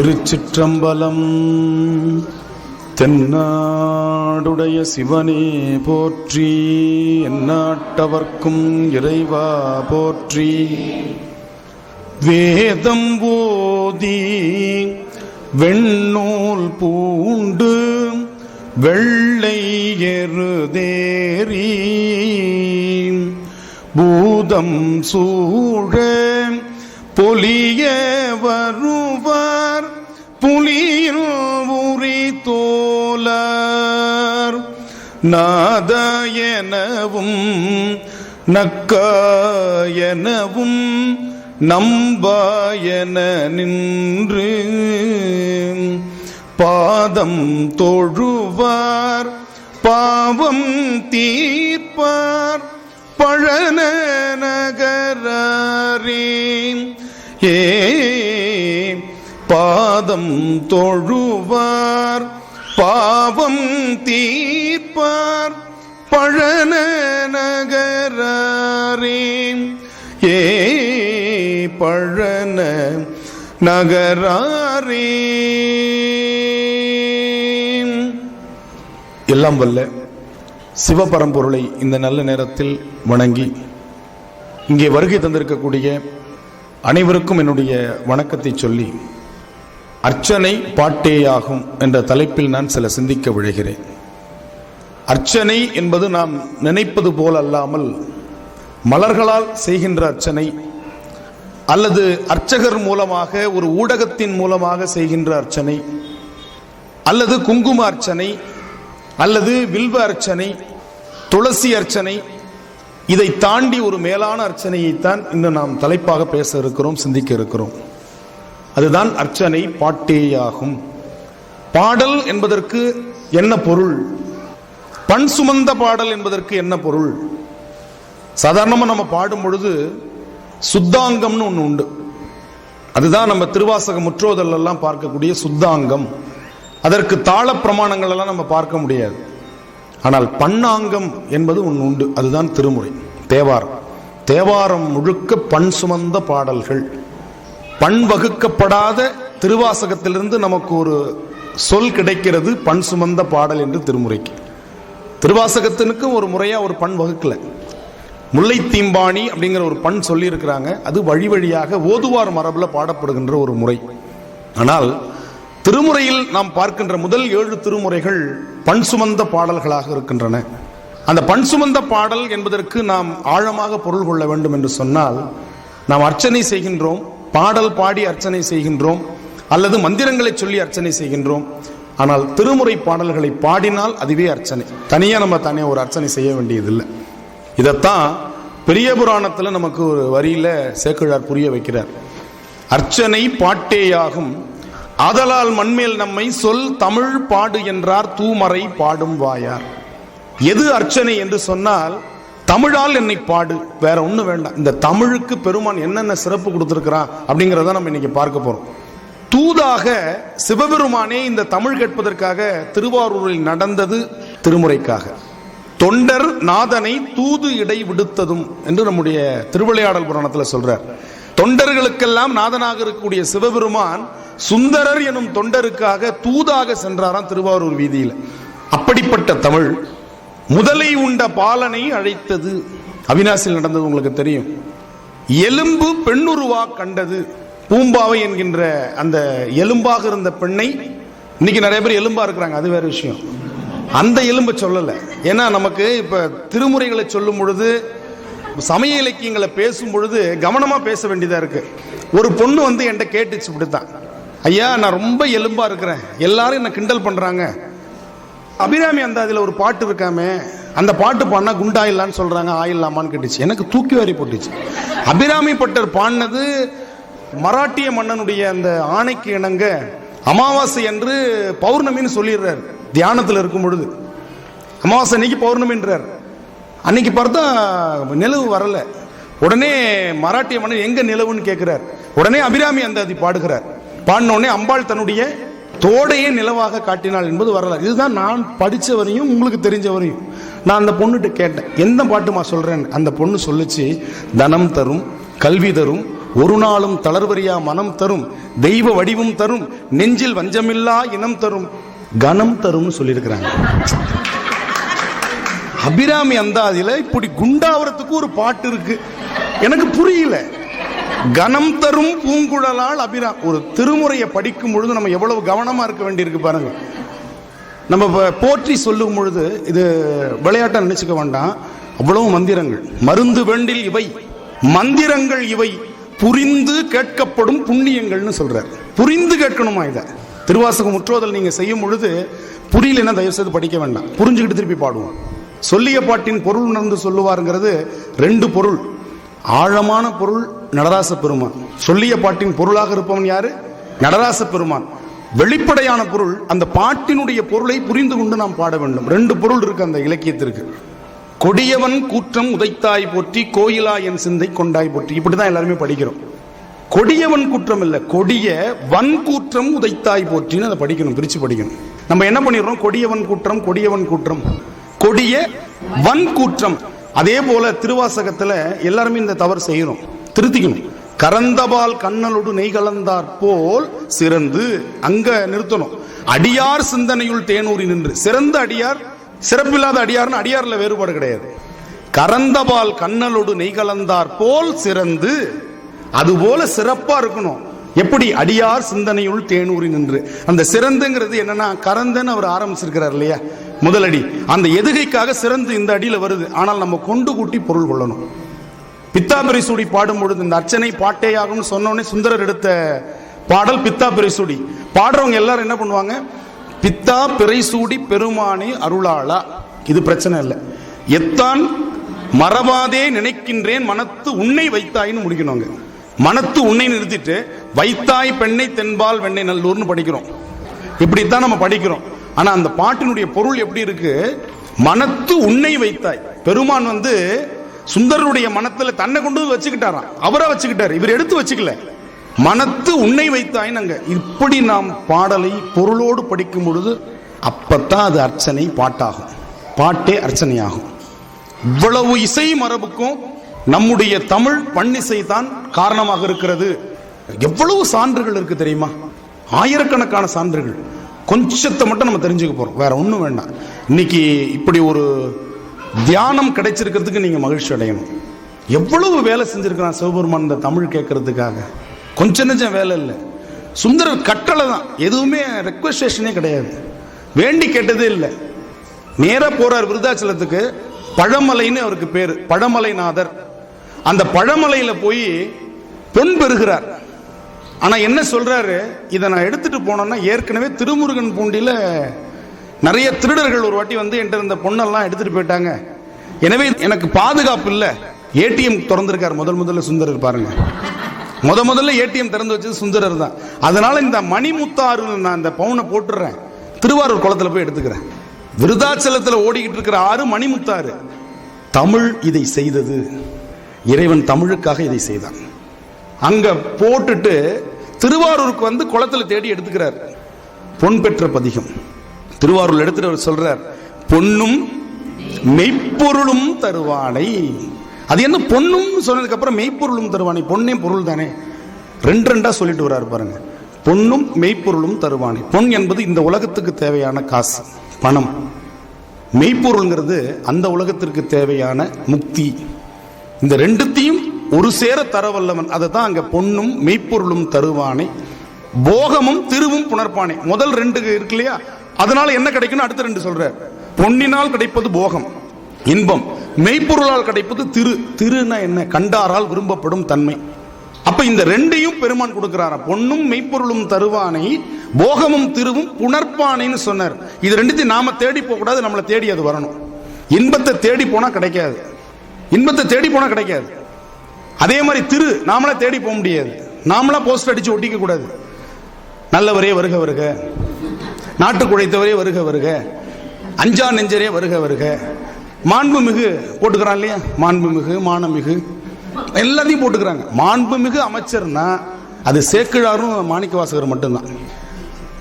திருச்சிற்றம்பலம். தென்னாடுடைய சிவனே போற்றி, எந்நாட்டவர்க்கும் இறைவா போற்றி. வேதம் ஓதி வெண்ணூல் பூண்டு வெள்ளை எருதேறி பூதம் சூழ பொலிய வருவார் புலியில் உரி தோலர் நாதயனவும் நக்காயனவும் நம்பாயன நின்று பாதம் தொழுவார் பாவம் தீர்ப்பார் பழன நகரே. பாதம் தொழுவார் பாவம் தீர்ப்பார் பழன நகரே. பழன நகரே. எல்லாம் வல்ல சிவபரம்பொருளை இந்த நல்ல நேரத்தில் வணங்கி இங்கே வருகை தந்திருக்கக்கூடிய அனைவருக்கும் என்னுடைய வணக்கத்தை சொல்லி, அர்ச்சனை பாட்டேயாகும் என்ற தலைப்பில் நான் சில சிந்திக்க விழைகிறேன். அர்ச்சனை என்பது நாம் நினைப்பது போல் அல்லாமல் மலர்களால் செய்கின்ற அர்ச்சனை, அல்லது அர்ச்சகர் மூலமாக ஒரு ஊடகத்தின் மூலமாக செய்கின்ற அர்ச்சனை, அல்லது குங்கும அர்ச்சனை, அல்லது வில்வ அர்ச்சனை, துளசி அர்ச்சனை, இதை தாண்டி ஒரு மேலான அர்ச்சனையைத்தான் இன்று நாம் தலைப்பாக பேச இருக்கிறோம், சிந்திக்க இருக்கிறோம். அதுதான் அர்ச்சனை பாட்டேயாகும். பாடல் என்பதற்கு என்ன பொருள்? பண் சுமந்த பாடல் என்பதற்கு என்ன பொருள்? சாதாரணமாக நம்ம பாடும் பொழுது சுத்தாங்கம்னு ஒன்று உண்டு. அதுதான் நம்ம திருவாசக முற்றோதல் எல்லாம் பார்க்கக்கூடிய சுத்தாங்கம். அதற்கு தாள பிரமாணங்கள் எல்லாம் நம்ம பார்க்க முடியாது. ஆனால் பண்ணாங்கம் என்பது ஒன்று உண்டு. அதுதான் திருமுறை, தேவாரம். தேவாரம் முழுக்க பண் சுமந்த பாடல்கள். பண் வகுக்கப்படாத திருவாசகத்திலிருந்து நமக்கு ஒரு சொல் கிடைக்கிறது, பண் சுமந்த பாடல் என்று திருமுறைக்கு. திருவாசகத்தினுக்கு ஒரு முறையா ஒரு பண் வகுக்கல. முல்லை தீம்பாணி அப்படிங்கிற ஒரு பண் சொல்லி இருக்கிறாங்க. அது வழி வழியாக ஓதுவார் மரபுல பாடப்படுகின்ற ஒரு முறை. ஆனால் திருமுறையில் நாம் பார்க்கின்ற முதல் 7 திருமுறைகள் பண் சுமந்த பாடல்களாக இருக்கின்றன. அந்த பண் சுமந்த பாடல் என்பதற்கு நாம் ஆழமாக பொருள் கொள்ள வேண்டும் என்று சொன்னால், நாம் அர்ச்சனை செய்கின்றோம், பாடல் பாடி அர்ச்சனை செய்கின்றோம், அல்லது மந்திரங்களை சொல்லி அர்ச்சனை செய்கின்றோம். ஆனால் திருமுறை பாடல்களை பாடினால் அதுவே அர்ச்சனை. தனியாக நம்ம ஒரு அர்ச்சனை செய்ய வேண்டியதில்லை. இதைத்தான் பெரிய புராணத்தில் நமக்கு ஒரு வரியில சேக்கிழார் புரிய வைக்கிறார். அர்ச்சனை பாட்டேயாகும், ஆதலால் மண்மேல் நம்மை சொல் தமிழ் பாடு என்றார் தூமறை பாடும் வாயார். எது அர்ச்சனை என்று சொன்னால், தமிழால் என்னை பாடு, வேற ஒண்ணு வேண்டாம். இந்த தமிழுக்கு பெருமான் என்னென்ன சிறப்பு கொடுத்திருக்கிறான் அப்படிங்கிறத நம்ம இன்னைக்கு பார்க்க போறோம். தூதாக சிவபெருமானே இந்த தமிழ் கேட்பதற்காக திருவாரூரில் நடந்தது திருமுறைக்காக. தொண்டர் நாதனை தூது இடை விடுத்ததும் என்று நம்முடைய திருவிளையாடல் புராணத்தில் சொல்றார். தொண்டர்களுக்கெல்லாம் நாதனாக இருக்கக்கூடிய சிவபெருமான் சுந்தரர் எனும் தொண்டருக்காக தூதாக சென்றாராம் திருவாரூர் வீதியில். அப்படிப்பட்ட தமிழ் முதலை உண்ட பாலனை அழைத்தது. அவிநாசியில் நடந்தது உங்களுக்கு தெரியும். எலும்பு பெண்ணுருவா கண்டது. பூம்பாவை என்கின்ற அந்த எலும்பாக இருந்த பெண்ணை, இன்னைக்கு நிறைய பேர் எலும்பா இருக்கிறாங்க, அது வேற விஷயம். அந்த எலும்பை சொல்லல. ஏன்னா நமக்கு இப்ப திருமுறைகளை சொல்லும் பொழுது, சமய இலக்கியங்களை பேசும் பொழுது கவனமா பேச வேண்டியதா இருக்கு. ஒரு பொண்ணு என்கிட்ட கேட்டுச்சு இப்படித்தான், ஐயா நான் ரொம்ப எலும்பா இருக்கிறேன், எல்லாரும் என்ன கிண்டல் பண்றாங்க, அபிராமி அந்த அதுல ஒரு பாட்டு இருக்காமே, அந்த பாட்டு பாடினா குண்டாயில்லான்னு சொல்றாங்க, ஆயில்லாமான்னு கேட்டுச்சு. எனக்கு தூக்கி வாரி போட்டுச்சு. அபிராமி பட்டர் பாடினது மராட்டிய மன்னனுடைய அந்த ஆணைக்கு இணங்க அமாவாசை என்று பௌர்ணமின்னு சொல்லிடுறாரு. தியானத்தில் இருக்கும் பொழுது அமாவாசை அன்னைக்கு பௌர்ணமின்றார். அன்னைக்கு பார்த்தா நிலவு வரல. உடனே மராட்டிய மன்னர் எங்க நிலவுன்னு கேட்கிறார். உடனே அபிராமி அந்த அது பாடுகிறார். பாடின உடனே அம்பாள் தன்னுடைய தோடையே நிலவாக காட்டினாள் என்பது வரலாறு. இதுதான் நான் படிச்ச வரையும், உங்களுக்கு தெரிஞ்ச வரையும். நான் அந்த பொண்ணுகிட்ட கேட்டேன், எந்த பாட்டுமா சொல்றேன். அந்த பொண்ணு சொல்லிச்சு, தனம் தரும், கல்வி தரும், ஒரு நாளும் தளர்வரியா மனம் தரும், தெய்வ வடிவும் தரும், நெஞ்சில் வஞ்சமில்லா இனம் தரும், கனம் தரும் சொல்லியிருக்கிறாங்க. அபிராமி அந்தாதியில இப்படி குண்டாவரத்துக்கு ஒரு பாட்டு இருக்கு, எனக்கு புரியல. கனம் தரும் பூங்குழலால் அபிராம். ஒரு திருமுறையை படிக்கும் பொழுது நம்ம எவ்வளவு கவனமா இருக்க வேண்டியிருக்கு பாருங்க. நம்ம போற்றி சொல்லும் பொழுது இது விளையாட்டை நினைச்சுக்க வேண்டாம். அவ்வளவு மந்திரங்கள், மருந்து வேண்டில் இவை மந்திரங்கள், இவை புரிந்து கேட்கப்படும் புண்ணியங்கள்னு சொல்றார். புரிந்து கேட்கணுமா இதை? திருவாசகம் முற்றோதல் நீங்க செய்யும் பொழுது புரியலன்னா தயவு செய்து படிக்க வேண்டாம், புரிஞ்சுக்கிட்டு திருப்பி பாடுவோம். சொல்லிய பாட்டின் பொருள் உணர்ந்து சொல்லுவாருங்கிறது ரெண்டு பொருள். ஆழமான பொருள் நடராச பெருமான். சொல்லிய பாட்டின் பொருளாக இருப்பவன் யாரு? நடராச பெருமான். வெளிப்படையான பொருள், அந்த பாட்டினுடைய பொருளை புரிந்து கொண்டு நாம் பாட வேண்டும். ரெண்டு பொருள் இருக்கு அந்த இலக்கியத்திற்கு. கொடியவன் கூற்றம் உதைத்தாய் போற்றி, கோயிலா என் சிந்தை கொண்டாய் போற்றி. இப்படிதான் எல்லாருமே படிக்கிறோம். கொடியவன் குற்றம் இல்ல, கொடிய வன் கூற்றம் உதைத்தாய் போற்றின்னு அதை படிக்கணும், பிரிச்சு படிக்கணும். நம்ம என்ன பண்ணிடுறோம்? கொடியவன் கூற்றம், கொடியவன் கூற்றம், கொடிய வன் கூற்றம். அதே போல திருவாசகத்துல எல்லாருமே இந்த தவறு செய்யறோம், திருத்திக்கணும். கரந்தபால் கண்ணலோடு நெய் கலந்தார் போல் சிறந்து, அங்க நிறுத்தணும். அடியார் சிந்தனையுள் தேனூரி நின்று. சிறந்த அடியார், சிறப்பில்லாத அடியார்னு அடியார்ல வேறுபாடு கிடையாது. கரந்தபால் கண்ணலோடு நெய் கலந்தார் போல் சிறந்து, அதுபோல சிறப்பா இருக்கணும். எப்படி? அடியார் சிந்தனையுள் தேனூரி நின்று. அந்த சிறந்துங்கிறது என்னன்னா, கரந்தன்னு அவர் ஆரம்பிச்சிருக்கிறார் இல்லையா முதலடி, அந்த எதுகைக்காக சிறந்து இந்த அடியில வருது. ஆனால் நம்ம கொண்டு கூட்டி பொருள் கொள்ளணும். பித்தாபிரை சூடி பாடும் பொழுது இந்த அர்ச்சனை பாட்டேயாகும் சொன்னோடனே சுந்தரர் எடுத்த பாடல் பித்தா பிறைசூடி. பாடுறவங்க எல்லாரும் என்ன பண்ணுவாங்க? பித்தா பிறைசூடி பெருமானே அருளாளா. இது பிரச்சனை இல்லை. எத்தான் மறவாதே நினைக்கின்றேன் மனத்து உன்னை வைத்தாயின்னு முடிக்கணுங்க. மனத்து உன்னை நிறுத்திட்டு வைத்தாய் பெண்ணை தென்பால் வெண்ணை நல்லூர்னு படிக்கிறோம். இப்படித்தான் நம்ம படிக்கிறோம். ஆனா அந்த பாட்டினுடைய பொருள் எப்படி இருக்கு? மனத்து உன்னை வைத்தாய். பெருமான் சுந்தரனுடைய மனத்துல தன்னை கொண்டு வச்சுக்கிட்டாராம், அவரை வச்சுக்கிட்டாரு, இவர் எடுத்து வச்சுக்கல. மனத்து உன்னை வைத்தாய். இப்படி நாம் பாடலை பொருளோடு படிக்கும் பொழுது அப்பத்தான் அது அர்ச்சனை பாட்டாகும், பாட்டே அர்ச்சனையாகும். இவ்வளவு இசை மரபுக்கும் நம்முடைய தமிழ் பண்ணிசை தான் காரணமாக இருக்கிறது. எவ்வளவு சான்றுகள் இருக்கு தெரியுமா? ஆயிரக்கணக்கான சான்றுகள். கொஞ்சத்தை மட்டும் நம்ம தெரிஞ்சுக்க போறோம், வேற ஒண்ணும் வேண்டாம். இன்னைக்கு இப்படி ஒரு தியானம் கிடைச்சிருக்கிறதுக்கு நீங்க மகிழ்ச்சி அடையணும். எவ்வளவு வேலை செஞ்சிருக்கிறான் சிவபெருமான் இந்த தமிழ் கேட்கறதுக்காக. கொஞ்ச நெஞ்சம் வேலை இல்லை. சுந்தரர் கட்டளை தான், எதுவுமே ரெக்வெஸ்டேஷனே கிடையாது, வேண்டி கேட்டதே இல்லை. நேரா போறார் விருதாச்சலத்துக்கு. பழமலைன்னு அவருக்கு பேரு, பழமலைநாதர். அந்த பழமலையில போய் பொன் பெறுகிறார். ஆனா என்ன சொல்றாரு? இதை நான் எடுத்துட்டு போனோம்னா, ஏற்கனவே திருமுருகன் பூண்டியில நிறைய திருடர்கள் ஒரு வாட்டி என்கிட்ட இருந்த பொண்ணெல்லாம் எடுத்துட்டு போயிட்டாங்க, எனவே எனக்கு பாதுகாப்பு இல்லை. ஏடிஎம் திறந்திருக்காரு முதல்ல சுந்தரர். பாருங்க, முதல்ல ஏடிஎம் திறந்து வச்சது சுந்தரர் தான். அதனால இந்த மணிமுத்தாறு நான் இந்த பவுனை போட்டுறேன், திருவாரூர் குளத்துல போய் எடுத்துக்கிறேன். விருதாச்சலத்தில் ஓடிக்கிட்டு இருக்கிற ஆறு மணிமுத்தாறு. தமிழ் இதை செய்தது, இறைவன் தமிழுக்காக இதை செய்தான். அங்க போட்டுட்டு திருவாரூருக்கு குளத்துல தேடி எடுத்துக்கிறார். பொன் பெற்ற பதிகம் திருவாரூர் எடுத்துட்டு அவர் சொல்றார், பொன்னும் மெய்ப்பொருளும் தருவானை. அது என்ன? பொன்னும் சொன்னதுக்கு அப்புறம் மெய்ப்பொருளும் தருவானை. பொன்னே பொருள் தானே, ரெண்டா சொல்லிட்டு வர்றாரு பாருங்க. பொன்னும் மெய்ப்பொருளும் தருவானை. பொன் என்பது இந்த உலகத்துக்கு தேவையான காசு, பணம். மெய்ப்பொருள்ங்கிறது அந்த உலகத்திற்கு தேவையான முக்தி. இந்த ரெண்டுத்தையும் ஒரு சேர தரவல்லவன். அதை தான் அங்க பொன்னும் மெய்ப்பொருளும் தருவானை, போகமும் திருவும் புணர்ப்பானை. முதல் ரெண்டு இருக்கு இல்லையா, அதனால என்ன கிடைக்கும்? அடுத்த ரெண்டு சொல்ற. பொன்னினால் கிடைப்பது போகம், இன்பம். மெய்ப்பொருளால் கிடைப்பது திரு. திருனா என்ன? கண்டாரால் விரும்பப்படும் தன்மை. அப்ப இந்த ரெண்டையும் பெருமான் கொடுக்கிறாரா. பொன்னும் மெய்ப்பொருளும் தருவானை, போகமும் திருவும் புணர்ப்பானைன்னு சொன்னார். இது ரெண்டுத்தையும் நாம தேடி போக கூடாது, நம்மளை தேடி அது வரணும். இன்பத்தை தேடி போனா கிடைக்காது, இன்பத்தை தேடி போனா கிடைக்காது. அதே மாதிரி திரு நாமளா தேடி போக முடியாது, நாமளா போஸ்டர் அடிச்சு ஒட்டிக்க கூடாது. நல்லவரே வருக வருக, நாட்டுக்கு உழைத்தவரே வருக வருக, அஞ்சா நெஞ்சரே வருக வருக, மாண்புமிகு போட்டுக்கிறான் இல்லையா, மாண்புமிகு, மானமிகு, எல்லாத்தையும் போட்டுக்கிறாங்க. மாண்புமிகு அமைச்சர்னா அது சேக்கிழாரும் மாணிக்கவாசகர் மட்டும்தான்.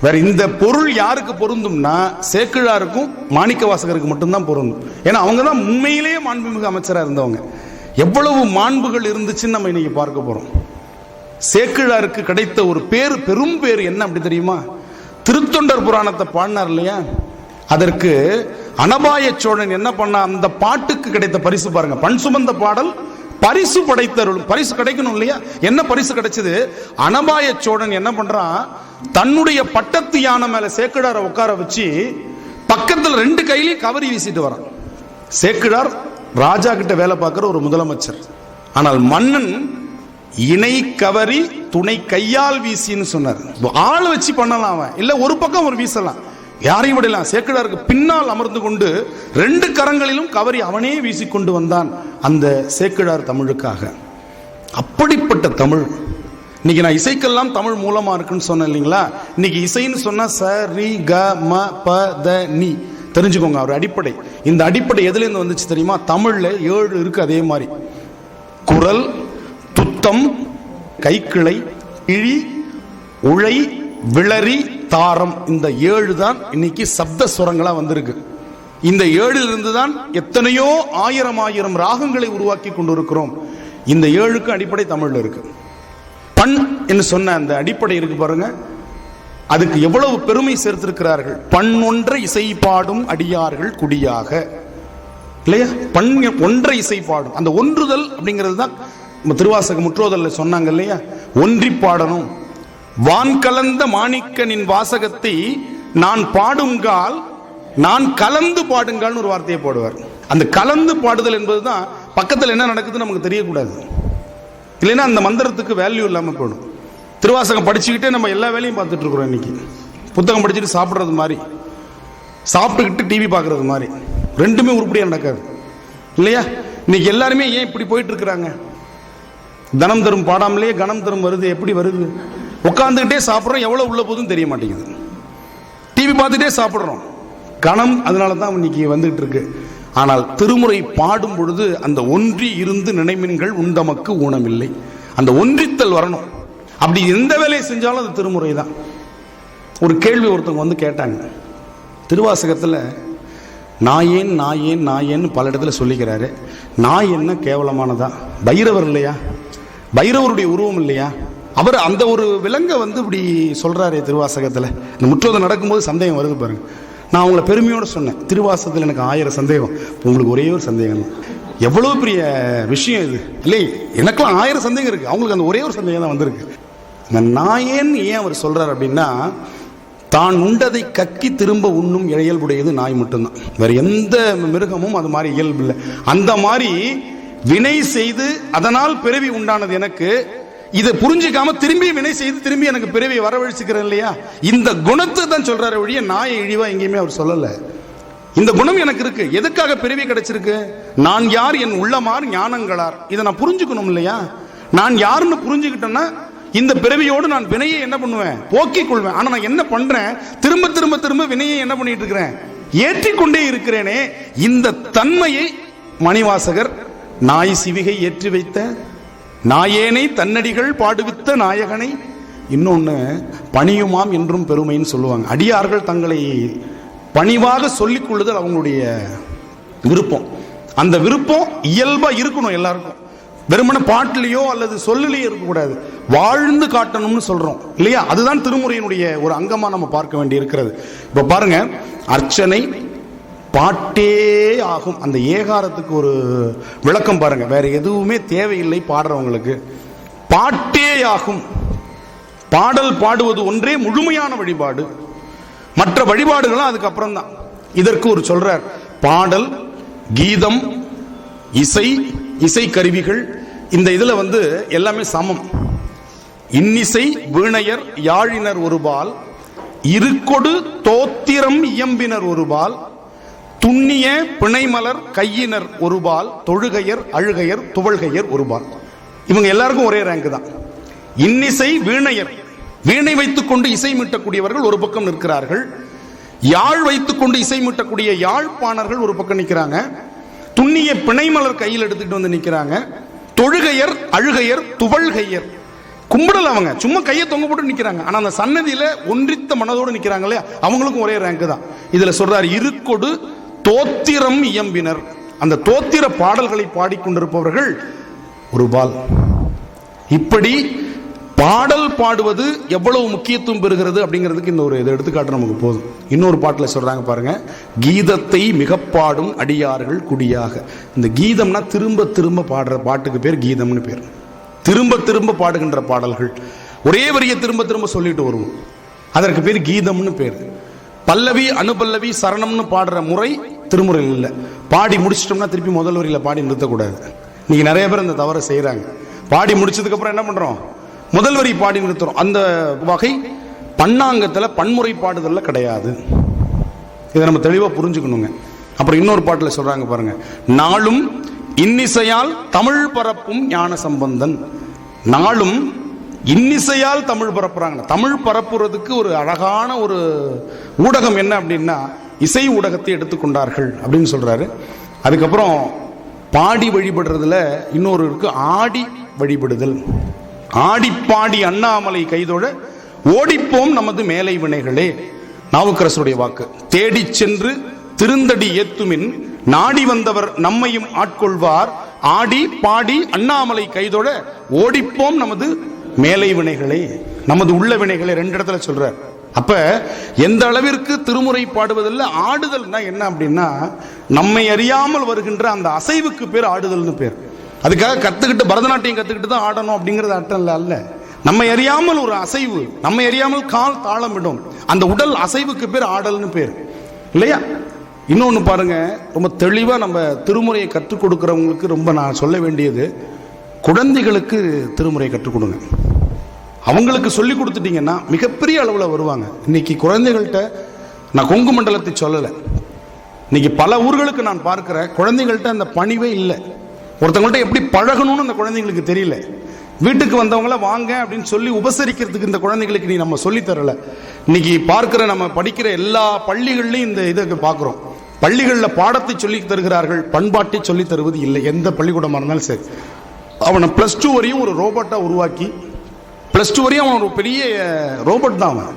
வேற இந்த பொருள் யாருக்கு பொருந்தும்னா சேக்கிழாருக்கும் மாணிக்கவாசகருக்கு மட்டும்தான் பொருந்தும். ஏன்னா அவங்க தான் உண்மையிலேயே மாண்புமிகு அமைச்சராக இருந்தவங்க. எவ்வளவு மாண்புகள் இருந்துச்சுன்னு நம்ம இன்னைக்கு பார்க்க போறோம். சேக்கிழாருக்கு கிடைத்த ஒரு பேரு, பெரும் பேரு என்ன அப்படி தெரியுமா? திருத்தொண்டர் புராணத்தை பாடினார் இல்லையா, அதற்கு அனபாய சோழன் என்ன பண்ண, அந்த பாட்டுக்கு கிடைத்த பரிசு பாருங்க. பண் சுமந்த பாடல் பரிசு படைத்தருள். பரிசு கிடைக்கணும் இல்லையா? என்ன பரிசு கிடைச்சது? அனபாய சோழன் என்ன பண்றான், தன்னுடைய பட்டத்து யானை மேல சேக்கிழாரை உட்கார வச்சு பக்கத்துல 2 கையிலையும் கவரி வீசிட்டு வரான். சேக்கிழார் ராஜா கிட்ட வேலை பார்க்கிற ஒரு முதலமைச்சர். ஆனால் மன்னன் இணை கவரி துணை கையால் வீசின்னு சொன்னார். ஆள் வச்சு பண்ணலாம், அவன் இல்ல ஒரு பக்கம் ஒரு வீசலாம், யாரையும் விடலாம். சேக்கிழாருக்கு பின்னால் அமர்ந்து கொண்டு 2 கரங்களிலும் கவரி அவனே வீசிக்கொண்டு வந்தான் அந்த சேக்கிழார் தமிழுக்காக. அப்படிப்பட்ட தமிழ். இன்னைக்கு நான் இசைக்கெல்லாம் தமிழ் மூலமா இருக்குன்னு சொன்னேன் இல்லைங்களா? இன்னைக்கு இசைன்னு சொன்னா ச ரி க ம ப த நி, தெரிஞ்சுக்கோங்க அவர் அடிப்படை. இந்த அடிப்படை எதுல இருந்து வந்துச்சு தெரியுமா? தமிழ்ல 7 இருக்கு. அதே மாதிரி குரல், துத்தம், கைக்கிளை, இழி, உழை, விளரி, தாரம், இந்த 7 தான் இன்னைக்கு சப்த சுரங்களா வந்திருக்கு. இந்த 7 இருந்து தான் எத்தனையோ ஆயிரம் ராகங்களை உருவாக்கி கொண்டிருக்கிறோம். இந்த 7க்கு அடிப்படை தமிழ்ல இருக்கு. பண் என்று சொன்ன அந்த அடிப்படை இருக்கு பாருங்க, அதுக்கு எவ்வளவு பெருமை சேர்த்திருக்கிறார்கள். பண் ஒன்றை இசை பாடும் அடியார்கள் குடியாக, இல்லையா? பண் ஒன்றை இசை பாடும், அந்த ஒன்றுதல் அப்படிங்கிறது தான் திருவாசக முற்றோதல்ல சொன்னாங்க இல்லையா? ஒன்றி பாடணும். வான் கலந்த மாணிக்கனின் வாசகத்தை நான் பாடுங்கால் நான் கலந்து பாடுங்கால்னு ஒரு வார்த்தையை போடுவார். அந்த கலந்து பாடுதல் என்பதுதான் பக்கத்தில் என்ன நடக்குதுன்னு நமக்கு தெரியக்கூடாது. இல்லைன்னா அந்த மந்திரத்துக்கு வேல்யூ இல்லாமல் போயிடும். திருவாசகம் படிச்சுக்கிட்டே நம்ம எல்லா வேலையும் பார்த்துட்டு இருக்கிறோம். இன்னைக்கு புத்தகம் படிச்சுட்டு சாப்பிட்றது மாதிரி, சாப்பிட்டுக்கிட்டு டிவி பார்க்கறது மாதிரி, ரெண்டுமே உருப்படியாக நடக்காது இல்லையா? இன்னைக்கு எல்லாருமே ஏன் இப்படி போயிட்டு இருக்கிறாங்க? தனம் தரும் பாடாமலே கணம் தரும் வருது. எப்படி வருது? உட்காந்துக்கிட்டே சாப்பிட்றோம், எவ்வளோ உள்ள போதும் தெரிய மாட்டேங்குது. டிவி பார்த்துட்டே சாப்பிட்றோம், கணம் அதனால தான் இன்னைக்கு வந்துகிட்டு இருக்கு. ஆனால் திருமுறை பாடும் பொழுது அந்த ஒன்றி இருந்து நினைமின்கள் உண்டமக்கு ஊனமில்லை, அந்த ஒன்றித்தல் வரணும். அப்படி எந்த வேலையை செஞ்சாலும் அது திருமுறை தான். ஒரு கேள்வி ஒருத்தவங்க வந்து கேட்டாங்க, திருவாசகத்தில் நாயேன் நாயேன் நாயேன்னு பல இடத்துல சொல்லிக்கிறாரு. நாய் என்ன கேவலமானதா? பைரவர் இல்லையா? பைரவருடைய உருவம் இல்லையா? அவர் அந்த ஒரு விலங்கை வந்து இப்படி சொல்றாரு திருவாசகத்தில். இந்த முற்றோதல் நடக்கும்போது சந்தேகம் வருது பாருங்க. நான் உங்களை பெருமையோடு சொன்னேன், திருவாசகத்தில் எனக்கு 1000 சந்தேகம், உங்களுக்கு ஒரே ஒரு சந்தேகம். எவ்வளோ பெரிய விஷயம் இது இல்லை? எனக்கெல்லாம் 1000 சந்தேகம் இருக்கு, அவங்களுக்கு அந்த ஒரே ஒரு சந்தேகம் தான் வந்திருக்கு. இந்த நாயேன்னு ஏன் அவர் சொல்றாரு அப்படின்னா, தான் உண்டதை கக்கி திரும்ப உண்ணும் இயல்புடையது நாய் மட்டும்தான். வேற எந்த மிருகமும் அது மாதிரி இயல்பு இல்லை. அந்த மாதிரி வினை செய்து அதனால் பிறவி உண்டானது எனக்கு. இதை புரிஞ்சுக்காம திரும்பி வினை செய்து திரும்பி எனக்கு பிறவியை வரவழைச்சுக்கிறேன் இல்லையா? இந்த குணத்தை தான் சொல்றாரு ஒழிய நாயை இழிவா எங்கேயுமே அவர் சொல்லல. இந்த குணம் எனக்கு இருக்கு. எதுக்காக பிறவி கிடைச்சிருக்கு? நான் யார், என் உள்ளமார் ஞானங்களார். இதை நான் புரிஞ்சுக்கணும் இல்லையா? நான் யாருன்னு புரிஞ்சுக்கிட்டேன்னா இந்த பிறவியோடு நான் வினையை என்ன பண்ணுவேன்? போக்கிக் கொள்வேன். ஆனா நான் என்ன பண்றேன்? திரும்ப திரும்ப திரும்ப வினையை என்ன பண்ணிட்டு இருக்கிறேன்? ஏற்றிக்கொண்டே இருக்கிறேனே. இந்த தன்மையை மணிவாசகர் நாய் சிவிகை ஏற்றி வைத்த நாயேனை தன்னடிகள் பாடுவித்த நாயகனை, இன்னொன்னு பணியுமாம் என்றும் பெருமைன்னு சொல்லுவாங்க. அடியார்கள் தங்களை பணிவாக சொல்லிக் கொள்ளுதல் அவங்களுடைய விருப்பம். அந்த விருப்பம் இயல்பா இருக்கணும் எல்லாருக்கும். வெறுமன பாட்டிலேயோ அல்லது சொல்லிலேயோ இருக்கக்கூடாது, வாழ்ந்து காட்டணும்னு சொல்றோம் இல்லையா? அதுதான் திருமுறையினுடைய ஒரு அங்கமா நம்ம பார்க்க வேண்டி இருக்கிறது. இப்ப பாருங்க, அர்ச்சனை பாட்டே ஆகும். அந்த ஏகாரத்துக்கு ஒரு விளக்கம் பாருங்க. வேற எதுவுமே தேவையில்லை பாடுறவங்களுக்கு. பாட்டே ஆகும். பாடல் பாடுவது ஒன்றே முழுமையான வழிபாடு. மற்ற வழிபாடுகளும் அதுக்கப்புறம் தான். இதற்கு ஒரு சொல்றார், பாடல், கீதம், இசை, இசை கருவிகள், இந்த இதுல வந்து எல்லாமே சமம். இன்னிசை வீணையர் யாழினர் ஒருபால், இருக்கொடு தோத்திரம் இயம்பினர் ஒருபால், துண்ணிய பிணைமலர் கையினர் ஒருபால், தொழுகையர் அழுகையர் துவள்கையர் ஒருபால். இவங்க எல்லாருக்கும் ஒரே ரேங்க் தான். இன்னிசை வீணையர், வீணை வைத்துக் கொண்டு இசை மீட்டக்கூடியவர்கள் ஒரு பக்கம் நிற்கிறார்கள். யாழ் வைத்துக் கொண்டு இசை மீட்டக்கூடிய யாழ்ப்பாணர்கள் ஒரு பக்கம் நிற்கிறாங்க. துண்ணிய பிணைமலர் கையில் எடுத்துக்கிட்டு வந்து நிற்கிறாங்க. தொழுகையர் அழுகையர் துவள்கையர், கும்பிடல, அவங்க சும்மா கையை தொங்க போட்டு நிற்கிறாங்க. ஆனா அந்த சன்னதியில ஒன்றித்த மனதோடு நிற்கிறாங்களே, அவங்களுக்கும் ஒரே ரேங்க் தான். இதுல சொல்றாரு, இருக்கொடு தோத்திரம் இயம்பினர். அந்த தோத்திர பாடல்களை பாடிக்கொண்டிருப்பவர்கள் ஒரு பால். இப்படி பாடல் பாடுவது எவ்வளவு முக்கியத்துவம் பெறுகிறது அப்படிங்கிறதுக்கு இந்த ஒரு இதை எடுத்துக்காட்டு நமக்கு போதும். இன்னொரு பாட்டில் சொல்றாங்க பாருங்க, கீதத்தை மிக பாடும் அடியார்கள் குடியாக. இந்த கீதம்னா திரும்ப திரும்ப பாடுற பாட்டுக்கு பேர் கீதம்னு பேர். திரும்ப திரும்ப பாடுகின்ற பாடல்கள், ஒரே வரியை திரும்ப திரும்ப சொல்லிட்டு வருவோம், அதற்கு பேர் கீதம்னு பேர். பல்லவி அனுபல்லவி சரணம்னு பாடுற முறை திருமுறையில் இல்லை. பாடி முடிச்சிட்டோம்னா திருப்பி முதல் வரியில பாடி நிறுத்தக்கூடாது. நீங்க நிறைய பேர் அந்த தவறை செய்யறாங்க. பாடி முடிச்சதுக்கு அப்புறம் என்ன பண்றோம், முதல் வரி பாடி நிறுத்துறோம். அந்த வகை பன்னாங்கத்துல பன்முறை பாடுதல்ல கிடையாது. இதை நம்ம தெளிவா புரிஞ்சுக்கணுங்க. அப்புறம் இன்னொரு பாட்டுல சொல்றாங்க பாருங்க, நாளும் இன்னிசையால் தமிழ் பரப்பும் ஞான சம்பந்தன். நாளும் இன்னிசையால் தமிழ் பரப்புறாங்க. தமிழ் பரப்புறதுக்கு ஒரு அழகான ஒரு ஊடகம் என்ன அப்படின்னா இசை ஊடகத்தை எடுத்துக்கொண்டார்கள் அப்படின்னு சொல்றாரு. அதுக்கப்புறம் பாடி வழிபடுறதுல இன்னொரு இருக்கு, ஆடி வழிபடுதல். ஆடிப்பாடி அண்ணாமலை கைதோட ஓடிப்போம் நமது மேலை வினைகளே, நாவுக்கரசருடைய வாக்கு. தேடி சென்று திருந்தடி ஏத்துமின் நாடி வந்தவர் நம்மையும் ஆட்கொள்வார், ஆடி பாடி அண்ணாமலை கைதோட ஓடிப்போம் நமது மேலை வினைகளே, நமது உள்ள வினைகளை ரெண்டு இடத்துல சொல்றார். அப்ப எந்த அளவிற்கு திருமுறை பாடுவதில் ஆடுதல்னா என்ன அப்படின்னா, நம்மை அறியாமல் வருகின்ற அந்த அசைவுக்கு பேர் ஆடுதல்னு பேர். அதுக்காக கத்துக்கிட்டு பரதநாட்டியம் கத்துக்கிட்டு தான் ஆடணும் அப்படிங்கிறது அர்த்தம் அல்ல. நம்மை அறியாமல் ஒரு அசைவு, நம்மை அறியாமல் கால் தாளம் விடும், அந்த உடல் அசைவுக்கு பேர் ஆடல்னு பேர் இல்லையா? இன்னொன்னு பாருங்க, ரொம்ப தெளிவா நம்ம திருமுறையை கற்றுக் கொடுக்கிறவங்களுக்கு ரொம்ப நான் சொல்ல வேண்டியது, குழந்தைகளுக்கு திருமுறையை கற்றுக் கொடுங்க. அவங்களுக்கு சொல்லி கொடுத்துட்டீங்கன்னா மிகப்பெரிய அளவில் வருவாங்க. இன்னைக்கு குழந்தைகள்கிட்ட நான் கொங்கு மண்டலத்தை சொல்லலை, இன்னைக்கு பல ஊர்களுக்கு நான் பார்க்கிறேன், குழந்தைகள்கிட்ட அந்த பணிவே இல்லை. ஒருத்தவங்கள்ட்ட எப்படி பழகணும்னு அந்த குழந்தைங்களுக்கு தெரியல. வீட்டுக்கு வந்தவங்கள வாங்க அப்படின்னு சொல்லி உபசரிக்கிறதுக்கு இந்த குழந்தைகளுக்கு நீ நம்ம சொல்லி தரல. இன்னைக்கு பார்க்கிற நம்ம படிக்கிற எல்லா பள்ளிகள்லையும் இந்த இதை பார்க்கிறோம். பள்ளிகளில் பாடத்தை சொல்லி தருகிறார்கள், பண்பாட்டை சொல்லி தருவது இல்லை. எந்த பள்ளிக்கூடமாக இருந்தாலும் சரி, அவனை +2 வரையும் ஒரு ரோபோட்டா உருவாக்கி, +2 வரையும் அவன் ஒரு பெரிய ரோபோட் தான். அவன்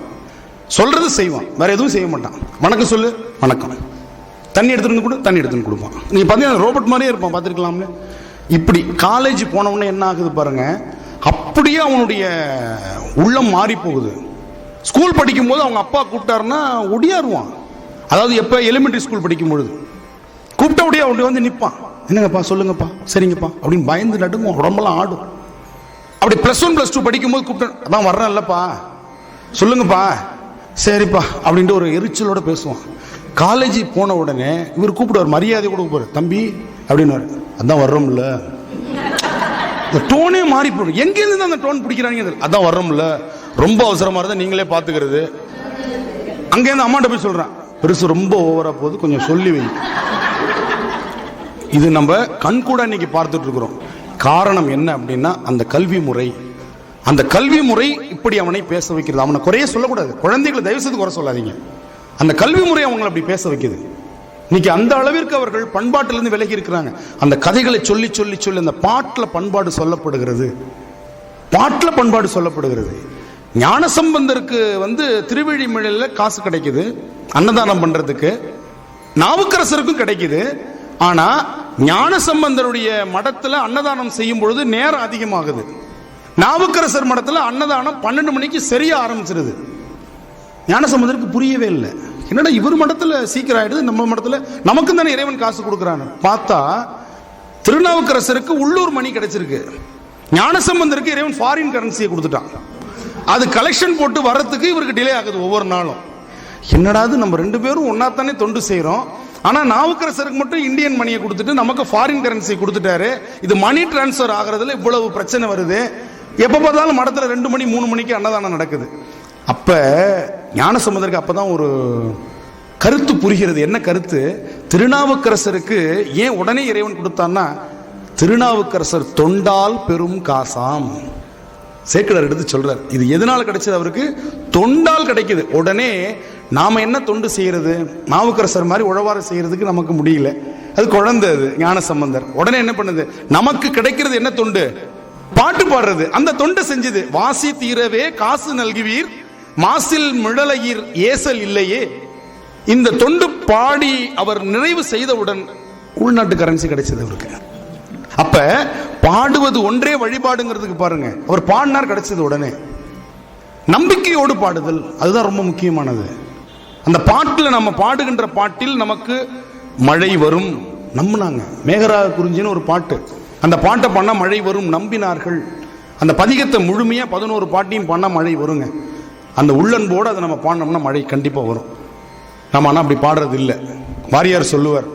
சொல்றது செய்வான், வேற எதுவும் செய்ய மாட்டான். வணக்கம் சொல்லு, வணக்கம். தண்ணி எடுத்துட்டு கூட தண்ணி எடுத்துன்னு கொடுப்பான். நீங்க பார்த்தீங்கன்னா ரோபோட் மாதிரியே இருப்பான், பார்த்துருக்கலாம்ல. இப்படி காலேஜ் போனவொடனே என்ன ஆகுது பாருங்க, அப்படியே அவனுடைய உள்ளம் மாறி போகுது. ஸ்கூல் படிக்கும் போது அவங்க அப்பா கூப்பிட்டாருன்னா ஒடியாருவான். அதாவது எப்ப எலிமெண்டரி ஸ்கூல் படிக்கும் பொழுது கூப்பிட்ட உடைய அப்படி வந்து நிற்பான், என்னங்கப்பா சொல்லுங்கப்பா சரிங்கப்பா அப்படின்னு பயந்து நடுங்கும், உடம்பெல்லாம் ஆடும். அப்படி +1 +2 படிக்கும்போது கூப்பிட்டேன், அதான் வர்றேன் இல்லப்பா சொல்லுங்கப்பா சரிப்பா அப்படின்ட்டு ஒரு எரிச்சலோட பேசுவான். காலேஜ் போன உடனே இவர் கூப்பிடுவார், மரியாதை கூட கூப்பிடுவார், தம்பி அப்படின்னு, அதான் வர்றோம்ல. டோனே மாறி போடும். எங்கேருந்து அந்த டோன் பிடிக்கிறாங்க, அதான் வர்றோம்ல, ரொம்ப அவசரமா இருந்தா நீங்களே பாத்துக்கிறது. அங்கேருந்து அம்மாட்ட போய் சொல்றான், பெருசு ரொம்ப ஓவரா போகுது கொஞ்சம் சொல்லி வை. இது நம்ம கண் கூட இன்னைக்கு பார்த்துட்டு இருக்கிறோம். காரணம் என்ன அப்படின்னா அந்த கல்வி முறை. அந்த கல்வி முறை இப்படி அவனை பேச வைக்கிறது. அவனை குறைய சொல்லக்கூடாது, குழந்தைகளை தயவு செய்து குறை சொல்லாதீங்க. அந்த கல்வி முறை அவங்களை அப்படி பேச வைக்குது. இன்னைக்கு அந்த அளவிற்கு அவர்கள் பண்பாட்டிலிருந்து விலகி இருக்கிறாங்க. அந்த கதைகளை சொல்லி சொல்லி சொல்லி அந்த பாட்டில் பண்பாடு சொல்லப்படுகிறது, பாட்டில் பண்பாடு சொல்லப்படுகிறது. ஞானசம்பந்தருக்கு திருவெழிமலையில காசு கிடைக்குது அன்னதானம் பண்றதுக்கு, நாவுக்கரசருக்கும் கிடைக்குது. ஆனா ஞானசம்பந்தருடைய மடத்துல அன்னதானம் செய்யும் பொழுது நேரம் அதிகமாகுது. நாவுக்கரசர் மடத்துல அன்னதானம் 12 மணிக்கு சரியா ஆரம்பிச்சிருது. ஞானசம்பந்தருக்கு புரியவே இல்லை, என்னடா இவர் மடத்துல சீக்கிரம் ஆயிடுது, நம்ம மடத்துல நமக்கு தானே இறைவன் காசு கொடுக்குறான்னு பார்த்தா திருநாவுக்கரசருக்கு உள்ளூர் மணி கிடைச்சிருக்கு, ஞானசம்பந்தருக்கு இறைவன் ஃபாரின் கரன்சியை கொடுத்துட்டான். அது கலெக்ஷன் போட்டு வர்றதுக்கு இவருக்கு டிலே ஆகுது ஒவ்வொரு நாளும். என்னடாது நம்ம 2 பேரும் ஒன்னாத்தானே தொண்டு செய்யறோம், ஆனா நாவுக்கரசருக்கு மட்டும் இந்தியன் மணியை கொடுத்துட்டு நமக்கு ஃபாரின் கரன்சி கொடுத்துட்டாரு, இது மணி டிரான்ஸ்பர் ஆகிறதுல இவ்வளவு பிரச்சனை வருது. எப்ப பார்த்தாலும் மடத்துல 2 மணி 3 மணிக்கு அன்னதானம் நடக்குது. அப்ப ஞானசம்பந்தருக்கு அப்பதான் ஒரு கருத்து புரிகிறது. என்ன கருத்து? திருநாவுக்கரசருக்கு ஏன் உடனே இறைவன் கொடுத்தான்னா, திருநாவுக்கரசர் தொண்டால் பெரும் காசாம். சேக்கிழார் எடுத்து சொல்றார், இது எதனால கிடைச்சது அவருக்கு? தொண்டால் கிடைக்குது. உடனே நாம என்ன தொண்டு செய்யறது, நாவுக்கரசர் மாதிரி உழவார செய்யறதுக்கு நமக்கு முடியல, அது குழந்தை. அது ஞானசம்பந்தர் உடனே என்ன பண்ணுது, நமக்கு கிடைக்கிறது என்ன தொண்டு? பாட்டு பாடுறது. அந்த தொண்டை செஞ்சது. வாசி தீரவே காசு நல்குவீர், மாசில் மிழலையீர் ஏசல் இல்லையே. இந்த தொண்டு பாடி அவர் நிறைவு செய்தவுடன் உள்நாட்டு கரன்சி கிடைச்சது அவருக்கு. அப்ப பாடுவது ஒன்றே வழிபாடுங்கிறதுக்கு பாருங்க, அவர் பாடினார், கிடைச்சது உடனே. நம்பிக்கையோடு பாடுதல் அதுதான் ரொம்ப முக்கியமானது. அந்த பாட்டில், நம்ம பாடுகின்ற பாட்டில் நமக்கு மழை வரும் நம்பினாங்க. மேகராக குறிஞ்சின்னு ஒரு பாட்டு, அந்த பாட்டை பண்ணால் மழை வரும் நம்பினார்கள். அந்த பதிகத்தை முழுமையாக 11 பாட்டையும் பண்ணால் மழை வருங்க. அந்த உள்ளன்போடு அதை நம்ம பாடினோம்னா மழை கண்டிப்பாக வரும். நம்ம ஆனால் அப்படி பாடுறது இல்லை. வாரியார் சொல்லுவார்,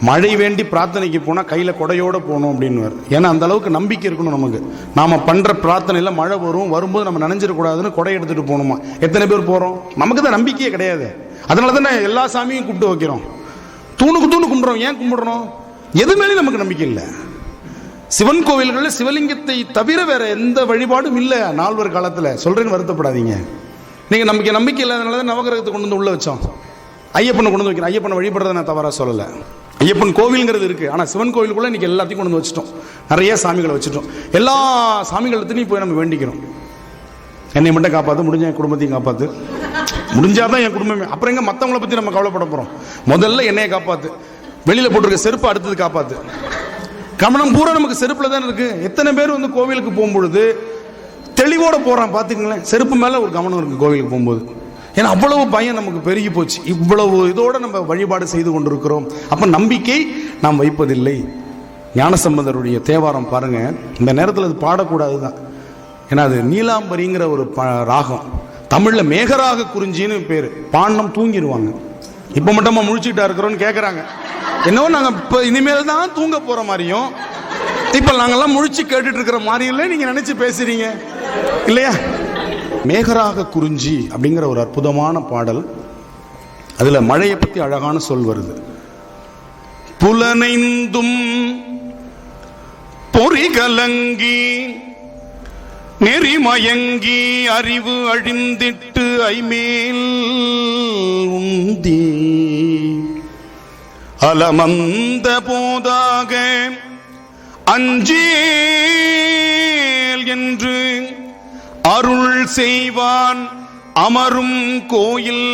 மழை வேண்டி பிரார்த்தனைக்கு போனால் கையில் கொடையோடு போகணும் அப்படின்னுவார். ஏன்னா அந்த அளவுக்கு நம்பிக்கை இருக்கணும் நமக்கு. நாம் பண்ணுற பிரார்த்தனையில் மழை வரும், வரும்போது நம்ம நனைஞ்சிடக்கூடாதுன்னு கொடை எடுத்துகிட்டு போகணுமா. எத்தனை பேர் போகிறோம்? நமக்கு தான் நம்பிக்கையே கிடையாது. அதனால தான் எல்லா சாமியும் கூப்பிட்டு வைக்கிறோம். தூணுக்கு தூணு கும்பிட்றோம். ஏன் கும்பிட்றோம்? எது மேலேயும் நமக்கு நம்பிக்கை இல்லை. சிவன் கோவில்களில் சிவலிங்கத்தை தவிர வேற எந்த வழிபாடும் இல்லை நால்வர் காலத்தில். சொல்கிறேன்னு வருத்தப்படாதீங்க. நீங்கள் நம்பிக்கை இல்லாதனால தான் நவகிரகத்தை கொண்டு வந்து உள்ளே வச்சோம். ஐயப்பனை கொண்டு வந்து வைக்கிறோம். ஐயப்பனை வழிபடுறதை நான் தவறாக சொல்லலை. ஐயப்பன் கோவில்ங்கிறது இருக்குது. ஆனால் சிவன் கோவிலுக்குள்ளே இன்றைக்கி எல்லாத்தையும் கொண்டு வந்து வச்சுட்டோம். நிறைய சாமிகளை வச்சுட்டோம். எல்லா சாமிகளத்தையும் போய் நம்ம வேண்டிக்கிறோம். என்னை மட்டும் காப்பாற்று, முடிஞ்ச என் குடும்பத்தையும் காப்பாற்று. முடிஞ்சாதான் என் குடும்பமே. அப்புறம் எங்கே மற்றவங்களை பற்றி நம்ம கவலைப்பட போகிறோம்? முதல்ல என்னையை காப்பாற்று. வெளியில் போட்டிருக்க செருப்பு அடுத்தது காப்பாற்று. கவனம் பூரா நமக்கு செருப்பில் தான் இருக்குது. எத்தனை பேர் வந்து கோவிலுக்கு போகும்பொழுது தெளிவோடு போகிறான் பார்த்துங்களேன். செருப்பு மேலே ஒரு கவனம் இருக்குது கோவிலுக்கு போகும்போது. ஏன்னா அவ்வளவு பயம் நமக்கு பெருகி போச்சு. இவ்வளவு இதோடு நம்ம வழிபாடு செய்து கொண்டிருக்கிறோம். அப்போ நம்பிக்கை நாம் வைப்பதில்லை. ஞானசம்பந்தருடைய தேவாரம் பாருங்க, இந்த நேரத்தில் அது பாடக்கூடாது தான். ஏன்னா அது நீலாம்பரிங்கிற ஒரு ராகம். தமிழில் மேகராக குறிஞ்சின்னு பேர். பாண்டம் தூங்கிடுவாங்க. இப்போ மட்டும் முழிச்சுக்கிட்டா இருக்கிறோன்னு கேட்குறாங்க. என்னவோ நாங்கள் இப்போ இனிமேல் தான் தூங்க போகிற மாதிரியும், இப்போ நாங்கள்லாம் முழிச்சு கேட்டுட்டு இருக்கிற மாதிரியும் நீங்கள் நினச்சி பேசுறீங்க இல்லையா? மேகராக குறிஞ்சி அப்படிங்கிற ஒரு அற்புதமான பாடல். அதில் மழையை பற்றி அழகான சொல் வருது. புலனைந்தும் பொறிகலங்கி நெறிமயங்கி அறிவு அழிந்திட்டு ஐமேல் உந்தி அலமந்த போதாக அஞ்சேல் என்று அருள் செய்வான் அமரும் கோயில்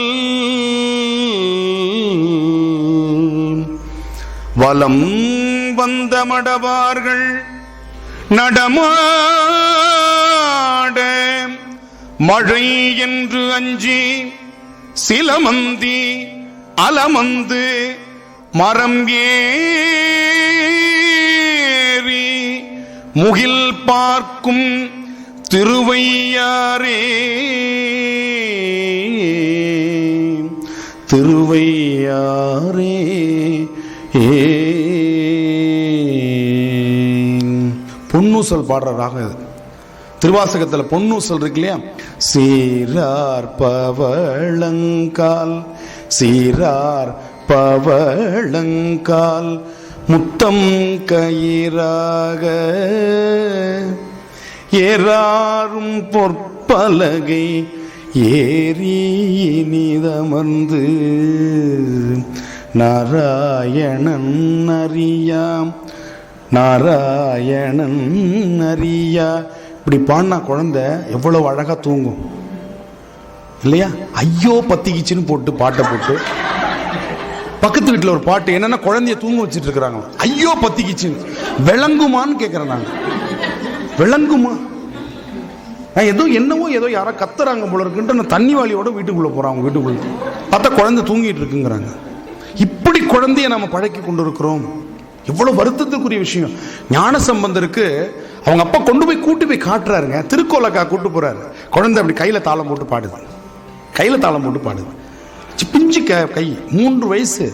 வலம் வந்த மடவார்கள் நடமாட மழை என்று அஞ்சி சிலமந்தி அலமந்து மரம் ஏறி முகில் பார்க்கும் திருவையாரே திருவையாரே. பொன்னூசல் பாடுற ராகம் இது. திருவாசகத்தில் பொன்னூசல் இருக்கு இல்லையா? சீரார் பவளங்கால் சீரார் பவளங்கால் முத்தம் கயிறாக ஏறாரும் பொற்பலகை ஏறி இனிதமர்ந்து நாராயணன் அறியாம் நாராயணன் அறியா. இப்படி பாடினா குழந்தை எவ்வளவு அழகா தூங்கும் இல்லையா? ஐயோ பத்திக்கிச்சுன்னு போட்டு பாட்டை போட்டு பக்கத்து வீட்டில் ஒரு பாட்டு என்னன்னா குழந்தைய தூங்க வச்சுட்டு இருக்கிறாங்க. ஐயோ பத்திக்கிச்சுன்னு விளங்குமான்னு கேட்கிறேன் நான். விளங்குமா? ஏதோ என்னவோ ஏதோ யாரோ கத்துறாங்க போல இருக்குன்ட்டு நான் தண்ணி வாளியோட வீட்டுக்குள்ள போறேன். அவங்க வீட்டுக்குள்ள பார்த்தா குழந்தை தூங்கிட்டு இருக்குங்கிறாங்க. இப்படி குழந்தைய நம்ம பழக்கி கொண்டு இருக்கிறோம். எவ்வளவு வருத்தத்துக்குரிய விஷயம். ஞானசம்பந்தருக்கு அவங்க அப்பா கொண்டு போய் கூட்டி போய் காட்டுறாருங்க. திருக்கோலக்கா கூட்டு போறாரு. குழந்தை அப்படி கையில தாளம் போட்டு பாடுது. கையில தாளம் போட்டு பாடுது. பிஞ்சு கை 3 வயசு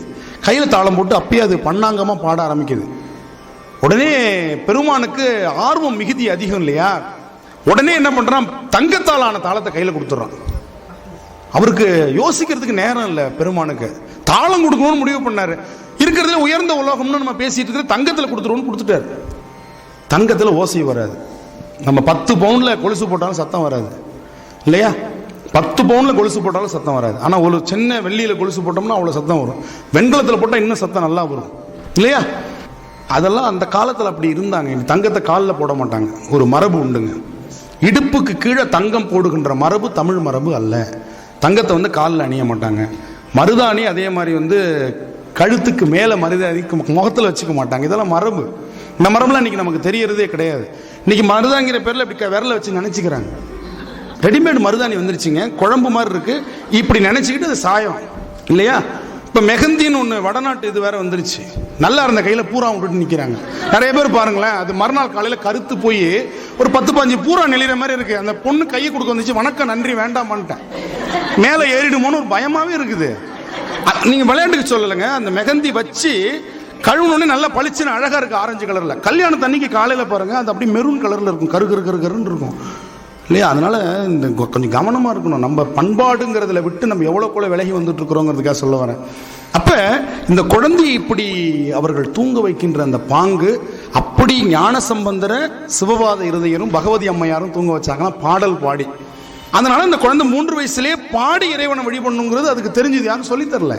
கையில தாளம் போட்டு அப்பயே அது பண்ணாங்கமா பாட ஆரம்பிக்குது. உடனே பெருமானுக்கு ஆர்வம் மிகுதி அதிகம் இல்லையா? உடனே என்ன பண்றான்? தங்கத்தாலான தாளத்தை கையில கொடுத்துறான். அவருக்கு யோசிக்கிறதுக்கு நேரம் இல்லை. பெருமானுக்கு தாளம் கொடுக்கணும்னு முடிவு பண்ணாரு. இருக்கிறதுல உயர்ந்த உலோகம்னு நம்ம பேசிட்டு இருக்கிற தங்கத்துல கொடுத்துருவோம்னு கொடுத்துட்டாரு. தங்கத்துல ஓசை வராது. நம்ம 10 பவுன்ல கொலுசு போட்டாலும் சத்தம் வராது இல்லையா? 10 பவுன்ல கொலுசு போட்டாலும் சத்தம் வராது. ஆனா ஒரு சின்ன வெள்ளியில கொலுசு போட்டோம்னா அவ்வளவு சத்தம் வரும். வெண்கலத்துல போட்டா இன்னும் சத்தம் நல்லா வரும் இல்லையா? அதெல்லாம் அந்த காலத்துல அப்படி இருந்தாங்க. தங்கத்தை காலில் போட மாட்டாங்க. ஒரு மரபு உண்டுங்க. இடுப்புக்கு கீழே தங்கம் போடுகின்ற மரபு தமிழ் மரபு அல்ல. தங்கத்தை காலில் அணிய மாட்டாங்க. மருதாணி அதே மாதிரி கழுத்துக்கு மேலே மருதாணி முகத்தில் வச்சுக்க மாட்டாங்க. இதெல்லாம் மரபு. இந்த மரம்லாம் இன்னைக்கு நமக்கு தெரியறதே கிடையாது. இன்னைக்கு மருதாங்கிற பேர்ல இப்படி விரல வச்சு நினைச்சுக்கிறாங்க. ரெடிமேட் மருதாணி வந்துருச்சுங்க, குழம்பு மாதிரி இருக்கு, இப்படி நினைச்சுக்கிட்டு அது சாயம் இல்லையா. இப்ப மெஹந்தின்னு ஒண்ணு வடநாட்டு இது வேற வந்துருச்சு, நல்லா இருந்த கையில பூரா விட்டுட்டு நிக்கிறாங்க நிறைய பேர் பாருங்களேன். அது மறுநாள் காலையில கருத்து போய் ஒரு 10-15 பூரா நெளிற மாதிரி இருக்கு. அந்த பொண்ணு கையை கொடுக்க வந்துச்சு, வணக்கம் நன்றி வேண்டாமான்ட்டேன், மேல ஏறிடுமோன்னு ஒரு பயமாவே இருக்குது. நீங்க விளையாட்டுக்கு சொல்லலைங்க, அந்த மெஹந்தி வச்சு கழுவுனோடனே நல்லா பளிச்சுன்னு அழகா இருக்கு ஆரஞ்சு கலர்ல. கல்யாணத்து அன்னைக்கு காலையில பாருங்க அது அப்படியே மெரூன் கலர்ல இருக்கும், கருன்னு இருக்கும் இல்லையா. அதனால இந்த கொஞ்சம் கவனமா இருக்கணும். நம்ம பண்பாடுங்கிறதுல விட்டு நம்ம எவ்வளவுக்குள்ள விலகி வந்துட்டு இருக்கிறோங்கிறதுக்காக சொல்ல வரேன். அப்ப இந்த குழந்தையை இப்படி அவர்கள் தூங்க வைக்கின்ற அந்த பாங்கு, அப்படி ஞானசம்பந்தர சிவபாத இருதயரும் பகவதி அம்மையாரும் தூங்க வச்சாங்கன்னா பாடல் பாடி. அதனால இந்த குழந்தை 3 வயசுலேயே பாடி இறைவனை வழிபடணுங்கிறது அதுக்கு தெரிஞ்சது, யாரும் சொல்லி தரல.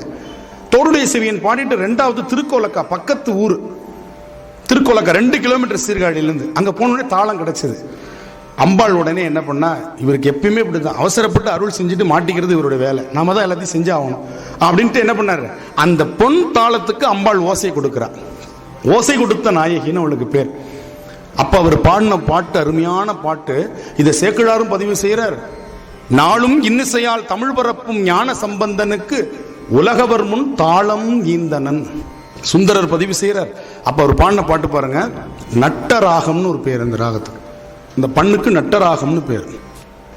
தோடுடைய செவியன் பாடிட்டு 2வது திருக்கோலக்கா, பக்கத்து ஊர் திருக்கோலக்கா 2 கிலோமீட்டர் சீர்காழியிலிருந்து அங்க போனோடனே தாளம் கிடைச்சது. அம்பாள் உடனே என்ன பண்ணா, இவருக்கு எப்பயுமே இப்படிதான், அவசரப்பட்டு அருள் செஞ்சுட்டு மாட்டிக்கிறது இவருடைய வேலை, நாம தான் எல்லாத்தையும் செஞ்சு ஆகணும் அப்படின்ட்டு என்ன பண்ணாரு, அந்த பொன் தாளத்துக்கு அம்பாள் ஓசை கொடுக்கிறார். ஓசை கொடுத்த நாயகின்னு அவளுக்கு பேர். அப்ப அவர் பாடின பாட்டு அருமையான பாட்டு. இதை சேக்கிழாரும் பதிவு செய்யறார். நாளும் இன்னிசையால் தமிழ் பரப்பும் ஞான சம்பந்தனுக்கு உலகவர் முன் தாளம் ஈந்தனன் சுந்தரர் பதிவு செய்யறார். அப்ப அவர் பாடின பாட்டு பாருங்க, நட்டராகம்னு ஒரு பேர் இந்த ராகத்துக்கு. இந்த பண்ணுக்கு நட்டராகம்னு பேர்.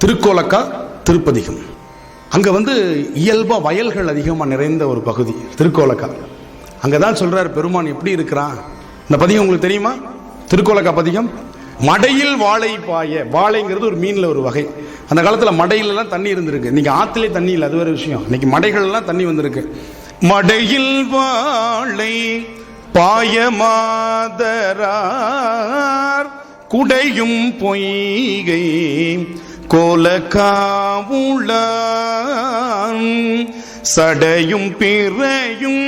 திருக்கோலக்கா திருப்பதிகம். அங்க இயல்பா வயல்கள் அதிகமா நிறைந்த ஒரு பகுதி திருக்கோலக்கா. அங்கதான் சொல்றாரு பெருமான் எப்படி இருக்கிறான். இந்த பதிகம் உங்களுக்கு தெரியுமா? திருக்கோலக்கா பதிகம். மடையில் வாழை பாய, வாழைங்கிறது ஒரு மீன்ல ஒரு வகை. அந்த காலத்துல மடையில எல்லாம் தண்ணி இருந்திருக்கு, இன்னைக்கு ஆத்திலே தண்ணி இல்லை, அது வேற விஷயம். இன்னைக்கு மடைகள் எல்லாம் தண்ணி வந்திருக்கு. மடையில் வாழை பாய மாதரார் குடையும் பொய்கை கோலக்காவுளான் சடையும் பிறையும்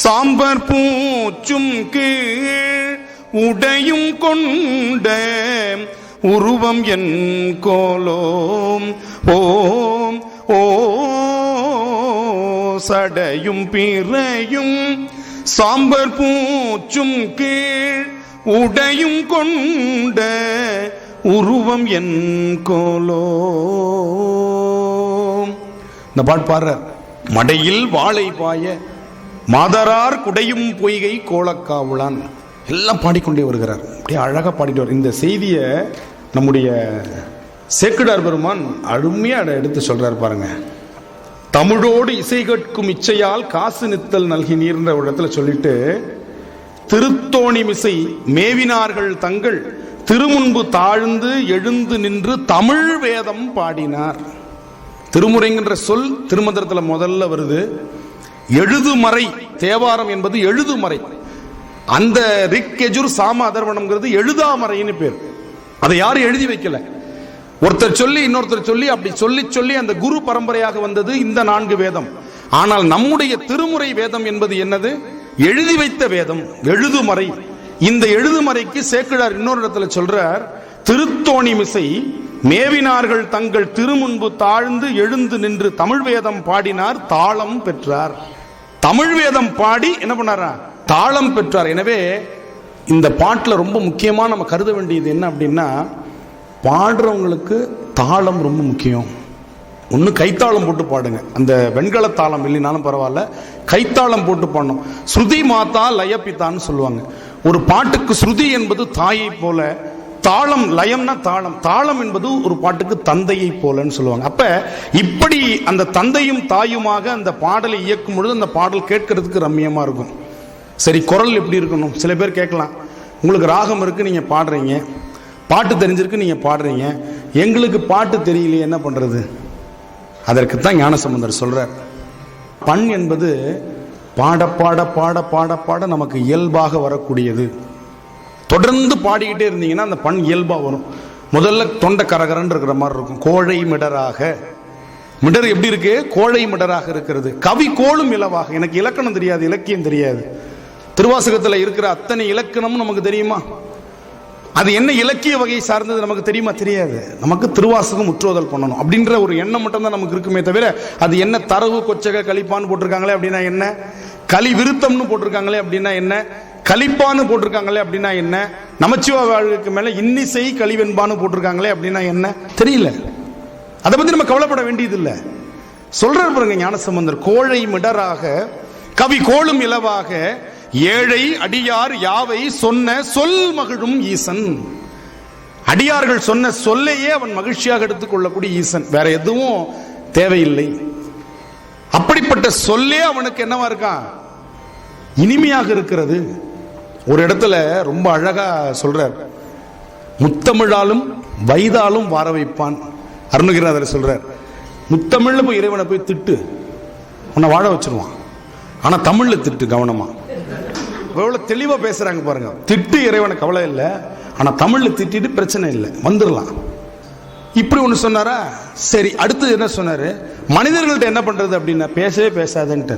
சாம்பர் பூச்சும் கீழ் உடையும் கொண்ட உருவம் என் கோலோம் ஓம் ஓ சடையும் பிறையும் சாம்பர் பூச்சும் கீழ் உடையும் கொண்ட உருவம் என் கோலோம். இந்த பாட்டு பாடுறார். மடையில் வாழை பாய மாதரார் குடையும் பொய்கை கோலக்காவுளான் எல்லாம் பாடிக்கொண்டே வருகிறார். அப்படியே அழகா பாடிட்டு வர. இந்த செய்தியை நம்முடைய சேக்கிழார் பெருமான் அருமையா எடுத்து சொல்றாரு பாருங்க. தமிழோடு இசை கேட்கும் இச்சையால் காசு நித்தல் நல்கினீர்ன்ற ஒரு இடத்துல சொல்லிட்டு, திருத்தோணி மிசை மேவினார்கள் தங்கள் திருமுன்பு தாழ்ந்து எழுந்து நின்று தமிழ் வேதம் பாடினார். திருமுறைங்கிற சொல் திருமந்திரத்துல முதல்ல வருது. எழுதுமறை, தேவாரம் என்பது எழுதுமறை. அந்த ரிக் யஜுர் சாம அதர்வணம்ங்கிறது எழுதாமறைன்னு பேர். அதை யாரும் எழுதி வைக்கல, ஒருத்தர் சொல்லி இன்னொருத்தர் சொல்லி அப்படி சொல்லி சொல்லி அந்த குரு பரம்பரையாக வந்தது இந்த 4 வேதம். ஆனால் நம்முடைய திருமுறை வேதம் என்பது என்னது? எழுதி வைத்த வேதம், எழுதுமறை. இந்த எழுதுமறைக்கு சேக்கிழார் இன்னொரு இடத்துல சொல்றார், திருத்தோணி மிசை மேவினார்கள் தங்கள் திருமுன்பு தாழ்ந்து எழுந்து நின்று தமிழ் வேதம் பாடினார், தாளம் பெற்றார். தமிழ் வேதம் பாடி என்ன பண்ணாரா? தாளம் பெற்றார். எனவே இந்த பாட்டுல ரொம்ப முக்கியமா நம்ம கருத வேண்டியது என்ன அப்படின்னா, பாடுறவங்களுக்கு தாளம் ரொம்ப முக்கியம். ஒன்று கைத்தாளம் போட்டு பாடுங்க, அந்த வெண்கல தாளம் இல்லைனாலும் பரவாயில்ல, கைத்தாளம் போட்டு பாடணும். ஸ்ருதி மாதா லயப்பித்தான்னு சொல்லுவாங்க. ஒரு பாட்டுக்கு ஸ்ருதி என்பது தாயை போல, தாளம் லயம்னா தாளம், தாளம் என்பது ஒரு பாட்டுக்கு தந்தையை போலன்னு சொல்லுவாங்க. அப்ப இப்படி அந்த தந்தையும் தாயுமாக அந்த பாடலை இயக்கும் பொழுது அந்த பாடல் கேட்கறதுக்கு ரம்மியமா இருக்கும். சரி, குரல் எப்படி இருக்கணும்? சில பேர் கேட்கலாம், உங்களுக்கு ராகம் இருக்கு, நீங்க பாடுறீங்க, பாட்டு தெரிஞ்சிருக்கு, நீங்க பாடுறீங்க, எங்களுக்கு பாட்டு தெரியலையே, என்ன பண்றது? அதற்குத்தான் ஞானசம்பந்தர் சொல்றார், பண் என்பது பாட பாட பாட பாட பாட நமக்கு இயல்பாக வரக்கூடியது. தொடர்ந்து பாடிக்கிட்டே இருந்தீங்கன்னா அந்த பண் இயல்பா வரும். முதல்ல தொண்டை கரகரன்னு இருக்கிற மாதிரி இருக்கும், கோழை மிடராக. மிடர் எப்படி இருக்கு? கோழை மிடராக இருக்கிறது. கவி கோளும் இலவாக. எனக்கு இலக்கணம் தெரியாது, இலக்கியம் தெரியாது. திருவாசகத்துல இருக்கிற அத்தனை இலக்கணமும் நமக்கு தெரியுமா? அது என்ன இலக்கிய வகை சார்ந்தது நமக்கு தெரியுமா? தெரியாது. நமக்கு திருவாசகம் முற்றோதல் பண்ணணும் அப்படின்ற ஒரு எண்ணம் மட்டும் தான் நமக்கு இருக்குமே தவிர, அது என்ன தரவு கொச்சக கலிப்பான்னு போட்டிருக்காங்களே அப்படின்னா என்ன, கலி விருத்தம்னு போட்டிருக்காங்களே அப்படின்னா என்ன, கலிப்பான்னு போட்டிருக்காங்களே அப்படின்னா என்ன? நமச்சிவா வாழ்வுக்கு மேல இன்னிசை கலிவெண்பான்னு போட்டிருக்காங்களே அப்படின்னா என்ன தெரியல. அதை பத்தி நம்ம கவலைப்பட வேண்டியது இல்லை. சொல்றாரு பாருங்க ஞானசம்பந்தர், கோழை மிடராக கவி கோளும் இலவாக ஏழை அடியார் யாவை சொன்ன சொல் மகிழும் ஈசன். அடியார்கள் சொன்ன சொல்லையே அவன் மகிழ்ச்சியாக எடுத்துக்கொள்ளக்கூடிய ஈசன், வேற எதுவும் தேவையில்லை. அப்படிப்பட்ட சொல்லே அவனுக்கு என்னவா இருக்கான்? இனிமையாக இருக்கிறது. ஒரு இடத்துல ரொம்ப அழகா சொல்றார், முத்தமிழாலும் வைதாலும் வார வைப்பான். அருணகிரிநாதர் சொல்றார், முத்தமிழ்ல போய் இறைவனை போய் திட்டு, உன்னை வாழ வச்சிருவான். ஆனா தமிழ்ல திட்டு கவனமா. எவ்வளவு தெளிவா பேசுறாங்க பாருங்க. திட்டு இறைவனை கவலை இல்லை, ஆனா தமிழ்ல திட்டிட்டு பிரச்சனை இல்லை, வந்துடலாம். இப்படி ஒண்ணு சொன்னாரா? சரி, அடுத்து என்ன சொன்னாரு? மனிதர்கள்ட்ட என்ன பண்றது அப்படின்னா, பேசவே பேசாதன்ட்டு.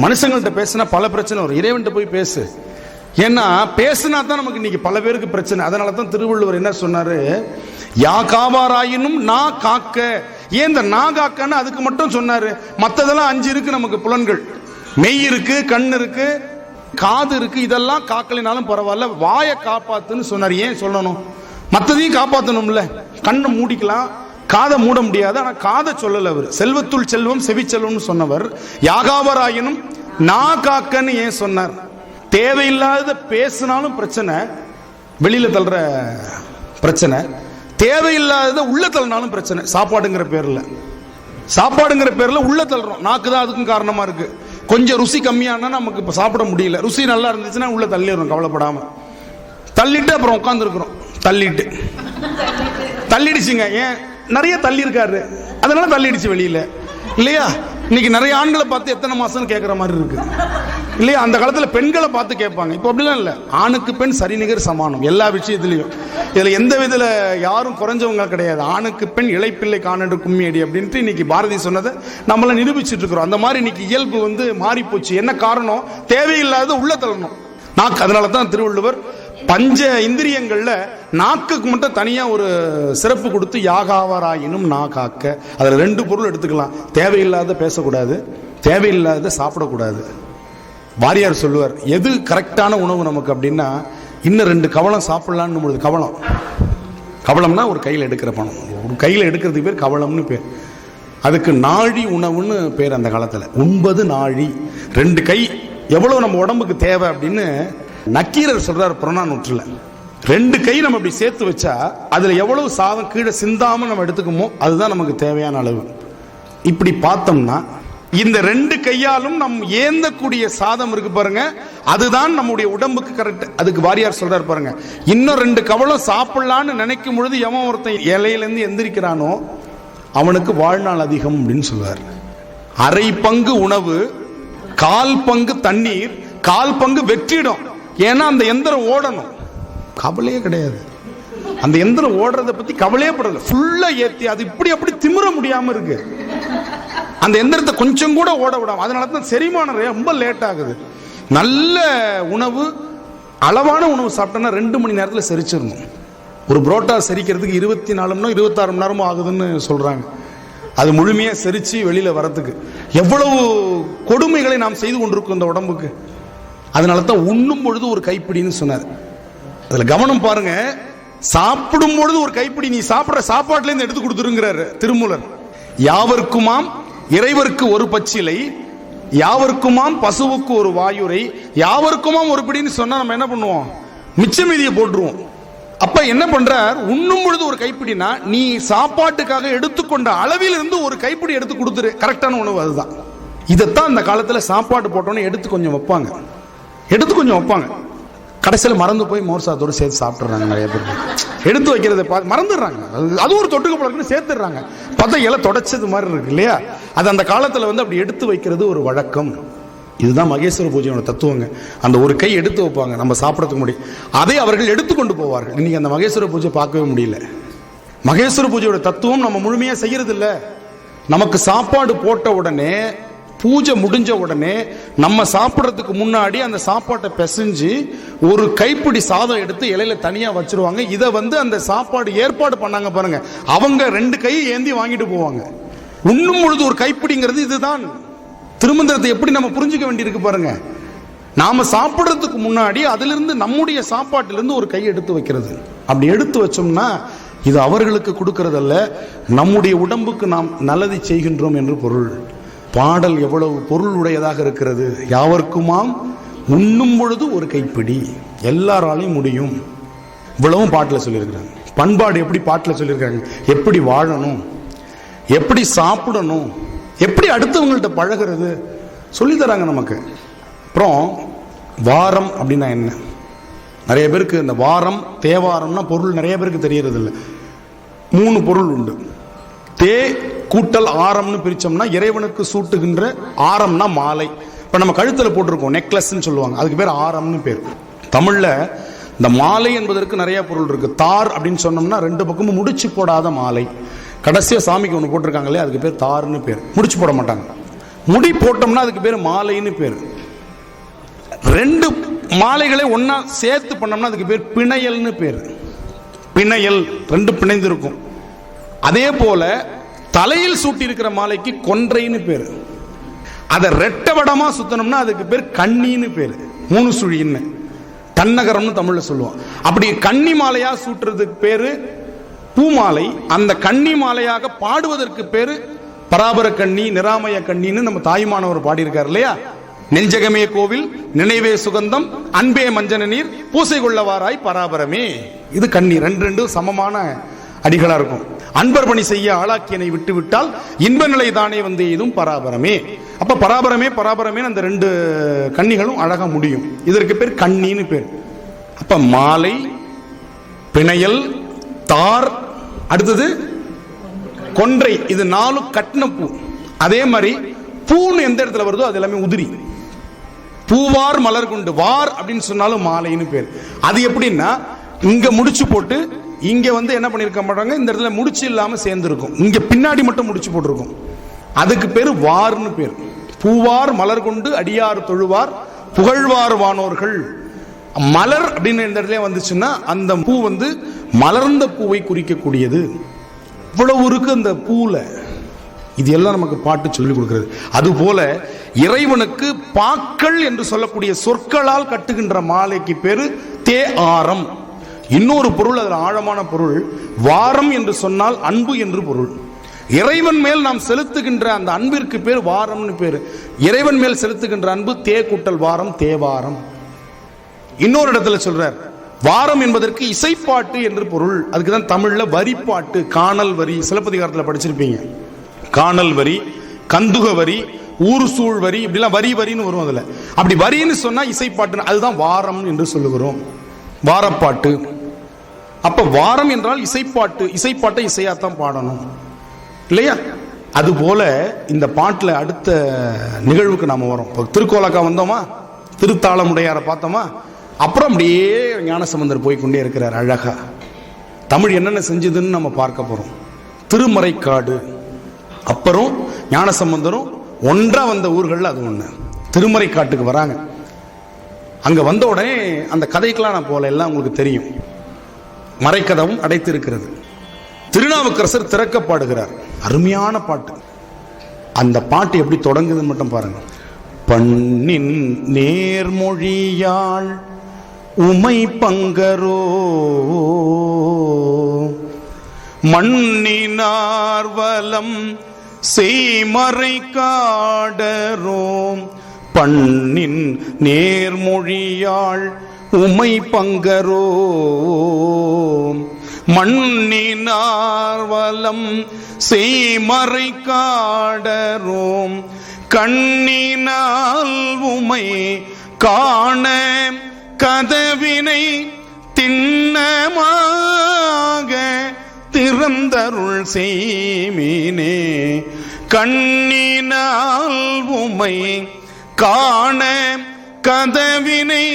மனுஷங்கள்ட்ட பேசினா பல பிரச்சனை வரும், இறைவன்கிட்ட போய் பேசு. ஏன்னா பேசினா தான் நமக்கு இன்னைக்கு பல பேருக்கு பிரச்சனை. அதனால தான் திருவள்ளுவர் என்ன சொன்னாரு, யா காவாராயினும் நான் காக்க. ஏன் இந்த நான் காக்கன்னு அதுக்கு மட்டும் சொன்னாரு? மற்றதெல்லாம் 5 இருக்கு நமக்கு புலன்கள். மெய் இருக்கு, கண் இருக்கு, காது இருக்கு. இதெல்லாம் காக்கலினாலும் பரவாயில்ல, வாயை காப்பாத்துன்னு சொன்னார். ஏன் சொல்லணும்? மற்றதையும் காப்பாற்றணும்ல. கண்ணை மூடிக்கலாம், காதை மூட முடியாது. ஆனா காதை சொல்லல அவர். செல்வத்துள் செல்வம் செவி செல்வம்னு சொன்னவர் யாகாவராயினும் நான் காக்கன்னு ஏன் சொன்னார்? தேவையில்லாத பேசினாலும் பிரச்சனை, வெளியில தள்ளுற பிரச்சனை. தேவையில்லாத உள்ள தள்ளினாலும் பிரச்சனை. சாப்பாடுங்கிற பேர்ல உள்ள தள்ளுறோம். நாக்கு தான் அதுக்கும் காரணமா இருக்கு. கொஞ்சம் ருசி கம்மியானா நமக்கு இப்ப சாப்பிட முடியல. ருசி நல்லா இருந்துச்சுன்னா உள்ள தள்ளிடுறோம் கவலைப்படாம. தள்ளிட்டு அப்புறம் உட்கார்ந்து இருக்கிறோம். தள்ளிடுச்சுங்க. ஏன்? நிறைய தள்ளி இருக்காரு, அதனால தள்ளிடுச்சு வெளியில, இல்லையா? இன்னைக்கு நிறைய ஆண்களை பார்த்து எத்தனை மாசம் கேட்கிற மாதிரி இருக்கு, இல்லையா? அந்த காலத்துல பெண்களை பார்த்து கேட்பாங்க. இப்போ அப்படிலாம் இல்ல. ஆணுக்கு பெண் சரிநிகர் சமானம் எல்லா விஷயத்திலையும். இதுல எந்த விதத்துல யாரும் குறைஞ்சவங்க கிடையாது. ஆணுக்கு பெண் இளைப்பிள்ளை காணடு கும்மியடி அப்படின்ட்டு இன்னைக்கு பாரதி சொன்னதை நம்மள நிரூபிச்சுட்டு இருக்கிறோம். அந்த மாதிரி இன்னைக்கு இயல்பு மாறி போச்சு. என்ன காரணம்? தேவையில்லாத உள்ள தள்ளணும் நாக்கு. அதனால தான் திருவள்ளுவர் பஞ்ச இந்திரியங்கள்ல நாக்குக்கு மட்டும் தனியா ஒரு சிறப்பு கொடுத்து யாகாவராயினும் நா காக்க. அதுல 2 பொருள் எடுத்துக்கலாம். தேவையில்லாத பேசக்கூடாது, தேவையில்லாத சாப்பிடக்கூடாது. வாரியார் சொல்லுவார், எது கரெக்டான உணவு நமக்கு அப்படின்னா, இன்னும் 2 கவளம் சாப்பிடலான்னு பொழுது, கவளம்னா ஒரு கையில் எடுக்கிற பணம், ஒரு கையில் எடுக்கிறதுக்கு பேர் கவளம்னு பேர். அதுக்கு நாழி உணவுன்னு பேர் அந்த காலத்தில். 9 நாழி, 2 கை எவ்வளவு நம்ம உடம்புக்கு தேவை அப்படின்னு நக்கீரர் சொல்றாரு புறநானூற்றுல. 2 கை நம்ம இப்படி சேர்த்து வச்சா அதுல எவ்வளவு சாதம் கீழே சிந்தாம நம்ம எடுத்துக்குமோ அதுதான் நமக்கு தேவையான அளவு. இப்படி பார்த்தோம்னா இந்த 2 கையாலும் நம் ஏந்தக்கூடிய சாதம் இருக்கு பாருங்க, அதுதான் நம்முடைய உடம்புக்கு கரெக்ட். அதுக்கு வாரியார் சொல்றாரு பாருங்க, இன்னும் 2 கவளம் சாப்பிடலான்னு நினைக்கும் பொழுது எவன் ஒருத்தன் இலையிலேருந்து எந்திரிக்கிறானோ அவனுக்கு வாழ்நாள் அதிகம் அப்படின்னு சொல்றாரு. 1/2 பங்கு உணவு, 1/4 பங்கு தண்ணீர், 1/4 பங்கு வெற்றிடம். ஏன்னா அந்த எந்திரம் ஓடணும், கவலையே கிடையாது. அந்த எந்திரம் ஓடுறத பத்தி கவலையே படல. ஃபுல்லா ஏத்தி அது இப்படி அப்படி திமிர முடியாம இருக்கு. அந்த எந்திரத்தை கொஞ்சம் கூட ஓட விடாம. அதனால தான் செரிமானம் ரொம்ப லேட் ஆகுது. நல்ல உணவு, அளவான உணவு சாப்பிட்டோம்னா 2 மணி நேரத்தில் செரிச்சிடணும். ஒரு புரோட்டா செரிக்கிறதுக்கு 24 மணி நேரம் 26 மணி நேரமும் ஆகுதுன்னு சொல்றாங்க. அது முழுமையா செரிச்சு வெளியில வரதுக்கு எவ்வளவு கொடுமைகளை நாம் செய்து கொண்டிருக்கோம் இந்த உடம்புக்கு. அதனால தான் உண்ணும் பொழுது ஒரு கைப்பிடின்னு சொன்னார். அதுல கவனம் பாருங்க, சாப்பிடும் பொழுது ஒரு கைப்பிடி நீ சாப்பிடுற சாப்பாட்டுல இருந்து எடுத்து கொடுத்துருங்கிறாரு திருமூலர். யாவர்க்குமாம் இறைவருக்கு ஒரு பச்சிலை, யாவர்க்குமாம் பசுவுக்கு ஒரு வாயுரை, யாவர்க்குமாம் ஒரு பிடின்னு சொன்னா நம்ம என்ன பண்ணுவோம்? மிச்ச மீதியை போட்டுருவோம். அப்ப என்ன பண்றார்? உண்ணும் பொழுது ஒரு கைப்பிடினா நீ சாப்பாட்டுக்காக எடுத்துக்கொண்ட அளவில் இருந்து ஒரு கைப்பிடி எடுத்து கொடுத்துரு. கரெக்டான உணவு அதுதான். இதைத்தான் இந்த காலத்துல சாப்பாடு போட்டோன்னு எடுத்து கொஞ்சம் வைப்பாங்க, கடைசியில் மறந்து போய் மோர் சாதத்தோடு சேர்த்து சாப்பிட்றாங்க. நிறைய பேர் எடுத்து வைக்கிறத பார்த்து மறந்துடுறாங்க. அது ஒரு தொட்டுக்க பழக்கம்னு சேர்த்துடுறாங்க. பார்த்தா இலை தொடச்சது மாதிரி இருக்கு, இல்லையா? அது அந்த காலத்தில் அப்படி எடுத்து வைக்கிறது ஒரு வழக்கம். இதுதான் மகேஸ்வர பூஜையோட தத்துவங்க. அந்த ஒரு கை எடுத்து வைப்பாங்க நம்ம சாப்பிடறதுக்கு முடியும். அதை அவர்கள் எடுத்துக்கொண்டு போவார்கள். இன்னைக்கு அந்த மகேஸ்வர பூஜை பார்க்கவே முடியல. மகேஸ்வர பூஜையோட தத்துவம் நம்ம முழுமையா செய்யறது இல்லை. நமக்கு சாப்பாடு போட்ட உடனே, பூஜை முடிஞ்ச உடனே நம்ம சாப்பிட்றதுக்கு முன்னாடி அந்த சாப்பாட்டை பிசைஞ்சு ஒரு கைப்பிடி சாதம் எடுத்து இலையில தனியா வச்சிருவாங்க. இதை அந்த சாப்பாடு ஏற்பாடு பண்ணாங்க பாருங்க, அவங்க 2 கை ஏந்தி வாங்கிட்டு போவாங்க. உண்ணும் பொழுது ஒரு கைப்பிடிங்கிறது இதுதான். திருமந்திரத்தை எப்படி நம்ம புரிஞ்சுக்க வேண்டியிருக்கு பாருங்க. நாம சாப்பிட்றதுக்கு முன்னாடி அதிலிருந்து நம்முடைய சாப்பாட்டிலிருந்து ஒரு கை எடுத்து வைக்கிறது. அப்படி எடுத்து வச்சோம்னா இது அவர்களுக்கு கொடுக்கறதல்ல, நம்முடைய உடம்புக்கு நாம் நல்லதை செய்கின்றோம் என்று பொருள். பாடல் எவ்வளவு பொருள் உடையதாக இருக்கிறது. யாவர்க்குமாம் உண்ணும் பொழுது ஒரு கைப்பிடி, எல்லாராலையும் முடியும். இவ்வளவும் பாட்டில் சொல்லியிருக்கிறாங்க. பண்பாடு எப்படி பாட்டில் சொல்லியிருக்காங்க, எப்படி வாழணும், எப்படி சாப்பிடணும், எப்படி அடுத்தவங்கள்ட்ட பழகிறது சொல்லித்தராங்க நமக்கு. அப்புறம் வாரம் அப்படின்னா என்ன? நிறைய பேருக்கு இந்த வாரம் தேவாரம்னா பொருள் நிறைய பேருக்கு தெரியறது இல்லை. 3 பொருள் உண்டு. தே கூட்டல் ஆரம்னு பிரிச்சோம்னா இறைவனுக்கு சூட்டுகின்ற ஆரம்னா மாலை. இப்போ நம்ம கழுத்தில் போட்டிருக்கோம் நெக்லஸ்ன்னு சொல்லுவாங்க, அதுக்கு பேர் ஆரம்னு பேர். தமிழில் இந்த மாலை என்பதற்கு நிறைய பொருள் இருக்கு. தார் அப்படின்னு சொன்னோம்னா 2 பக்கமும் முடிச்சு போடாத மாலை. கடைசியாக சாமிக்கு ஒன்று போட்டிருக்காங்களே அதுக்கு பேர் தார்னு பேர். முடிச்சு போட மாட்டாங்க. முடி போட்டோம்னா அதுக்கு பேர் மாலைன்னு பேர். 2 மாலைகளை ஒன்னா சேர்த்து பண்ணோம்னா அதுக்கு பேர் பிணையல்னு பேர். பிணையல் 2 பிணைந்து இருக்கும். அதே போல தலையில் சூட்டி இருக்கிற மாலைக்கு கொன்றைன்னு பேர். அதை ரெட்டவடமா சுத்தணும்னா அதுக்கு பேர் கண்ணின்னு பேர். 3 சுழின்னு கண்ணகரம்னு தமிழ்ல சொல்லுவோம். அப்படி கன்னி மாலையா சூட்டுறதுக்கு பேரு பூமாலை. அந்த கன்னி மாலையாக பாடுவதற்கு பேரு பராபர கண்ணி, நிராமய கண்ணின்னு நம்ம தாய்மானவர் பாடியிருக்கார் இல்லையா? நெஞ்சகமே கோவில், நினைவே சுகந்தம், அன்பே மஞ்சன நீர், பூசை கொள்ளவாராய் பராபரமே. இது கண்ணி. 2 சமமான அடிகளா இருக்கும். அன்பர் பணி செய்ய ஆளாக்கியனை விட்டு விட்டால் இன்ப நிலை தானே வந்து எதுவும் பராபரமே. அப்ப பராபரமே பராபரமே அந்த 2 கன்னிகளும் அழகா முடியும். இதற்கு பேர் கண்ணின்னு பேர். அப்ப மாலை, பிணையல், தார், அடுத்தது கொன்றை. இது 4 கட்டின பூ. அதே மாதிரி பூன்னு எந்த இடத்துல வருதோ அது எல்லாமே உதிரி. பூவார் மலர் கொண்டு, வார் அப்படின்னு சொன்னாலும் மாலைன்னு பேர். அது எப்படின்னா இங்க முடிச்சு போட்டு இங்க என்ன பண்ணிருக்க மாட்டாங்க, இந்த இடத்துல முடிச்சு இல்லாம சேர்ந்துருக்கும், இங்க பின்னாடி மட்டும் முடிச்சு போட்டிருக்கும். அதுக்கு பேரு வார்னு பேர். பூவார் மலர் கொண்டு அடியார் தொழுவார் புகழ்வார் வானோர்கள். மலர் அப்படின்னு இந்த இடத்துல வந்துச்சுன்னா அந்த பூ மலர்ந்த பூவை குறிக்கக்கூடியது. இவ்வளவு இருக்கு அந்த பூல. இது எல்லாம் நமக்கு பாட்டு சொல்லிக் கொடுக்கிறது. அதுபோல இறைவனுக்கு பாக்கள் என்று சொல்லக்கூடிய சொற்களால் கட்டுகின்ற மாலைக்கு பேரு தே ஆரம். இன்னொரு பொருள், அதில் ஆழமான பொருள். வாரம் என்று சொன்னால் அன்பு என்று பொருள். இறைவன் மேல் நாம் செலுத்துகின்ற அந்த அன்பிற்கு பேர் வாரம்னு பேரு. இறைவன் மேல் செலுத்துகின்ற அன்பு தே கூட்டல் வாரம், தேவாரம். இன்னொரு இடத்துல சொல்றார், வாரம் என்பதற்கு இசைப்பாட்டு என்று பொருள். அதுக்குதான் தமிழ்ல வரிப்பாட்டு, காணல் வரி, சிலப்பதிகாரத்தில் படிச்சிருப்பீங்க. காணல் வரி, கந்துக வரி, ஊரு சூழ் வரி, இப்படிலாம் வரி வரின்னு வரும். அதுல அப்படி வரின்னு சொன்னா இசைப்பாட்டு, அதுதான் வாரம் என்று சொல்லுகிறோம். வாரப்பாட்டு. அப்ப வாரம் என்றால் இசைப்பாட்டு. இசைப்பாட்டை இசையாத்தான் பாடணும் இல்லையா? அதுபோல இந்த பாட்டுல அடுத்த நிகழ்வுக்கு நாம வரோம். திருக்கோலக்கா வந்தோமா, திருத்தாளமுடையாரை பார்த்தோமா, அப்புறம் அப்படியே ஞானசம்பந்தர் போய்கொண்டே இருக்கிறார் அழகா. தமிழ் என்னென்ன செஞ்சதுன்னு நம்ம பார்க்க போறோம். திருமறைக்காடு, அப்புறம் ஞானசம்பந்தரும் ஒன்றா வந்த ஊர்கள் அது ஒண்ணு. திருமறைக்காட்டுக்கு வராங்க. அங்க வந்த உடனே அந்த கதைக்கெல்லாம் நான் போல, எல்லாம் உங்களுக்கு தெரியும். மறைக்கதவும் அடைத்து இருக்கிறது. திருநாவுக்கரசர் திறக்க பாடுகிறார். அருமையான பாட்டு. அந்த பாட்டு எப்படி தொடங்குதுன்னு மட்டும் பாருங்க. பண்ணின் நேர்மொழியாள் உமை பங்கரோ மண்ணினார்வலம் செய்மறை காடரோம். பண்ணின் நேர்மொழியாள் உமை பங்கரோ மண்ணினார்வலம் செய்மறை காடரோம். கண்ணினால் உமை காண கதவினை திண்ணமாக திறந்தருள் செய்மினே. கண்ணினால் உமை காண கதவினை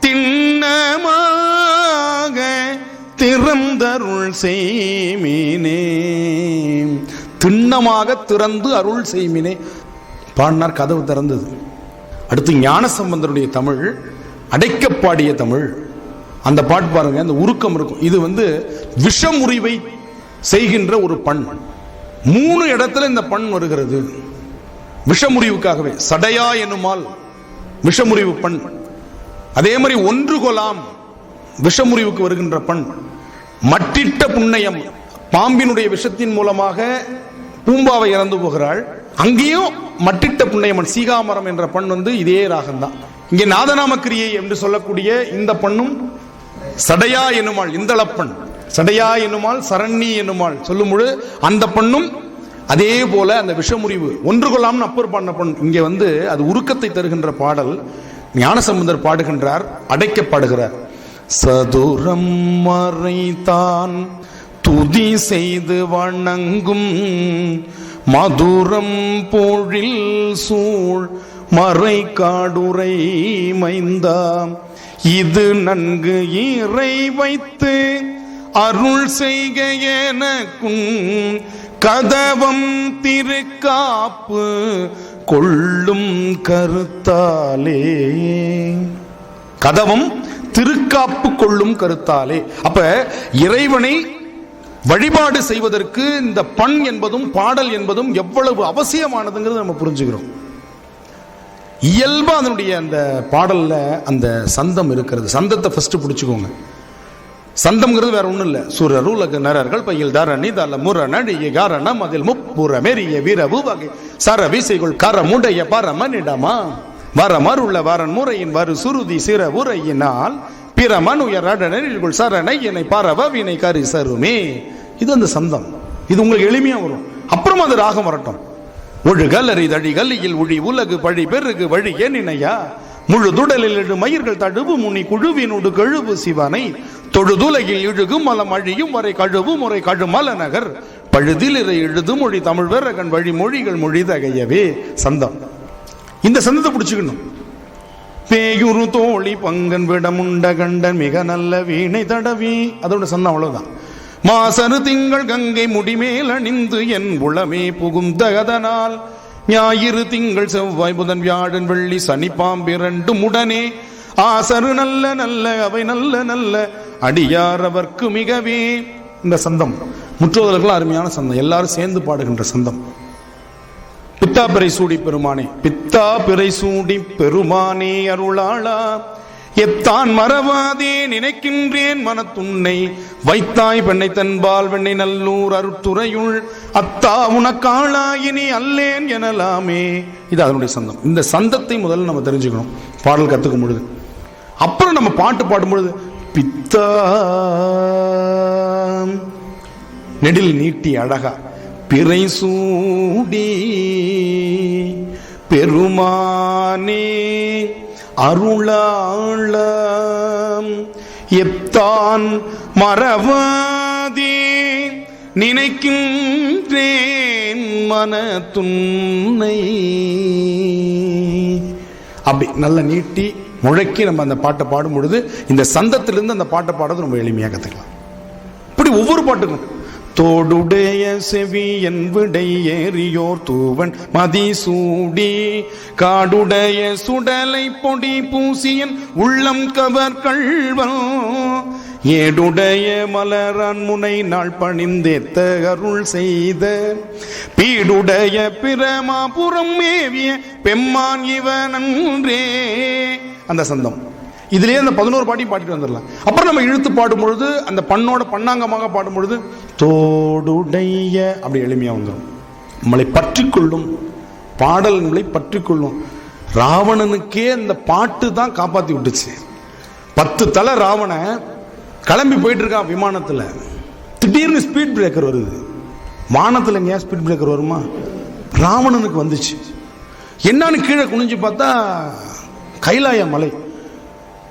திண்ணமாக திறந்தருள் செய்மினே. திண்ணமாக திறந்து அருள் செய்மினே பாடினார். கதவு திறந்தது. அடுத்து ஞானசம்பந்தருடைய தமிழ், அடைக்கப்பாடிய தமிழ். அந்த பாட்டு பாருங்க, அந்த உருக்கம் இருக்கும். இது விஷமுறிவை செய்கின்ற ஒரு பண். 3 இடத்துல இந்த பண் வருகிறது விஷமுறிவுக்காகவே. சடையா என்னுமால் விஷமுறிவு பண். அதே மாதிரி ஒன்று கொலாம் விஷமுறிவுக்கு வருகின்ற பண். மட்டிட்ட புண்ணியம், பாம்பினுடைய விஷத்தின் மூலமாக பூம்பாவை இறந்து போகிறாள். அங்கேயும் மட்டிட்ட புண்ணியமன் சீகாமரம் என்ற பண் இதே ராகம்தான். இங்கே நாதநாம கிரியை என்று சொல்லக்கூடிய இந்த பண்ணும் சடையா என்னுமாள், இந்தளப்பண். சடையா என்னுமாள், சரண்ணி என்னுமாள் சொல்லும் பொழுது அந்த பண்ணும் அதே போல அந்த விஷமுறிவு ஒன்று கொள்ளாமல் அப்பர் பாடின பண். இங்கே அது உருக்கத்தை தருகின்ற பாடல். ஞானசம்பந்தர் பாடுகின்றார், அடைக்க பாடுகிறார். சதுரம் மறைத்தான் துதி செய்து வணங்கும் மதுரம் பொழில் சூழ் மறை காடுரை மைந்தாம் இது நன்கு இறை வைத்து அருள் செய்க எனக்கும் கதவம் திருக்காப்பு கொள்ளும் கருத்தாலே. கதவம் திருக்காப்பு கொள்ளும் கருத்தாலே. அப்ப இறைவனை வழிபாடு செய்வதற்கு இந்த பண் என்பதும் பாடல் என்பதும் எவ்வளவு அவசியமானதுங்கிறது நம்ம புரிஞ்சுக்கிறோம். இயல்பா அதனுடைய அந்த பாடல்ல அந்த சந்தம் இருக்கிறது. சந்தத்தை ஃபர்ஸ்ட் பிடிச்சுக்கோங்க. சந்தம்ங்கிறது வேற ஒண்ணும் இல்ல. சுரருலக நரர்கள் பையில் தரணி தல முர நடிகை காரணம் அதில் முப்புற மெரிய வீரவு வகை சர வீசைகள் கரமுடைய பரமனிடமா வரமருள்ள வரன் முறையின் வரு சுருதி சிற உரையினால் பிரமன் உயர் அடனில் சரணை என்னை பரவ வினை கரி சருமே. இது அந்த சந்தம். இது உங்களுக்கு எளிமையா வரும். அப்புறம் அது ராகம் வரட்டும். ஒழுகல் அறிதழி கல்லியில் உழி உலகு பழி பெருகு வழியே நினையா முழு துடலில் இடு மயிர்கள் தடுவு முனி குழுவினுடு கழுவு சிவனை தொழுதுலகில் இழுகும் மலம் அழியும் வரை கழுவு முறை கழுமல நகர் பழுதில் இறை எழுது மொழி தமிழ் வேறகன் வழி மொழிகள் மொழி தகையவே. சந்தம். இந்த சந்தத்தை பிடிச்சுக்கணும். பேயுரு தோழி பங்கன் விடமுண்ட கண்டன் மிக நல்ல வீணை தடவி, அதோட சந்தம் அவ்வளவுதான். மாசரு திங்கள் கங்கை முடிமேல் அணிந்து என் உளமே புகுந்தகதனால் ஞாயிறு திங்கள் செவ்வாய் புதன் வியாழன் வெள்ளி சனி பாம்பிரண்டும் உடனே ஆசரு நல்ல நல்ல அவை நல்ல நல்ல அடியார் அவர்க்கு மிகவே. இந்த சந்தம் முற்றோதர்கள் அருமையான சந்தம். எல்லாரும் சேர்ந்து பாடுகின்ற சந்தம். பித்தா பிறை சூடி பெருமானே, பித்தா பிறை சூடி பெருமானே அருளாளா எத்தான் மறவாதே நினைக்கின்றேன் மனத்துன்னை வைத்தாய் பெண்ணை தன்பால் வெண்ணை நல்லூர் அருட்டுறையுள் அத்தா உனக்காளாயினி அல்லேன் எனலாமே. இது அதனுடைய சந்தம். இந்த சந்தத்தை முதல்ல நம்ம தெரிஞ்சுக்கணும் பாடல் கத்துக்கும் பொழுது. அப்புறம் நம்ம பாட்டு பாடும் பொழுது பித்தா நெடில் நீட்டி அழகா பிறை சூடி பெருமானே அருளாளம் எத்தான் மறவாதே நினைக்கின்றேன் மனத்துன்னை. அப்படி நல்ல நீட்டி முழக்கி நம்ம அந்த பாட்டை பாடும் பொழுது இந்த சந்தத்திலிருந்து அந்த பாட்டை பாடுறது ரொம்ப எளிமையாக கற்றுக்கலாம். இப்படி ஒவ்வொரு பாட்டுக்கும் தோடுடைய செவி என் விடை ஏறியோர் தூவன் மதிசூடி காடுடைய சுடலை பொடி பூசியன் உள்ளம் கவர் கள்வன் ஏடுடைய மலரான் முனை நாள் பணிந்தேத்த அருள் செய்த பீடுடைய பிரமாபுரம் மேவிய பெம்மான் இவனன்றே. அந்த சந்தம் இதுலேயே அந்த 11 பாட்டையும் பாடிட்டு வந்துடலாம். அப்புறம் நம்ம இழுத்து பாடும் பொழுது அந்த பண்ணோட பண்ணாங்கமாக பாடும் பொழுது தோடுடைய அப்படி எளிமையாக வந்துடும். நம்மளை பற்றி கொள்ளும் பாடல் நம்மளை பற்றி கொள்ளும். ராவணனுக்கே அந்த பாட்டு தான் காப்பாற்றி விட்டுச்சு. 10 தலை ராவண கிளம்பி போயிட்டு இருக்கான் விமானத்தில். திடீர்னு ஸ்பீட் பிரேக்கர் வருது. வானத்தில் எங்கேயா ஸ்பீட் பிரேக்கர் வருமா? ராவணனுக்கு வந்துச்சு. என்னன்னு கீழே குனிஞ்சு பார்த்தா கைலாய மலை.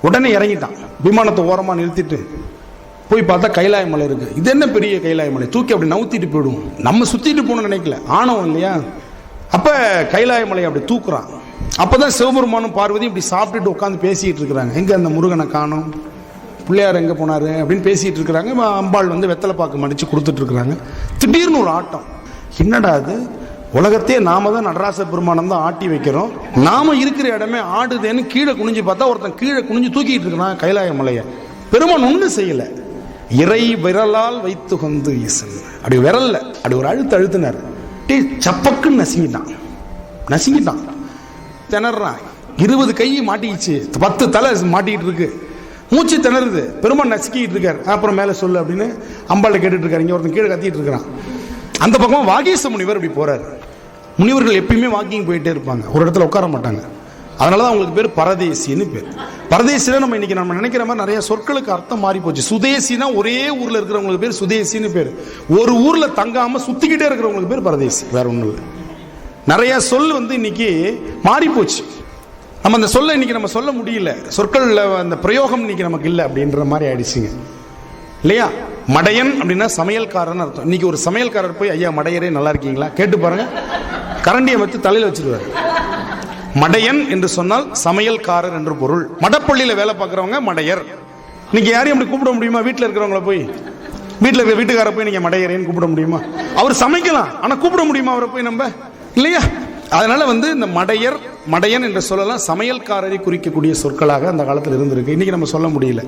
உடனே இறங்கிட்டான். விமானத்தை ஓரமாக நிறுத்திட்டு போய் பார்த்தா கைலாய மலை இருக்கு. இது என்ன பெரிய கைலாய மலை, தூக்கி அப்படி நவுத்திட்டு போயிடுவோம். நம்ம சுத்திட்டு போகணும்னு நினைக்கல, ஆணவம் இல்லையா? அப்ப கைலாய மலை அப்படி தூக்குறான். அப்பதான் சிவபெருமானும் பார்வதியும் இப்படி சாப்பிட்டுட்டு உட்காந்து பேசிட்டு இருக்கிறாங்க. எங்க அந்த முருகனை காணோம், பிள்ளையார் எங்க போனாரு அப்படின்னு பேசிட்டு இருக்கிறாங்க. அம்பாள் வெத்தலை பாக்கு மடிச்சு கொடுத்துட்டு இருக்கிறாங்க. திடீர்னு ஒரு ஆட்டம். என்னடா அது, உலகத்தையே நாம தான் நடராச பெருமானம் தான் ஆட்டி வைக்கிறோம், நாம இருக்கிற இடமே ஆடுதேன்னு கீழே குனிஞ்சு பார்த்தா ஒருத்தன் கீழே குனிஞ்சு தூக்கிட்டு இருக்கிறான் கைலாய மலையை. பெருமான் ஒன்றும் செய்யல, இறை விரலால் வைத்து கொண்டு ஈசன் அப்படி விரல்ல அப்படி ஒரு அழுத்தினார். சப்பக்குன்னு நசுங்கிட்டான். திணறான். 20 கை மாட்டிக்கிச்சு, 10 தலை மாட்டிக்கிட்டு இருக்கு, மூச்சு திணறுது, பெருமான் நசுக்கிட்டு இருக்காரு. அப்புறம் மேலே சொல்லு அப்படின்னு அம்பாளை கேட்டுட்டு இருக்காரு. இங்க ஒருத்தன் கீழே கத்திட்டு இருக்கிறான். அந்த பக்கம் வாகீச முனிவர் அப்படி போறாரு. முனிவர்கள் எப்பயுமே வாக்கிங் போயிட்டே இருப்பாங்க, ஒரு இடத்துல உட்கார மாட்டாங்க. அதனாலதான் அவங்களுக்கு பேர் பரதேசின்னு பேர். பரதேசில நம்ம இன்னைக்கு நம்ம நினைக்கிற மாதிரி நிறைய சொற்களுக்கு அர்த்தம் மாறி போச்சு. சுதேசினா ஒரே ஊர்ல இருக்கிறவங்களுக்கு பேர் சுதேசின்னு பேர். ஒரு ஊர்ல தங்காம சுத்திக்கிட்டே இருக்கிறவங்களுக்கு பேர் பரதேசி, வேற ஒண்ணும் இல்லை. நிறைய சொல் இன்னைக்கு மாறி போச்சு. நம்ம அந்த சொல்ல இன்னைக்கு நம்ம சொல்ல முடியல, சொற்கள் அந்த பிரயோகம் இன்னைக்கு நமக்கு இல்லை அப்படின்ற மாதிரி ஆயிடுச்சுங்க இல்லையா? மடையன் அப்படின்னா சமையல்காரன் அர்த்தம். இன்னைக்கு ஒரு சமையல்காரர் போய் ஐயா மடையரே நல்லா இருக்கீங்களா கேட்டு பாருங்க, கரண்டியை வச்சு தலையில வச்சிருவாரு. மடையன் என்று சொன்னால் சமையல்காரர் என்று பொருள். மடப்பள்ளியில வேலை பார்க்கறவங்க மடையர். இன்னைக்கு யாரையும் அப்படி கூப்பிட முடியுமா? வீட்டில் இருக்கிறவங்கள போய், வீட்டில் இருக்கிற வீட்டுக்கார போய் நீங்க மடையரேன்னு கூப்பிட முடியுமா? அவர் சமைக்கலாம், ஆனா கூப்பிட முடியுமா அவரை போய் நம்ம? இல்லையா? அதனால இந்த மடையர், மடையன் என்று சொல்லலாம் சமையல்காரரை குறிக்கக்கூடிய சொற்களாக அந்த காலத்தில் இருந்திருக்கு. இன்னைக்கு நம்ம சொல்ல முடியல.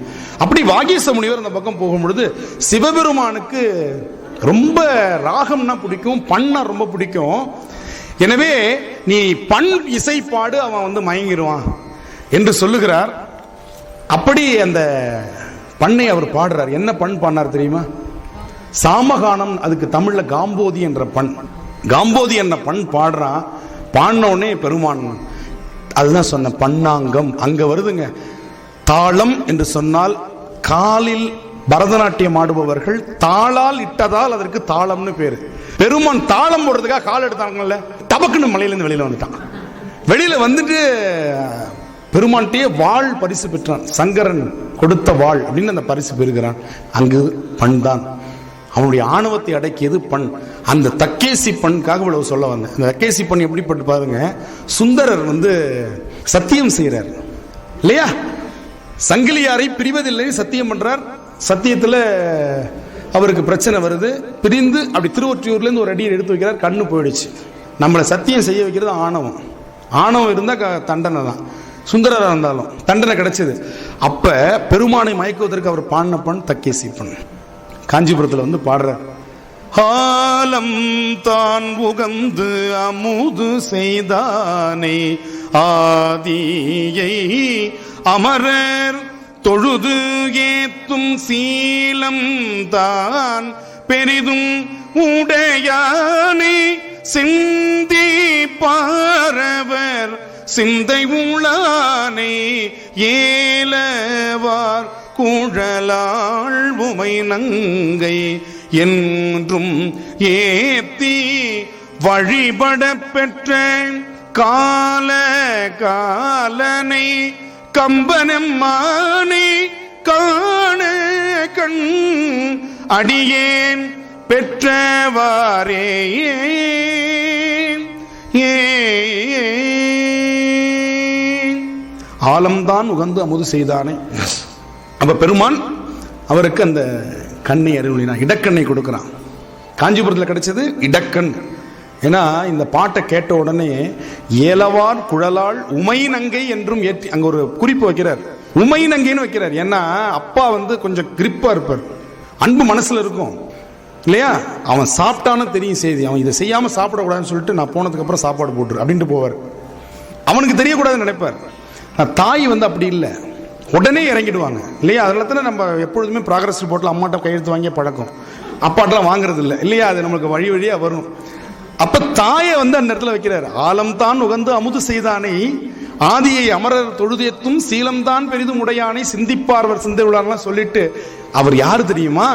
அப்படி வாகீச முனிவர் அந்த பக்கம் போகும்பொழுது சிவபெருமானுக்கு ரொம்ப ராகம்னா பிடிக்கும், பண்ணா ரொம்ப பிடிக்கும். எனவே நீ பண் இசைப்பாடு, அவன் மயங்கிடுவான் என்று சொல்லுகிறார். அப்படி அந்த பண்ணை அவர் பாடுறார். என்ன பண் பாடினார் தெரியுமா? சாமகானம், அதுக்கு தமிழ்ல காம்போதி என்ற பண். காம்போதி என்ற பண் பாடுறான். பாடினோடனே பெருமான், அதுதான் சொன்ன பண்ணாங்கம் அங்க வருதுங்க. தாளம் என்று சொன்னால் காலில் பரதநாட்டியம் ஆடுபவர்கள் தாளால் இட்டதால் அதற்கு தாளம்னு பேரு. பெருமான் தாளம் போடுறதுக்காக கால் எடுத்தாங்கல்ல, டபக்குன்னு மலையிலிருந்து வெளியில வந்துட்டான். வெளியில வந்துட்டு பெருமான்கிட்டயே வாழ் பரிசு பெற்றான். சங்கரன் கொடுத்த வாழ் அப்படின்னு அந்த பரிசு பெறுகிறான். அங்கு பண் தான் அவனுடைய ஆணவத்தை அடக்கியது பண். அந்த தக்கேசி பண்ணுக்காக இவ்வளவு சொல்ல வந்தேன். அந்த தக்கேசி பண் எப்படிப்பட்டு பாருங்க. சுந்தரர் சத்தியம் செய்யறார் இல்லையா? சங்கிலியாரை பிரிவதில்லை சத்தியம் பண்றார். சத்தியத்துல அவருக்கு பிரச்சனை வருது, பிரிந்து அப்படி திருவொற்றியூர்ல இருந்து ஒரு அடியை எடுத்து வைக்கிறார். கண்ணு போயிடுச்சு. நம்மளை சத்தியம் செய்ய வைக்கிறது ஆணவம். ஆணவம் இருந்தா தண்டனை தான். சுந்தரரா இருந்தாலும் தண்டனை கிடைச்சது. அப்ப பெருமானை மயக்குவதற்கு அவர் பாடின பண் தக்கேசி பண். காஞ்சிபுரத்தில் பாடுறார். ஆலம் தான் உகந்து அமுது செய்தானே ஆதியை அமரர் தொழுது ஏத்தும் சீலம் தான் பெரிதும் உடையானே சிந்தி பாரவர் சிந்தை உளானே ஏலவார் குழலாள் உமை நங்கை என்றும் ஏத்தி வழிபட பெற்ற கால காலனை கம்பனம்மானே காண கண் அடியேன் பெற்றவாரே. ஆலம்தான் உகந்து அமுது செய்தானே. அப்ப பெருமான் அவருக்கு அந்த கண்ணை அருளினான், இடக்கண்ணை கொடுக்கிறான். காஞ்சிபுரத்தில் கிடைச்சது இடக்கண். ஏன்னா இந்த பாட்டை கேட்ட உடனே ஏலவார் குழலாள் உமை நங்கை என்றும் ஏற்றி அங்க ஒரு குறிப்பு வைக்கிறார். உமை நங்கைன்னு வைக்கிறார். ஏன்னா அப்பா கொஞ்சம் கிரிப்பா இருப்பார், அன்பு மனசுல இருக்கும் இல்லையா? அவன் சாப்பிட்டான்னு தெரியும் செய்தி, அவன் இதை செய்யாம சாப்பிடக்கூடாதுன்னு சொல்லிட்டு நான் போனதுக்கு அப்புறம் சாப்பாடு போட்டுரு அப்படின்ட்டு போவார். அவனுக்கு தெரியக்கூடாதுன்னு நினைப்பார். தாய் அப்படி இல்லை, உடனே இறங்கிடுவாங்க இல்லையா? அதில் நம்ம எப்பொழுதுமே ப்ராக்ரஸ் ரிப்போர்ட்டில் அம்மாட்ட கையெழுத்து வாங்கிய பழக்கம், அப்பாட்டெல்லாம் வாங்குறது இல்லை இல்லையா? அது நம்மளுக்கு வழி வழியாக வரும். அப்ப தாயை அந்த இடத்துல வைக்கிறார். ஆலம் தான் உகந்து அமுது செய்தானை ஆதியை அமரர் தொழுதேத்தும் சீலம்தான் பெரிதும் உடையானை சிந்திப்பார்வர் சிந்தை உள்ளார்லாம் சொல்லிட்டு அவர் யாரு தெரியுமா?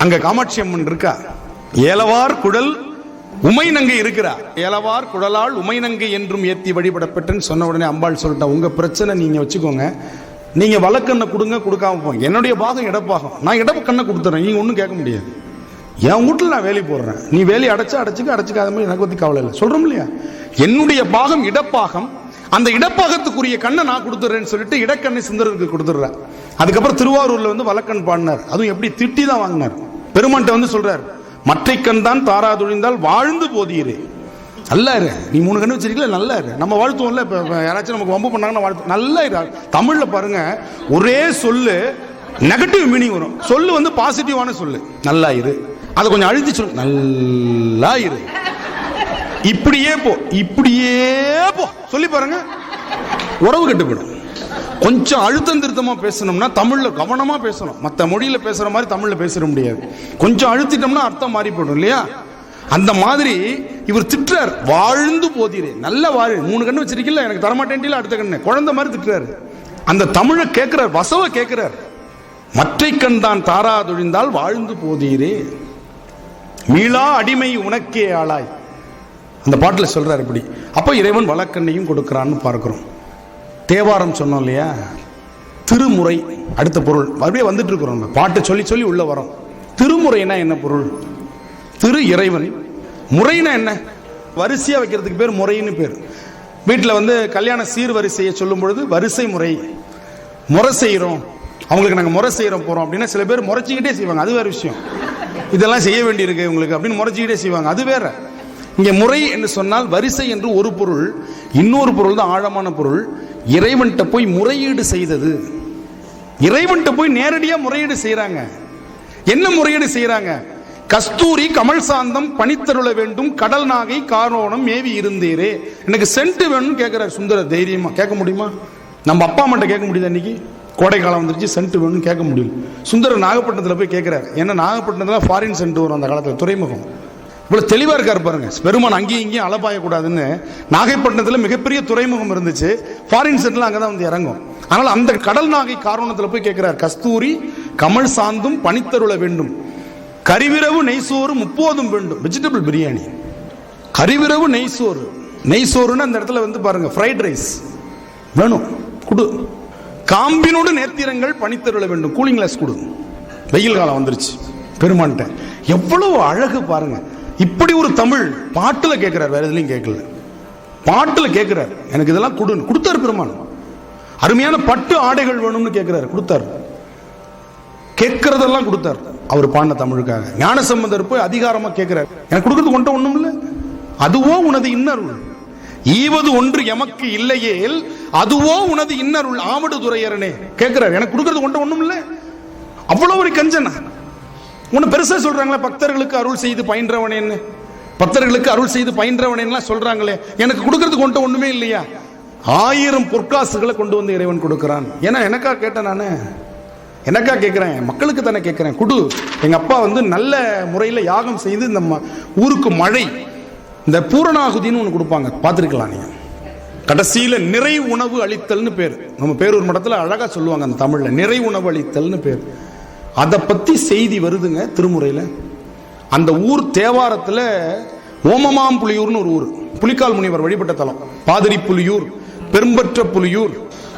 அங்க காமாட்சி அம்மன் இருக்கா, ஏலவார் குழல் உமை நங்கை இருக்கிறா. ஏலவார் குழலால் உமை நங்கை என்றும் ஏத்தி வழிபடப்பட்டேன்னு சொன்ன உடனே அம்பாள் சொல்லிட்டா, உங்க பிரச்சனை நீங்க வச்சுக்கோங்க, நீங்க வழக்கண்ணை கொடுங்க, கொடுக்காம போங்க, என்னுடைய பாகம் இடப்பாகம், நான் இடக்கண்ணை கொடுத்துறேன், நீங்க ஒன்றும் கேட்க முடியாது. என் வீட்டில் நான் வேலை போடுறேன், நீ வேலையை அடைச்சிக்காத மாதிரி எனக்கு பற்றி கவலை இல்லை சொல்றோம் இல்லையா? என்னுடைய பாகம் இடப்பாகம், அந்த இடப்பாகத்துக்குரிய கண்ணை நான் கொடுத்துட்றேன்னு சொல்லிட்டு இடக்கண்ணை சுந்தரருக்கு கொடுத்துட்றேன். அதுக்கப்புறம் திருவாரூர்ல வழக்கண் பாடினார். அதுவும் எப்படி திட்டி தான் வாங்கினார். பெருமான்ட்ட சொல்றார், மற்றை கண் தான் தாராதுழிந்தால் வாழ்ந்து போதீரே. நல்லா இரு, நீ 3 கண்ணு வச்சிருக்கல, நல்லா இரு. நம்ம வாழ்த்துவோம்ல, இப்போ யாராச்சும் நமக்கு வம்பு பண்ணாங்கன்னா வாழ்த்து, நல்லா இரு. தமிழ்ல பாருங்க, ஒரே சொல்லு நெகட்டிவ் மீனிங் வரும், சொல்லு பாசிட்டிவான சொல்லு. நல்லா இரு, அதை கொஞ்சம் அழுத்தி சொல்லு, நல்லா இரு, இப்படியே போ, இப்படியே போ சொல்லி பாருங்க. உறவு கெட்டு போயிடும். கொஞ்சம் அழுத்தம் திருத்தமா பேசணும்னா தமிழ்ல கவனமா பேசணும். மற்ற மொழியில பேசுற மாதிரி தமிழ்ல பேச முடியாது. கொஞ்சம் அழுத்திட்டோம்னா அர்த்தம் மாறி போயிடும் இல்லையா? அந்த மாதிரி இவர் திட்டுறார், வாழ்ந்து போதீரே, நல்ல வாழ், 3 கண்ணு வச்சிருக்கல, எனக்கு தரமாட்டேன், அடுத்த கண்ணு, குழந்தை மாதிரி திட்டுறாரு. அந்த தமிழை கேட்கிறார், வசவ கேட்கிறார். மற்றை கண் தான் தாராதொழிந்தால் வாழ்ந்து போதீரே, மீளா அடிமை உனக்கே ஆளாய், அந்த பாட்டுல சொல்றாரு இப்படி. அப்ப இறைவன் வழக்கண்ணையும் கொடுக்கிறான்னு பார்க்கிறோம். தேவாரம் சொன்னோம் இல்லையா, திருமுறை அடுத்த பொருள் அப்படியே வந்துட்டு இருக்கிறோம். பாட்டு சொல்லி சொல்லி உள்ள வரோம். திருமுறைனா என்ன பொருள்? திரு இறைவன், முறைனா என்ன? வரிசையா வைக்கிறதுக்கு பேர் முறைன்னு பேர். வீட்டில் வந்து கல்யாண சீர் வரிசையை சொல்லும் பொழுது வரிசை முறை, முறை செய்கிறோம், அவங்களுக்கு நாங்கள் முறை செய்கிறோம் போகிறோம் அப்படின்னா சில பேர் முறைச்சிக்கிட்டே செய்வாங்க, அது வேற விஷயம். இதெல்லாம் செய்ய வேண்டியிருக்கு உங்களுக்கு அப்படின்னு முறைச்சிக்கிட்டே செய்வாங்க, அது வேற. இங்கே முறை என்று சொன்னால் வரிசை என்று ஒரு பொருள், இன்னொரு பொருள் தான் ஆழமான பொருள். இறைவன்கிட்ட போய் முறையீடு செய்தது. இறைவன்கிட்ட போய் நேரடியாக முறையீடு செய்கிறாங்க. என்ன முறையீடு செய்கிறாங்க? கஸ்தூரி கமல் சாந்தம் பனித்தருள வேண்டும், கடல் நாகை காரோணம் மேவி இருந்தீரே, எனக்கு சென்ட் வேணும்னு கேட்கிறார் சுந்தர. தைரியமா கேட்க முடியுமா? நம்ம அப்பா அம்மாட்ட கேட்க முடியுது? அன்னைக்கு கோடை காலம் வந்துருச்சு, சென்ட் வேணும்னு கேட்க முடியும். சுந்தரர் நாகப்பட்டினத்தில் போய் கேட்கிறார். ஏன்னா நாகப்பட்டினத்தில் ஃபாரின் சென்ட் வரும் அந்த காலத்தில், துறைமுகம். இவ்வளவு தெளிவா இருக்காரு பாருங்க. பெருமான் அங்கேயும் இங்கேயும் அலப்பாயக்கூடாதுன்னு நாகைப்பட்டினத்தில் மிகப்பெரிய துறைமுகம் இருந்துச்சு, ஃபாரின் சென்ட்லாம் அங்கதான் வந்து இறங்கும். அதனால அந்த கடல் நாகை காரோணத்தில் போய் கேட்கிறார், கஸ்தூரி கமல் சாந்தும் பனித்தருள வேண்டும், கரிவிரவு நெய்சோறு 30 வேண்டும், வெஜிடபிள் பிரியாணி, கரிவிரவு நெய்சோறு. நெய்சோறுன்னு அந்த இடத்துல வந்து பாருங்க, ஃப்ரைட் ரைஸ் வேணும் குடு, காம்பினோடு நேர்த்திரங்கள் பனித்தருள வேண்டும், கூலிங் கிளாஸ் கொடு, வெயில் காலம் வந்துருச்சு பெருமான்ட்ட. எவ்வளவு அழகு பாருங்க. இப்படி ஒரு தமிழ் பாட்டுல கேட்கிறார், வேற எதுலையும் கேட்கல, பாட்டுல கேட்கிறார். எனக்கு இதெல்லாம் கொடுன்னு கொடுத்தாரு பெருமான். அருமையான பட்டு ஆடைகள் வேணும்னு கேட்கிறாரு, கொடுத்தாரு. கேட்கறதெல்லாம் கொடுத்தார் அவர் பாடின தமிழுக்காக. ஞானசம்பந்தர் போய் அதிகாரமா கேட்கிறார், எனக்கு கொடுக்கறது கொண்ட ஒண்ணும் இல்லை, அதுவோ உனது இன்னருள், ஈவது ஒன்று எமக்கு இல்லையேல் அதுவோ உனது இன்னருள் ஆவடு துறையரனே கேட்கிறார். எனக்கு கொடுக்கறது கொண்ட ஒண்ணும் இல்லை, அவ்வளவு ஒரு கஞ்சனா. உன்னை பெருசா சொல்றாங்களே, பக்தர்களுக்கு அருள் செய்து பயின்றவனேன்னு, பக்தர்களுக்கு அருள் செய்து பயின்றவனேன்னு சொல்றாங்களே, எனக்கு கொடுக்கறது கொண்ட ஒண்ணுமே இல்லையா? 1000 பொற்காசுகளை கொண்டு வந்து இறைவன் கொடுக்கிறான். ஏன்னா எனக்கா கேட்டேன், நானு எனக்கா கேட்கிறேன், மக்களுக்கு தானே கேட்கிறேன், குடு. எங்க அப்பா வந்து நல்ல முறையில் யாகம் செய்து இந்த ஊருக்கு மழை, இந்த பூரணாகுதின்னு ஒன்று கொடுப்பாங்க, பார்த்துருக்கலாம் நீங்க. கடைசியில நிறை உணவு அளித்தல்னு பேர். நம்ம பேரூர் மடத்தில் அழகா சொல்லுவாங்க அந்த தமிழ்ல, நிறை உணவு அளித்தல்னு பேர். அதை பத்தி செய்தி வருதுங்க திருமுறையில். அந்த ஊர் தேவாரத்தில் ஓமமாம் புலியூர்னு ஒரு ஊர், புலிக்கால் முனிவர் வழிபட்ட தலம். பாதிரி புலியூர், பெரும்பற்ற புலியூர்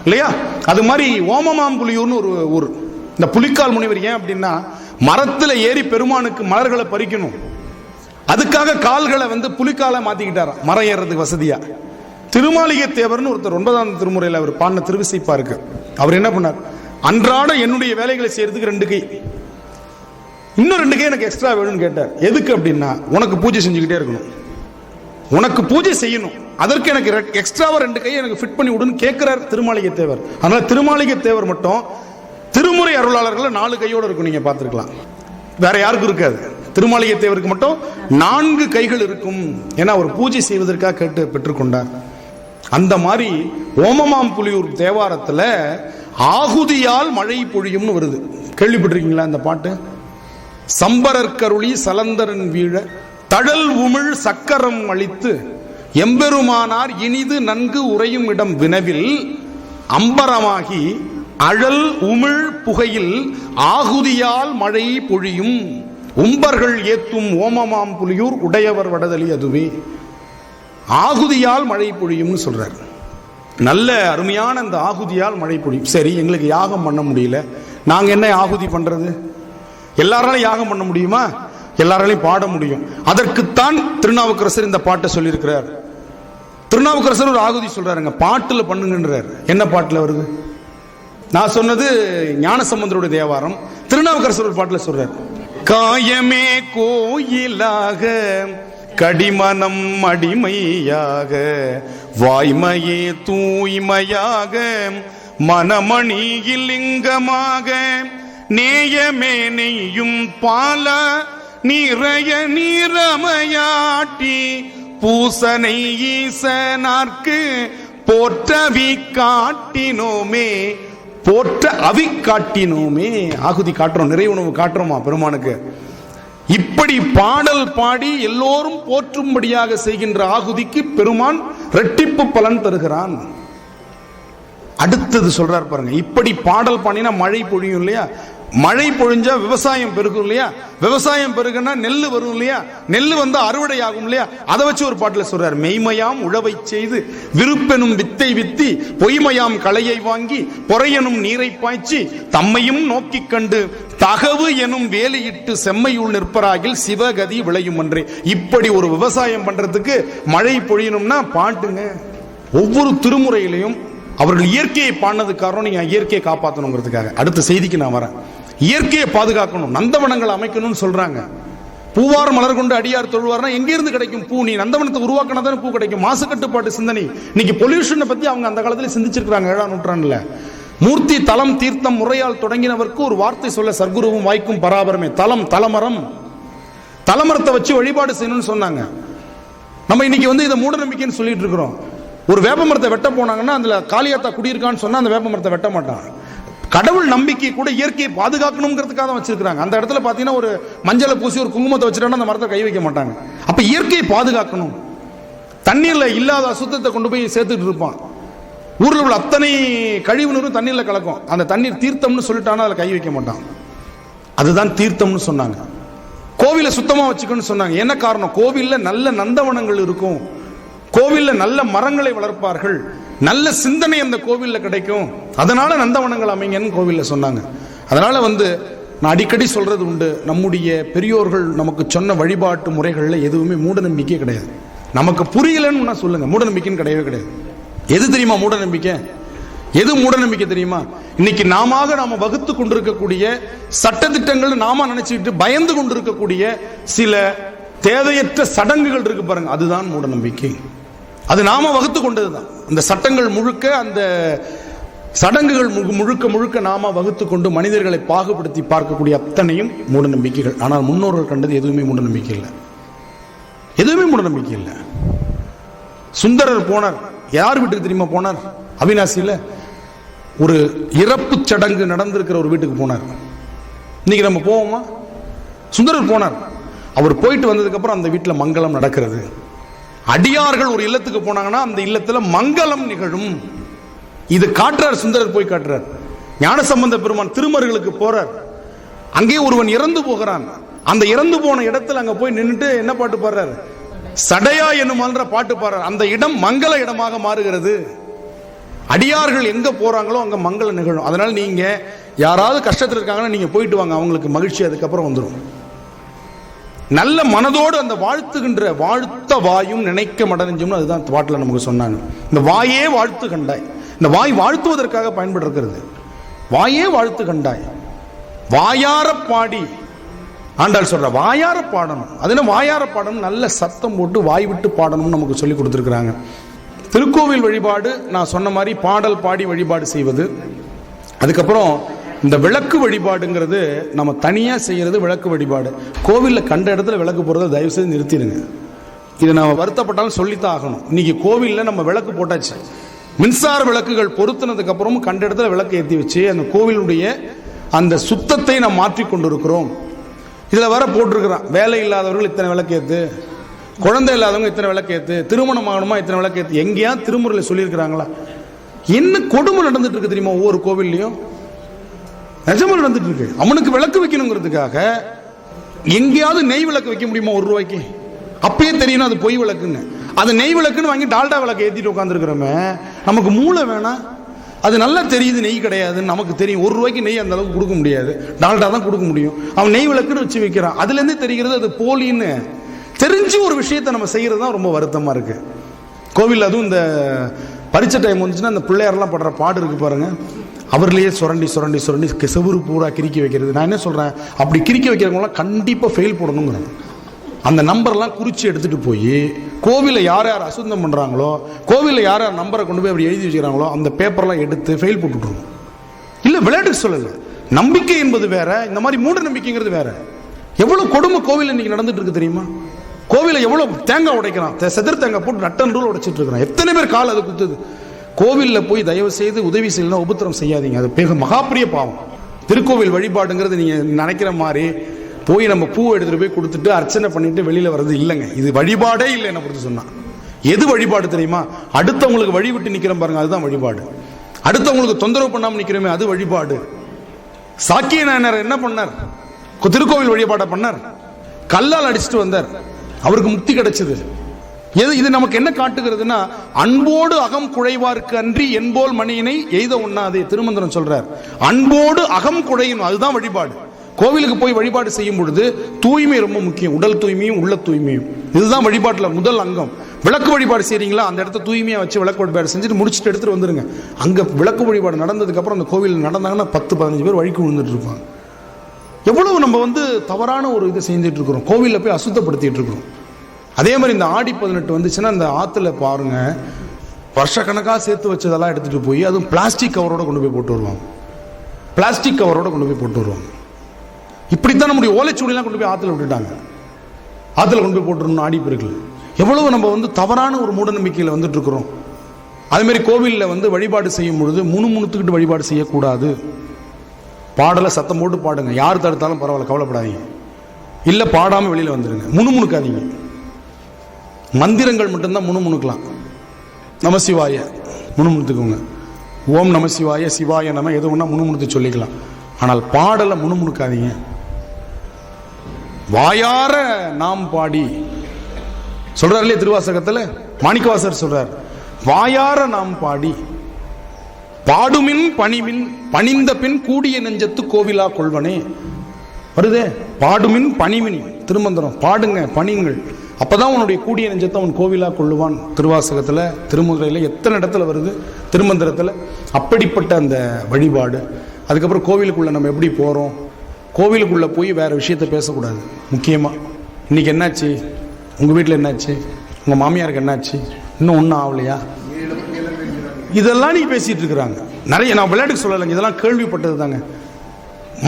இல்லையா? அது மாதிரி ஓமமாம் புலியூர்னு ஒரு ஊர். இந்த புலிக்கால் முனிவர் ஏன் அப்படின்னா, மரத்தில் ஏறி பெருமானுக்கு மலர்களை பறிக்கணும், அதுக்காக கால்களை வந்து புலிக்கால மாத்திக்கிட்டாராம், மரம் ஏறதுக்கு வசதியா. திருமாளிகை தேவர்னு ஒருத்தர் 9ஆம் திருமுறையில் அவர் பாடின திருவிசைப்பா இருக்கு. அவர் என்ன பண்ணார், அன்றாட என்னுடைய வேலைகளை செய்யறதுக்கு 2 கை, இன்னும் 2 கை எனக்கு எக்ஸ்ட்ரா வேணும்னு கேட்டார். எதுக்கு அப்படின்னா, உனக்கு பூஜை செஞ்சுக்கிட்டே இருக்கணும், உனக்கு பூஜை செய்யணும், அதற்கு எனக்கு எக்ஸ்ட்ராவா 2 கை எனக்கு ஃபிட் பண்ணி விடுன்னு கேட்கிறார் திருமாளிகை தேவர். அதனால திருமாளிகை தேவர் மட்டும் திருமுறை அருளாளர்கள் 4 கையோடு இருக்கும், நீங்க பார்த்துருக்கலாம், வேற யாருக்கும் இருக்காது. திருமாளிகை தேவருக்கு மட்டும் 4 கைகள் இருக்கும். ஏன்னா அவர் பூஜை செய்வதற்காக கேட்டு பெற்றுக்கொண்டார். அந்த மாதிரி ஓமமாம் புலியூர் தேவாரத்துல ஆகுதியால் மழை பொழியும்னு வருது, கேள்விப்பட்டிருக்கீங்களா இந்த பாட்டு? சம்பரற்கருளி சலந்தரன் வீழ தழல் உமிழ் சக்கரம் அளித்து எம்பெருமானார் இனிது நன்கு உறையும் இடம் வினவில் அம்பரமாகி அழல் உமிழ் புகையில் ஆகுதியால் மழை பொழியும் உம்பர்கள் ஏத்தும் ஓமமாம் புலியூர் உடையவர் வடதலி அதுவே. ஆகுதியால் மழை பொழியும்னு சொல்றார். நல்ல அருமையான அந்த ஆகுதியால் மழை பொழியும். சரி, எங்களுக்கு யாகம் பண்ண முடியல, நாங்க என்ன ஆகுதி பண்றது? எல்லாராலையும் யாகம் பண்ண முடியுமா? எல்லாராலையும் பாட முடியும். அதற்குத்தான் திருநாவுக்கரசர் இந்த பாட்டை சொல்லியிருக்கிறார். திருநாவுக்கரசர் ஒரு ஆகுதி சொல்றாருங்க, பாட்டுல பண்ணுங்கன்றார். என்ன பாட்டுல வருது? நான் சொன்னது ஞானசம்பந்தருடைய தேவாரம். திருநாவுக்கரசர் ஒரு பாட்டுல சொல்றார், காயமே கோயிலாக கடிமனம் அடிமையாக வாய்மையே தூய்மையாக மனமணியில் லிங்கமாக நேயமே நெய்யும் பால நிறைய நீரமையாட்டி பூசனை ஈசனார்க்கு போற்றவி காட்டினோமே, போற்ற அவி காட்டினோமே. ஆகுதி காட்டுறோம், நிறைய உணவு காட்டுறோமா பெருமானுக்கு. இப்படி பாடல் பாடி எல்லோரும் போற்றும்படியாக செய்கின்ற ஆகுதிக்கு பெருமான் இரட்டிப்பு பலன் தருகிறான். அடுத்தது சொல்றார் பாருங்க, இப்படி பாடல் பாடினா மழை பொழியும் இல்லையா, மழை பொழிஞ்சா விவசாயம் பெருகும் இல்லையா, விவசாயம் பெருகுனா நெல் வரும் இல்லையா, நெல் வந்து அறுவடை ஆகும் இல்லையா, அதை வச்சு ஒரு பாட்டுல சொல்றார், மெய்மையாம் உழவை செய்து விருப்பெனும் வித்தை வித்தி பொய்மையாம் களையை வாங்கி பொறையனும் நீரை பாய்ச்சி தம்மையும் நோக்கி கண்டு தகவு எனும் வேலையிட்டு செம்மையுள் நிற்பராகில் சிவகதி விளையும் என்றே. இப்படி ஒரு விவசாயம் பண்றதுக்கு மழை பொழியணும்னா பாட்டுங்க. ஒவ்வொரு திருமுறையிலையும் அவர்கள் இயற்கையை பாடினது காரணம் நீங்க இயற்கையை காப்பாற்றணுங்கிறதுக்காக. அடுத்த செய்திக்கு நான் வரேன். இயற்கையை பாதுகாக்கணும், நந்தவனங்கள் அமைக்கணும்னு சொல்றாங்க. பூவார் மலர் கொண்டு அடியார் தொழுவார்னா எங்க இருந்து கிடைக்கும் பூ? நீ நந்தவனத்தை உருவாக்கினா தானே பூ கிடைக்கும். மாசு கட்டுப்பாட்டு சிந்தனை. இன்னைக்கு பொல்யூஷனை பத்தி அவங்க அந்த காலத்துல சிந்திச்சிருக்காங்க 7ஆம் நூற்றாண்டுல. மூர்த்தி தலம் தீர்த்தம் முறையால் தொடங்கினவருக்கு ஒரு வார்த்தை சொல்ல சர்க்குருவும் வாய்க்கும் பராபரமே. தலம் தலமரம், தலமரத்தை வச்சு வழிபாடு செய்யணும்னு சொன்னாங்க. நம்ம இன்னைக்கு வந்து இதை மூட நம்பிக்கைன்னு சொல்லிட்டு இருக்கிறோம். ஒரு வேப்ப மரத்தை வெட்ட போனாங்கன்னா அதுல காளியாத்தா குடியிருக்கான்னு சொன்னா அந்த வேப்ப மரத்தை வெட்ட மாட்டான். கடவுள் நம்பிக்கை கூட இயற்கையை பாதுகாக்கணுங்கிறதுக்காக தான் வச்சிருக்காங்க. அந்த இடத்துல பாத்தீங்கன்னா ஒரு மஞ்சளை பூசி ஒரு குங்குமத்தை வச்சுட்டா அந்த மரத்தை கை வைக்க மாட்டாங்க. அப்ப இயற்கையை பாதுகாக்கணும். தண்ணீர்ல இல்லாத அசுத்தத்தை கொண்டு போய் சேர்த்துட்டு இருப்பான். ஊர்ல உள்ள அத்தனை கழிவு நீரும் தண்ணீர்ல கலக்கும். அந்த தண்ணீர் தீர்த்தம்னு சொல்லிட்டானா அதுல கை வைக்க மாட்டான். அதுதான் தீர்த்தம்னு சொன்னாங்க. கோவிலை சுத்தமா வச்சுக்கணும்னு சொன்னாங்க. என்ன காரணம்? கோவில்ல நல்ல நந்தவனங்கள் இருக்கும், கோவில்ல நல்ல மரங்களை வளர்ப்பார்கள், நல்ல சிந்தனை அந்த கோவில்ல கிடைக்கும், அதனால நந்தவனங்கள் அமைங்கன்னு கோவில்ல சொன்னாங்க. அதனால வந்து நான் அடிக்கடி சொல்றது உண்டு, நம்முடைய பெரியோர்கள் நமக்கு சொன்ன வழிபாட்டு முறைகள்ல எதுவுமே மூட நம்பிக்கை கிடையாது. நமக்கு புரியலன்னு சொல்லுங்க, மூட நம்பிக்கைன்னு கிடையவே கிடையாது. எது தெரியுமா மூட நம்பிக்கை? எது மூட நம்பிக்கை தெரியுமா? இன்னைக்கு நாம வகுத்து கொண்டிருக்கக்கூடிய சட்டத்திட்டங்கள் நாம நினைச்சுக்கிட்டு பயந்து கொண்டிருக்கக்கூடிய சில தேவையற்ற சடங்குகள் இருக்கு பாருங்க, அதுதான் மூட நம்பிக்கை. அது நாம வகுத்து கொண்டதுதான். அந்த சட்டங்கள் முழுக்க, அந்த சடங்குகள் முழுக்க முழுக்க நாம வகுத்து கொண்டு மனிதர்களை பாகுபடுத்தி பார்க்கக்கூடிய அத்தனையும் மூட நம்பிக்கைகள். ஆனால் முன்னோர்கள் கண்டது எதுவுமே மூட நம்பிக்கை இல்லை, எதுவுமே மூட நம்பிக்கை இல்லை. சுந்தரர் போனார், யார் வீட்டுக்கு தெரியுமா போனார்? அவிநாசியில ஒரு இறப்பு சடங்கு நடந்திருக்கிற ஒரு வீட்டுக்கு போனார். இன்னைக்கு நம்ம போவோமா? சுந்தரர் போனார். அவர் போயிட்டு வந்ததுக்கு அப்புறம் அந்த வீட்டில் மங்களம் நடக்கிறது. அடியார்கள் ஒரு இல்லத்துக்கு போனாங்கன்னா அந்த இல்லத்துல மங்களம் நிகழும். இது காட்டுறார் சுந்தரர், போய் காட்டுறார். ஞானசம்பந்த பெருமான் திருமருகளுக்கு போறார். அங்கே ஒருவன் இறந்து போகிறான். அந்த இறந்து போன இடத்துல அங்க போய் நின்றுட்டு என்ன பாட்டு பாடுறாரு? சடையா என்னுமான்ற பாட்டு பாடுறார். அந்த இடம் மங்கள இடமாக மாறுகிறது. அடியார்கள் எங்க போறாங்களோ அங்க மங்களம் நிகழும். அதனால நீங்க யாராவது கஷ்டத்தில் இருக்காங்கன்னா நீங்க போயிட்டு வாங்க, அவங்களுக்கு மகிழ்ச்சி அதுக்கப்புறம் வந்துடும். நல்ல மனதோடு அந்த வாழ்த்துகின்ற வாழ்த்த வாயும் நினைக்க மடனெஞ்சும், அதுதான் பாட்டில் நமக்கு சொன்னாங்க. இந்த வாயே வாழ்த்து கண்டாய், இந்த வாய் வாழ்த்துவதற்காக பயன்படுகிறது. வாயே வாழ்த்து கண்டாய், வாயார பாடி ஆண்டாள் சொல்ற வாயார பாடணும். அது என்ன வாயார பாடணும்? நல்ல சத்தம் போட்டு வாய் விட்டு பாடணும்னு நமக்கு சொல்லி கொடுத்துருக்குறாங்க. திருக்கோவில் வழிபாடு நான் சொன்ன மாதிரி பாடல் பாடி வழிபாடு செய்வது. அதுக்கப்புறம் இந்த விளக்கு வழிபாடுங்கிறது நம்ம தனியாக செய்கிறது. விளக்கு வழிபாடு கோவிலில் கண்ட இடத்துல விளக்கு போடுறத தயவு செய்து நிறுத்திடுங்க. இது நம்ம வருத்தப்பட்டாலும் சொல்லித்தான் ஆகணும். இன்னைக்கு கோவிலில் நம்ம விளக்கு போட்டாச்சு, மின்சார விளக்குகள் பொருத்தினதுக்கு அப்புறமும் கண்ட இடத்துல விளக்கு ஏற்றி வச்சு அந்த கோவிலுடைய அந்த சுத்தத்தை நாம் மாற்றி கொண்டு இருக்கிறோம். இதில் வர போட்டிருக்கிறான், வேலை இல்லாதவர்கள் இத்தனை விளக்கு ஏற்று, குழந்தை இல்லாதவங்க இத்தனை விளக்கு ஏற்று, திருமணம் ஆகணுமா இத்தனை விளக்கு ஏற்று. எங்கேயா திருமுறையில் சொல்லியிருக்கிறாங்களா? என்ன கொடுமை நடந்துட்டு இருக்கு தெரியுமா? ஒவ்வொரு கோவில்லையும் நிஜமா நடந்துட்டு இருக்கு. அவனுக்கு விளக்கு வைக்கணுங்கிறதுக்காக எங்கேயாவது நெய் விளக்கு வைக்க முடியுமா 1 ரூபாய்க்கு? அப்பயே தெரியணும் அது பொய் விளக்குன்னு. அது நெய் விளக்குன்னு வாங்கி டால்டா விளக்கு ஏற்றிட்டு உட்காந்துருக்கிறோமே, நமக்கு மூளை வேணாம்? அது நல்லா தெரியுது நெய் கிடையாதுன்னு நமக்கு தெரியும். 1 ரூபாய்க்கு நெய் அந்த அளவுக்கு கொடுக்க முடியாது, டால்டா தான் கொடுக்க முடியும். அவன் நெய் விளக்குன்னு வச்சு வைக்கிறான். அதுலேருந்து தெரிகிறது அது போலின்னு தெரிஞ்சு ஒரு விஷயத்தை நம்ம செய்கிறது தான் ரொம்ப வருத்தமாக இருக்கு. கோவில் அதுவும் இந்த பரீட்சை டைம் வந்துச்சுன்னா அந்த பிள்ளையாரெல்லாம் படுற பாடு இருக்கு பாருங்க, அவர்களையே சுரண்டி சுரண்டி சுரண்டி செவுரு பூரா கிறுக்கி வைக்கிறது. நான் என்ன சொல்றேன், அப்படி கிறுக்கி வைக்கிறவங்களாம் கண்டிப்பாக ஃபெயில் போடணுங்கிறேன். அந்த நம்பர்லாம் குறித்து எடுத்துட்டு போய் கோவிலில் யார் யார் அசுத்தம் பண்ணுறாங்களோ, கோவிலில் யார் யார் நம்பரை கொண்டு போய் அப்படி எழுதி வச்சுக்கிறாங்களோ அந்த பேப்பர்லாம் எடுத்து ஃபெயில் போட்டுட்ருவோம். இல்லை விளையாட்டுக்கு சொல்லலை, நம்பிக்கை என்பது வேற, இந்த மாதிரி மூட நம்பிக்கைங்கிறது வேற. எவ்வளோ கொடுமை கோவில் இன்னைக்கு நடந்துட்டு இருக்கு தெரியுமா? கோவில எவ்வளோ தேங்காய் உடைக்கிறான், செதர் தேங்காய் போட்டு நட்டன் ரூல் உடைச்சிட்டு இருக்கிறான். எத்தனை பேர் கால் அது குத்துது. கோவிலில் போய் தயவு செய்து உதவி செய்யலாம், உபத்திரம் செய்யாதீங்க. அது மிக மகாப்பிரிய பாவம். திருக்கோவில் வழிபாடுங்கிறது நீங்க நினைக்கிற மாதிரி போய் நம்ம பூ எடுத்துட்டு போய் கொடுத்துட்டு அர்ச்சனை பண்ணிட்டு வெளியில வர்றது இல்லைங்க. இது வழிபாடே இல்லை. என்ன பொறுத்து சொன்னா எது வழிபாடு தெரியுமா? அடுத்தவங்களுக்கு வழி விட்டு நிக்கிறோம் பாருங்க, அதுதான் வழிபாடு. அடுத்தவங்களுக்கு தொந்தரவு பண்ணாம நிக்கிறோமே, அது வழிபாடு. சாக்கிய நாயனார் என்ன பண்ணார்? திருக்கோவில் வழிபாட பண்ணார். கல்லால் அடிச்சுட்டு வந்தார், அவருக்கு முக்தி கிடைச்சது. இது நமக்கு என்ன காட்டுகிறதுனா, அன்போடு அகம் குழைவார்க்கு அன்றி என்போல் மணியினை எய்த உண்ணாதே. திருமந்திரம் சொல்றார், அன்போடு அகம் குழையணும், அதுதான் வழிபாடு. கோவிலுக்கு போய் வழிபாடு செய்யும் பொழுது தூய்மை ரொம்ப முக்கியம். உடல் தூய்மையும் உள்ள தூய்மையும், இதுதான் வழிபாட்டுல முதல் அங்கம். விளக்கு வழிபாடு செய்றீங்களா, அந்த இடத்த தூய்மையா வச்சு விளக்கு வழிபாடு செஞ்சுட்டு முடிச்சுட்டு எடுத்துட்டு வந்துருங்க. அங்க விளக்கு வழிபாடு நடந்ததுக்கு அப்புறம் அந்த கோவில் நடந்தாங்கன்னா 10-15 பேர் வழிக்கு விழுந்துட்டு இருப்பாங்க. எவ்வளவு நம்ம தவறான ஒரு இதை செஞ்சுட்டு இருக்கிறோம், கோவிலில் போய் அசுத்தப்படுத்திட்டு இருக்கிறோம். அதே மாதிரி இந்த ஆடி 18 வந்துச்சுன்னா இந்த ஆத்துல பாருங்க, வருஷக்கணக்காக சேர்த்து வச்சதெல்லாம் எடுத்துட்டு போய் அதுவும் பிளாஸ்டிக் கவரோட கொண்டு போய் போட்டு வருவாங்க. பிளாஸ்டிக் கவரோட கொண்டு போய் போட்டு வருவாங்க. இப்படித்தான் நம்முடைய ஓலைச்சுவடியெல்லாம் கொண்டு போய் ஆத்துல விட்டுட்டாங்க. ஆத்துல கொண்டு போய் போட்டுருணும் ஆடி பெருக்கில். எவ்வளவு நம்ம தவறான ஒரு மூட நம்பிக்கையில் வந்துட்டு இருக்கிறோம். அதே மாதிரி கோவிலில் வழிபாடு செய்யும் பொழுது முணுமுணுத்துக்கிட்டு வழிபாடு செய்யக்கூடாது. பாடலை சத்தம் போட்டு பாடுங்க, யார் தடுத்தாலும் பரவாயில்ல, கவலைப்படாதீங்க. இல்லை பாடாமல் வெளியில் வந்துடுங்க, முணுமுணுக்காதீங்க. மந்திரங்கள் மட்டும்தான் முணுமுணுக்கலாம். நமசிவாய முணுமுணுத்துக்குங்க, ஓம் நமசிவாய சிவாய நம எது ஒன்றா முணுமுணுத்து சொல்லிக்கலாம். ஆனால் பாடலை முணுமுணுக்காதீங்க. வாயார நாம் பாடி சொல்றார் இல்லையா திருவாசகத்தில், மாணிக்கவாசர் சொல்றார், வாயார நாம் பாடி பாடுமின் பணிமின் பணிந்த பின் கூடிய நெஞ்சத்து கோவிலா கொள்வனே வருதே. பாடுமின் பணிமின் திருமந்திரம், பாடுங்க பணிங்கள், அப்பதான் உன்னுடைய கூடிய நெஞ்சத்தை அவன் கோவிலா கொள்ளுவான். திருவாசகத்துல திருமுறையில எத்தனை இடத்துல வருது, திருமந்திரத்துல. அப்படிப்பட்ட அந்த வழிபாடு. அதுக்கப்புறம் கோவிலுக்குள்ள நம்ம எப்படி போறோம், கோவிலுக்குள்ள போய் வேற விஷயத்த பேசக்கூடாது. முக்கியமா இன்னைக்கு என்னாச்சு, உங்க வீட்டில் என்னாச்சு, உங்க மாமியாருக்கு என்னாச்சு, இன்னும் ஒன்றும் ஆகலையா, இதெல்லாம் நீ பேசிட்டு இருக்கிறாங்க. நிறைய நான் விளையாட்டுக்கு சொல்லலைங்க, இதெல்லாம் கேள்விப்பட்டது தாங்க.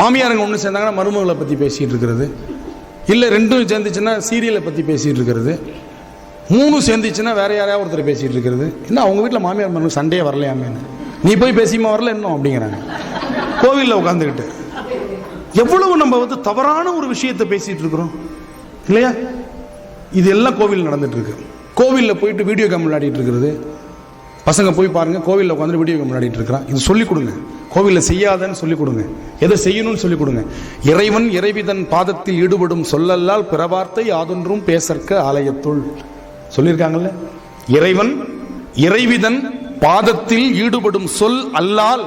மாமியாருங்க ஒன்று சேர்ந்தாங்கன்னா மருமகளை பற்றி பேசிட்டு இருக்கிறது, இல்லை ரெண்டும் சேர்ந்துச்சுன்னா சீரியலை பற்றி பேசிட்டு இருக்கிறது, 3 சேர்ந்துச்சுன்னா வேற யாரையாவது ஒருத்தர் பேசிட்டு இருக்கிறது. இன்னும் அவங்க வீட்டில் மாமியார் மருமகள் சண்டையே வரலையாமே, நீ போய் பேசியுமா வரல இன்னும் அப்படிங்கிறாங்க கோவிலில் உட்காந்துக்கிட்டு. எவ்வளவு நம்ம தவறான ஒரு விஷயத்தை பேசிட்டு இருக்கிறோம் இல்லையா? இது எல்லாம் கோவில் நடந்துட்டு இருக்கு. கோவிலில் போயிட்டு வீடியோ கேம் விளையாடிட்டு இருக்கிறது. பசங்க போய் பாருங்க, கோவிலில் உட்காந்து வீடியோ கேம் விளையாடிட்டு இருக்கிறான். இது சொல்லிக் கொடுங்க, கோவிலில் செய்யாதன்னு சொல்லிக் கொடுங்க, எதை செய்யணும்னு சொல்லிக் கொடுங்க. இறைவன் இறைவிதன் பாதத்தில் ஈடுபடும் சொல்லல்லால் பிற வார்த்தை யாதொன்றும் பேசற்க ஆலயத்துள் சொல்லியிருக்காங்கல்ல. இறைவன் இறைவிதன் பாதத்தில் ஈடுபடும் சொல் அல்லால்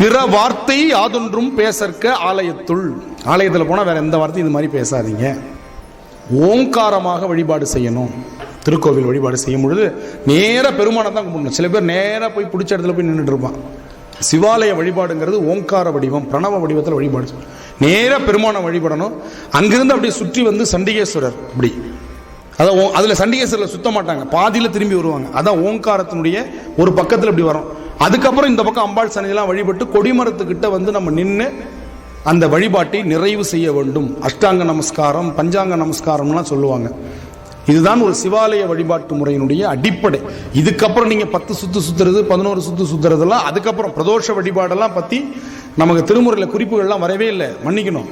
பிற வார்த்தை யாதொன்றும் பேசற்க ஆலயத்துள். ஆலயத்தில் போனால் வேற எந்த வார்த்தையும் இது மாதிரி பேசாதீங்க. ஓங்காரமாக வழிபாடு செய்யணும். திருக்கோவில் வழிபாடு செய்யும் பொழுது நேர பெருமானை தான் கும்பிடணும். சில பேர் நேராக போய் பிடிச்ச இடத்துல போய் நின்றுட்டு இருப்பான். சிவாலய வழிபாடுங்கிறது ஓங்கார வடிவம், பிரணவ வடிவத்தில் வழிபாடு. நேர பெருமானை வழிபடணும். அங்கிருந்து அப்படியே சுற்றி சண்டிகேஸ்வரர் இப்படி, அதான் அதில் சண்டிகேஸ்வரில் சுத்த மாட்டாங்க, பாதியில் திரும்பி வருவாங்க. அதான் ஓங்காரத்தினுடைய ஒரு பக்கத்தில் இப்படி வரும். அதுக்கப்புறம் இந்த பக்கம் அம்பாள் சன்னிதிலாம் வழிபட்டு கொடிமரத்துக்கிட்ட நம்ம நின்று அந்த வழிபாட்டை நிறைவு செய்ய வேண்டும். அஷ்டாங்க நமஸ்காரம், பஞ்சாங்க நமஸ்காரம்லாம் சொல்லுவாங்க. இதுதான் ஒரு சிவாலய வழிபாட்டு முறையினுடைய அடிப்படை. இதுக்கப்புறம் நீங்க 10 சுத்து சுத்துறது, 11 சுத்து சுத்துறதெல்லாம் அதுக்கப்புறம் பிரதோஷ வழிபாடெல்லாம் பத்தி நமக்கு திருமுறையில குறிப்புகள்லாம் வரவே இல்லை, மன்னிக்கணும்.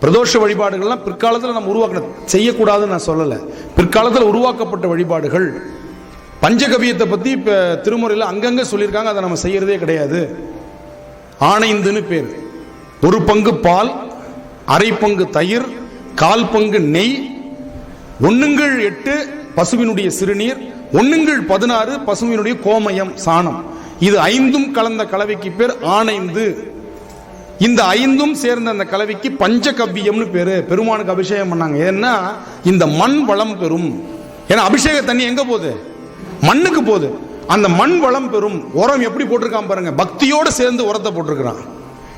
பிரதோஷ வழிபாடுகள்லாம் பிற்காலத்தில் நம்ம உருவாக்கணும், செய்யக்கூடாதுன்னு நான் சொல்லலை. பிற்காலத்தில் உருவாக்கப்பட்ட வழிபாடுகள். பஞ்சகவியத்தை பத்தி இப்ப திருமுறையில் அங்கங்க சொல்லியிருக்காங்க, அதை நம்ம செய்யறதே கிடையாது. ஆணைந்துன்னு பேர். 1 பங்கு பால், 1/2 பங்கு தயிர், 1/4 பங்கு நெய், 1/8 பசுவினுடைய சிறுநீர், 1/16 பசுவினுடைய கோமயம் சாணம். இது 5ம் கலந்த கலவைக்கு பேர் ஆணைந்து. இந்த 5ம் சேர்ந்த அந்த கலவைக்கு பஞ்சகவ்வியம்னு பேரு. பெருமானுக்கு அபிஷேகம் பண்ணாங்க. ஏன்னா இந்த மண் வளம் பெறும். ஏன்னா அபிஷேக தண்ணி எங்க போகுது, மண்ணுக்கு போகுது. அந்த மண் வளம் பெறும். உரம் எப்படி போட்டிருக்கான் பாருங்க, பக்தியோடு சேர்ந்து உரத்தை போட்டிருக்கிறான்.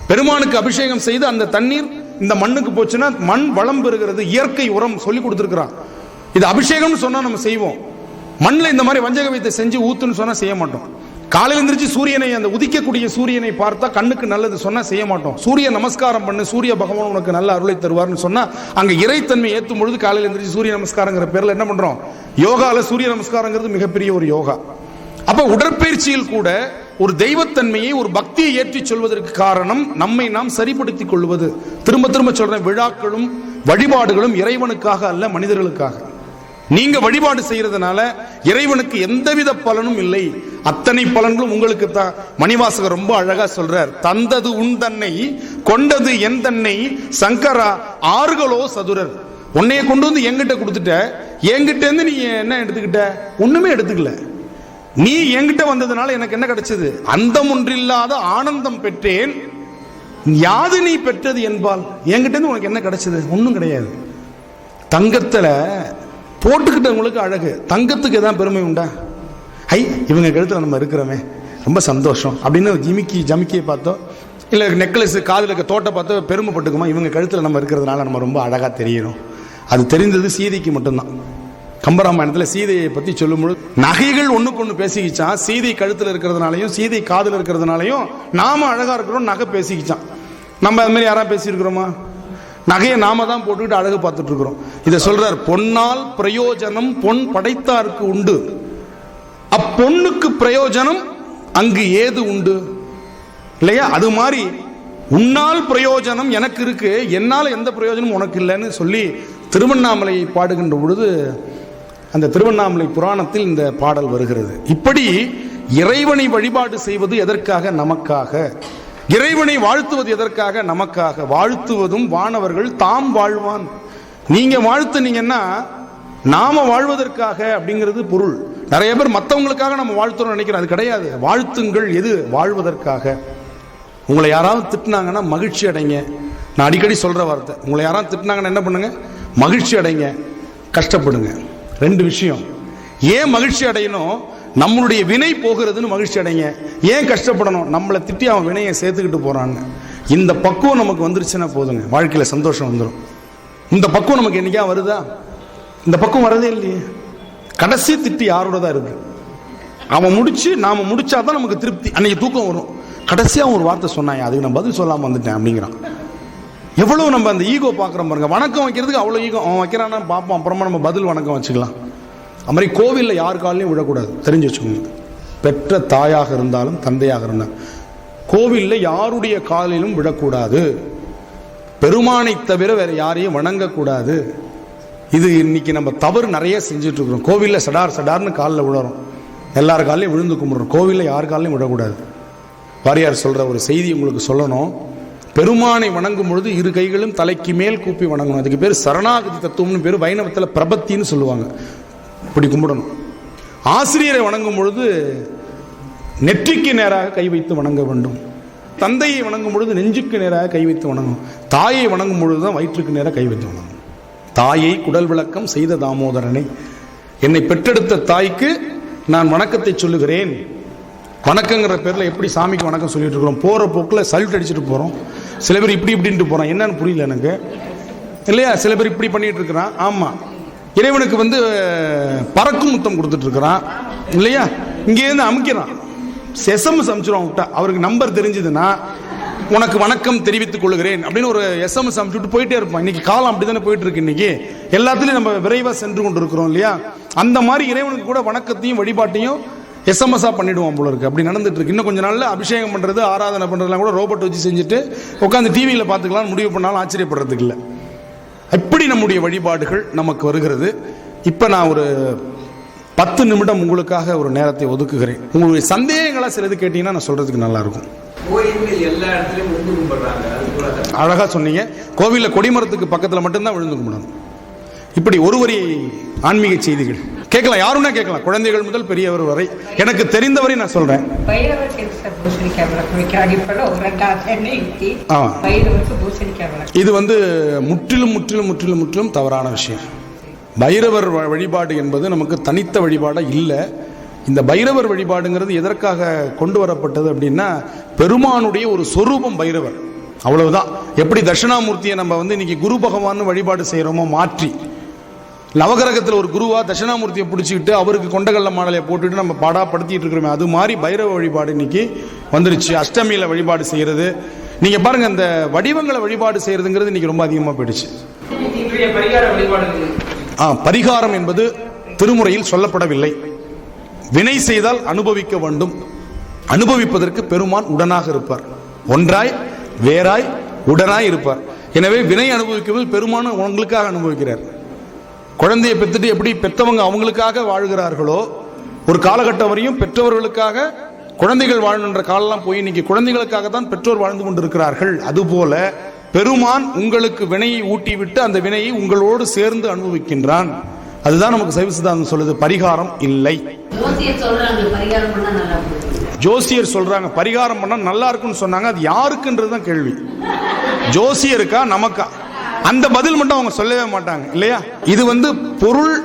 பெருமானுக்கு அபிஷேகம் செய்து அந்த தண்ணீர் இந்த மண்ணுக்கு போச்சுன்னா மண் வளம் பெறுகிறது. இயற்கை உரம் சொல்லி கொடுத்துருக்கிறான். இது அபிஷேகம்னு சொன்னா நம்ம செய்வோம். மண்ணில் இந்த மாதிரி வஞ்சகவியத்தை செஞ்சு ஊத்துன்னு சொன்னா செய்ய மாட்டோம். காலையில் எந்திரிச்சு சூரியனை, அந்த உதிக்கக்கூடிய சூரியனை பார்த்தா கண்ணுக்கு நல்லது சொன்னா செய்ய மாட்டோம். சூரிய நமஸ்காரம் பண்ணு, சூரிய பகவான் உனக்கு நல்ல அருளை தருவார்னு சொன்னா அங்க இறைத்தன்மை ஏற்றும் பொழுது காலையில் எந்திரிச்சு சூரிய நமஸ்காரங்கிற பேர்ல என்ன பண்றோம், யோகால சூரிய நமஸ்காரங்கிறது மிகப்பெரிய ஒரு யோகா. அப்ப உடற்பயிற்சியில் கூட ஒரு தெய்வத்தன்மையை, ஒரு பக்தியை ஏற்றி சொல்வதற்கு காரணம் நம்மை நாம் சரிப்படுத்திக் கொள்வது. திரும்ப திரும்ப சொல்றேன், விழாக்களும் வழிபாடுகளும் இறைவனுக்காக அல்ல, மனிதர்களுக்காக. நீங்க வழிபாடு செய்யறதுனால இறைவனுக்கு எந்தவித பலனும் இல்லை, அத்தனை பலன்களும் உங்களுக்கு தான். மணிவாசகர் ரொம்ப அழகா சொல்றார், தந்தது உன் தன்னை கொண்டது என் தன்னை சங்கரா ஆறுகளோ சதுரர். உன்னைய கொண்டு வந்து என்கிட்ட கொடுத்துட்ட, என்கிட்ட இருந்து நீ என்ன எடுத்துக்கிட்ட? ஒண்ணுமே எடுத்துக்கல. நீ என்கிட்ட வந்ததுனால எனக்கு என்ன கிடைச்சது? அந்தம் ஒன்றில்லாத ஆனந்தம் பெற்றேன். யாது நீ பெற்றது என்பால், என்கிட்ட இருந்து உனக்கு என்ன கிடைச்சது? ஒன்றும் கிடையாது. தங்கத்துல போட்டுக்கிட்டவங்களுக்கு அழகு, தங்கத்துக்கு எதாவது பெருமை உண்டா? ஐ, இவங்க கழுத்துல நம்ம இருக்கிறோமே ரொம்ப சந்தோஷம் அப்படின்னு ஜமிக்கியை பார்த்தோ, இல்லை நெக்லஸ் காதில் இருக்க தோட்டை பார்த்தோ பெருமைப்பட்டுக்குமா? இவங்க கழுத்துல நம்ம இருக்கிறதுனால நம்ம ரொம்ப அழகா தெரியணும். அது தெரிந்தது சீதைக்கு மட்டும்தான். கம்பராமாயணத்தில் சீதையை பற்றி சொல்லும்பொழுது நகைகள் ஒன்றுக்கு ஒன்று பேசிக்கிச்சான். சீதை கழுத்தில் இருக்கிறதுனாலையும் சீதை காதில் இருக்கிறதுனாலையும் நாம அழகா இருக்கிறோம், நகை பேசிக்கிச்சான். நம்ம அது மாதிரி யாராவது பேசியிருக்கிறோமா? நகையை நாம தான் போட்டுக்கிட்டு அழகு பார்த்துட்டு இருக்கிறோம். இதை சொல்றார், பொன்னால் பிரயோஜனம் பொன் படைத்தாருக்கு உண்டு, அப்பொண்ணுக்கு பிரயோஜனம் அங்கு ஏது உண்டு இல்லையா? அது மாதிரி உன்னால் பிரயோஜனம் எனக்கு இருக்கு, என்னால் எந்த பிரயோஜனமும் உனக்கு இல்லைன்னு சொல்லி திருவண்ணாமலையை பாடுகின்ற பொழுது அந்த திருவண்ணாமலை புராணத்தில் இந்த பாடல் வருகிறது. இப்படி இறைவனை வழிபாடு செய்வது எதற்காக? நமக்காக. இறைவனை வாழ்த்துவது எதற்காக? நமக்காக. வாழ்த்துவதும் வானவர்கள் தாம் வாழ்வான். நீங்க வாழ்த்துனீங்கன்னா நாம வாழ்வதற்காக அப்படிங்கிறது பொருள். நிறைய பேர் மற்றவங்களுக்காக நம்ம வாழ்த்துறோம் நினைக்கிறோம், அது கிடையாது. வாழ்த்துங்கள் எது? வாழ்வதற்காக. உங்களை யாராவது திட்டினாங்கன்னா மகிழ்ச்சி அடைங்க. நான் அடிக்கடி சொல்ற வார்த்தை, உங்களை யாராவது திட்டினாங்கன்னா என்ன பண்ணுங்க? மகிழ்ச்சி அடைங்க, கஷ்டப்படுங்க. ரெண்டு விஷயம். ஏன் மகிழ்ச்சி அடையணும்? நம்மளுடைய வினை போகிறதுன்னு மகிழ்ச்சி அடைங்க. ஏன் கஷ்டப்படணும்? நம்மளை திட்டி அவன் வினையை சேர்த்துக்கிட்டு போறான்னு. இந்த பக்குவம் நமக்கு வந்துருச்சுன்னா போதுங்க, வாழ்க்கையில சந்தோஷம் வந்துடும். இந்த பக்குவம் நமக்கு என்னைக்கா வருதா? இந்த பக்குவம் வரதே இல்லையே. கடைசி திட்டி யாரோட தான் இருக்கு. அவன் முடிச்சு நாம முடிச்சாதான் நமக்கு திருப்தி, அன்னைக்கு தூக்கம் வரும். கடைசியா ஒரு வார்த்தை சொன்னாங்க, அதுக்கு நான் பதில் சொல்லாம வந்துட்டேன் அப்படிங்கிறான். எவ்வளவு நம்ம அந்த ஈகோ பார்க்குறோம் பாருங்க. வணக்கம் வைக்கிறதுக்கு அவ்வளோ ஈகோ. அவன் வைக்கிறான்னு பார்ப்போம், அப்புறமா நம்ம பதில் வணக்கம் வச்சுக்கலாம். அது மாதிரி கோவிலில் யார் காலையும் விழக்கூடாது, தெரிஞ்சு வச்சுக்கோங்க. பெற்ற தாயாக இருந்தாலும் தந்தையாக இருந்தாலும் கோவிலில் யாருடைய காலிலும் விழக்கூடாது. பெருமானை தவிர வேற யாரையும் வணங்கக்கூடாது. இது இன்னைக்கு நம்ம தவறு நிறைய செஞ்சுட்டு இருக்கிறோம். கோவிலில் சடார்னு காலில் விழுறோம், எல்லார் காலையும் விழுந்து கும்பிடுறோம். கோவிலில் யார் காலையும் விழக்கூடாது. வாரியார் சொல்ற ஒரு செய்தி உங்களுக்கு சொல்லணும். பெருமானை வணங்கும் பொழுது இரு கைகளும் தலைக்கு மேல் கூப்பி வணங்கணும். அதுக்கு பேர் சரணாகதி தத்துவம்னு பேர். வைணவத்தில் பிரபத்தின்னு சொல்லுவாங்க. இப்படி கும்பிடணும். ஆசிரியரை வணங்கும் பொழுது நெற்றிக்கு நேராக கை வைத்து வணங்க வேண்டும். தந்தையை வணங்கும் பொழுது நெஞ்சுக்கு நேராக கை வைத்து வணங்கணும். தாயை வணங்கும் பொழுதுதான் வயிற்றுக்கு நேராக கை வைத்து வணங்கணும். தாயை குடல் விளக்கம் செய்த தாமோதரனை, என்னை பெற்றெடுத்த தாய்க்கு நான் வணக்கத்தை சொல்லுகிறேன். வணக்கங்கிற பேரில் எப்படி சாமிக்கு வணக்கம் சொல்லிட்டு இருக்கிறோம்? போகிற போக்கில் சல்யூட் அடிச்சுட்டு போகிறோம். சில பேர் இப்படின்ட்டு போகிறான், என்னன்னு புரியல எனக்கு இல்லையா? சில பேர் இப்படி பண்ணிட்டு இருக்கிறான். ஆமாம், இறைவனுக்கு பறக்கும் முத்தம் கொடுத்துட்டு இருக்கிறான் இல்லையா? இங்கேருந்து அமுக்கிறான், எஸ்எம்எஸ் அனுப்பிச்சிடும் விட்டா. அவருக்கு நம்பர் தெரிஞ்சதுன்னா உனக்கு வணக்கம் தெரிவித்துக் கொள்கிறேன் அப்படின்னு ஒரு எஸ்எம்எஸ் அனுப்பிச்சுட்டு போயிட்டே இருப்பான். இன்னைக்கு காலம் அப்படி தானே போயிட்டு இருக்கு. இன்னைக்கு எல்லாத்துலேயும் நம்ம விரைவாக சென்று கொண்டு இருக்கிறோம் இல்லையா? அந்த மாதிரி இறைவனுக்கு கூட வணக்கத்தையும் வழிபாட்டையும் எஸ்எம்எஸ்ஸாக பண்ணிடுவான் போல இருக்கு. அப்படி நடந்துட்டு இருக்கு. இன்னும் கொஞ்ச நாள்ல அபிஷேகம் பண்றது, ஆராதனை பண்றதுலாம் கூட ரோபோட் வச்சு செஞ்சுட்டு உட்காந்து டிவியில் பார்த்துக்கலாம்னு முடிவு பண்ணாலும் ஆச்சரியப்படுறதுக்கு இல்லை. இப்படி நம்முடைய வழிபாடுகள் நமக்கு வருகிறது. இப்போ நான் ஒரு 10 நிமிடம் உங்களுக்காக ஒரு நேரத்தை ஒதுக்குகிறேன். உங்களுடைய சந்தேகங்களா சிலது கேட்டீங்கன்னா நான் சொல்றதுக்கு நல்லா இருக்கும். அழகா சொன்னீங்க. கோவிலில் கொடிமரத்துக்கு பக்கத்தில் மட்டும்தான் விழுந்து கும்பிடணும். இப்படி ஒரு வரி ஆன்மீக செய்திகள் கேட்கலாம், யாருன்னா கேட்கலாம், குழந்தைகள் முதல் பெரியவர் வரை. எனக்கு தெரிந்தவரை நான் சொல்றேன். இது முற்றிலும் முற்றிலும் முற்றிலும் முற்றிலும் தவறான விஷயம். பைரவர் வழிபாடு என்பது நமக்கு தனித்த வழிபாடு இல்லை. இந்த பைரவர் வழிபாடுங்கிறது எதற்காக கொண்டு வரப்பட்டது அப்படின்னா, பெருமானுடைய ஒரு சொரூபம் பைரவர், அவ்வளவுதான். எப்படி தட்சிணாமூர்த்தியை நம்ம இன்னைக்கு குரு பகவான் வழிபாடு செய்யறோமோ மாற்றி, நவகிரகத்தில் ஒரு குருவா தட்சிணாமூர்த்தியை பிடிச்சிக்கிட்டு அவருக்கு கொண்டகல்ல மாடலையை போட்டுட்டு நம்ம பாடாப்படுத்திட்டு இருக்கிறோமே, அது மாதிரி பைரவ வழிபாடு இன்னைக்கு வந்துருச்சு. அஷ்டமியில வழிபாடு செய்யறது, நீங்க பாருங்க, அந்த வடிவங்களை வழிபாடு செய்யறதுங்கிறது இன்னைக்கு ரொம்ப அதிகமா போயிடுச்சு. பரிகாரம் என்பது திருமுறையில் சொல்லப்படவில்லை. வினை செய்தால் அனுபவிக்க வேண்டும். அனுபவிப்பதற்கு பெருமான் உடனாக இருப்பார். ஒன்றாய் வேறாய் உடனாய் இருப்பார். எனவே வினை அனுபவிக்கும்போது பெருமான் உங்களுக்காக அனுபவிக்கிறார். குழந்தையை பெற்றுட்டு எப்படி பெற்றவங்க அவங்களுக்காக வாழ்கிறார்களோ, ஒரு காலகட்டம் வரையும் பெற்றவர்களுக்காக குழந்தைகள் வாழணுன்ற காலெல்லாம் போய் இன்னைக்கு குழந்தைகளுக்காக தான் பெற்றோர் வாழ்ந்து கொண்டிருக்கிறார்கள். அதுபோல பெருமான் உங்களுக்கு வினையை ஊட்டிவிட்டு அந்த வினையை உங்களோடு சேர்ந்து அனுபவிக்கின்றான். அதுதான் நமக்கு சைவ சித்தாந்தம் சொல்லுது. பரிகாரம் இல்லை. ஜோசியர் சொல்றாங்க பரிகாரம் பண்ணா நல்லா இருக்குன்னு சொன்னாங்க. அது யாருக்குன்றதுதான் கேள்வி. ஜோசியருக்கா நமக்கா? அந்த பதில் மட்டும் அவங்க சொல்லவே மாட்டாங்க இல்லையா? இது பொருள்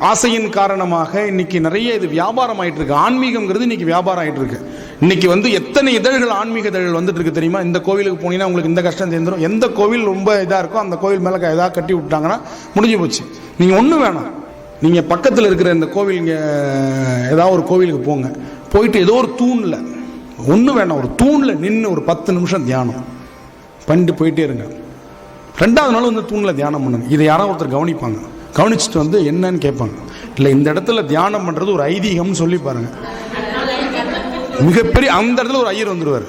ஆசையின் காரணமாக இன்னைக்கு நிறைய இது வியாபாரம் ஆயிட்டு இருக்கு. ஆன்மீகம்ங்கிறது இன்னைக்கு வியாபாரம் ஆயிட்டு இருக்கு. இன்னைக்கு எத்தனை இதழ்கள், ஆன்மீக இதழ்கள் வந்துட்டு இருக்கு தெரியுமா? இந்த கோவிலுக்கு போனீங்கன்னா உங்களுக்கு இந்த கஷ்டம் சேர்ந்துடும். எந்த கோவில் ரொம்ப இதா இருக்கோ அந்த கோவில் மேல ஏதாவது கட்டி விட்டாங்கன்னா முடிஞ்சு போச்சு. நீங்க ஒண்ணு வேணாம், நீங்க பக்கத்தில் இருக்கிற இந்த கோவில், ஏதாவது ஒரு கோவிலுக்கு போங்க. போயிட்டு ஏதோ ஒரு தூண்ல, ஒண்ணு வேணாம், ஒரு தூண்ல நின்று ஒரு 10 நிமிஷம் தியானம் பண்ணிட்டு போயிட்டே இருங்க. 2வது நாள் தூண்ல தியானம் பண்ணுங்க. இதை யாராவது ஒருத்தர் கவனிப்பாங்க. கவனிச்சுட்டு என்னன்னு கேட்பாங்க. இல்லை, இந்த இடத்துல தியானம் பண்றது ஒரு ஐதீகம்னு சொல்லி பாருங்க. மிகப்பெரிய அந்த இடத்துல ஒரு ஐயர் வந்துருவார்.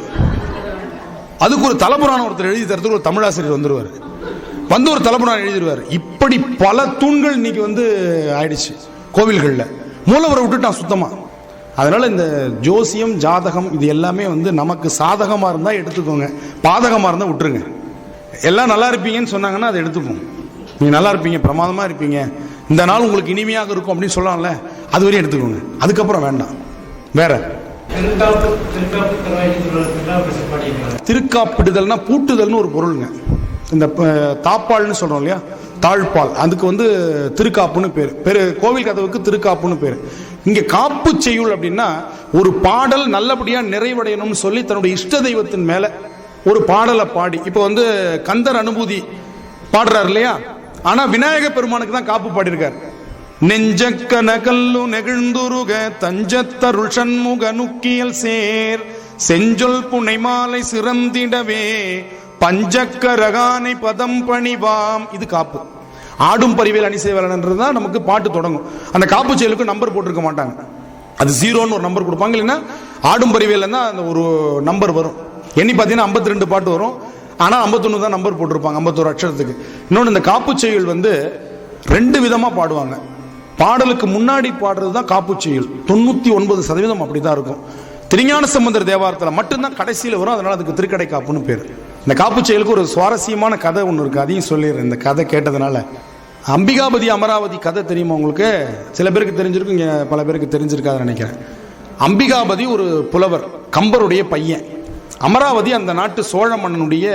அதுக்கு ஒரு தலபுராணம் ஒருத்தர் எழுதி தரத்துக்கு ஒரு தமிழாசிரியர் வந்துருவார். ஒரு தலபுராணம் எழுதிடுவார். இப்படி பல தூண்கள் இன்னைக்கு ஆயிடுச்சு கோவில்கள்ல. மூலவரை விட்டுட்டான் சுத்தமா. அதனால இந்த ஜோசியம், ஜாதகம் இது எல்லாமே நமக்கு சாதகமா இருந்தா எடுத்துக்கோங்க, பாதகமா இருந்தா விட்டுருங்க. எல்லாம் நல்லா இருப்பீங்கன்னு சொன்னாங்கன்னா அதை எடுத்துப்போம். நீங்க நல்லா இருப்பீங்க, பிரமாதமா இருப்பீங்க, இந்த நாள் உங்களுக்கு இனிமையாக இருக்கும் அப்படின்னு சொல்லலாம்ல, அது வரையும் எடுத்துக்கோங்க. அதுக்கப்புறம் வேண்டாம். வேற திருக்காப்பிடுதல்னா பூட்டுதல்னு ஒரு பொருளுங்க. இந்த தாப்பால்னு சொல்றோம் இல்லையா, தாழ்பால், அதுக்கு திருக்காப்புன்னு பேரு. கோவில் கதவுக்கு திருக்காப்புன்னு பேரு. இங்க காப்பு செய்யுள் அப்படின்னா ஒரு பாடல் நல்லபடியா நிறைவடையணும்னு சொல்லி தன்னுடைய இஷ்ட தெய்வத்தின் மேல ஒரு பாடலை பாடி, இப்போ கந்தர் அனுபூதி பாடுறாரு இல்லையா, ஆனா விநாயக பெருமானுக்கு தான் காப்பு பாடியிருக்கார். நெஞ்சக்கன கல்லு நெகிழ்ந்துருக தஞ்சத்தருள் சண்முக நுக்கியல் சேர் செஞ்சொல் புனை மாலை சிறந்திடவே பஞ்சக்கரகானை பதம் பணிவாம். இது காப்பு. ஆடும் பரிவேல் அணிசேவலன்றது நமக்கு பாட்டு தொடங்கும். அந்த காப்பு செயலுக்கு நம்பர் போட்டிருக்க மாட்டாங்க. அது 0ன்னு ஒரு நம்பர் கொடுப்பாங்க. இல்லைன்னா ஆடும் பரிவேல் தான் அந்த ஒரு நம்பர் வரும். எண்ணி பார்த்தீங்கன்னா 52 பாட்டு வரும். ஆனா 51 தான் நம்பர் போட்டிருப்பாங்க, 51 அக்ஷரத்துக்கு. இன்னொன்று, இந்த காப்பு செய்யுள் 2 விதமா பாடுவாங்க. பாடலுக்கு முன்னாடி பாடுறது தான் காப்பு செய்யுள். 99% அப்படிதான் இருக்கும். திருஞான சம்பந்தர் தேவாரத்தில் மட்டும்தான் கடைசியில் வரும். அதனால அதுக்கு திருக்கடை காப்புன்னு பேர். இந்த காப்பு செயலுக்கு ஒரு சுவாரஸ்யமான கதை ஒன்று இருக்கு, அதையும் சொல்லிடுறேன். இந்த கதை கேட்டதுனால, அம்பிகாபதி அமராவதி கதை தெரியுமா உங்களுக்கு? சில பேருக்கு தெரிஞ்சிருக்கும், இங்க பல பேருக்கு தெரிஞ்சிருக்காதுன்னு நினைக்கிறேன். அம்பிகாபதி ஒரு புலவர், கம்பருடைய பையன். அமராவதி அந்த நாட்டு சோழ மன்னனுடைய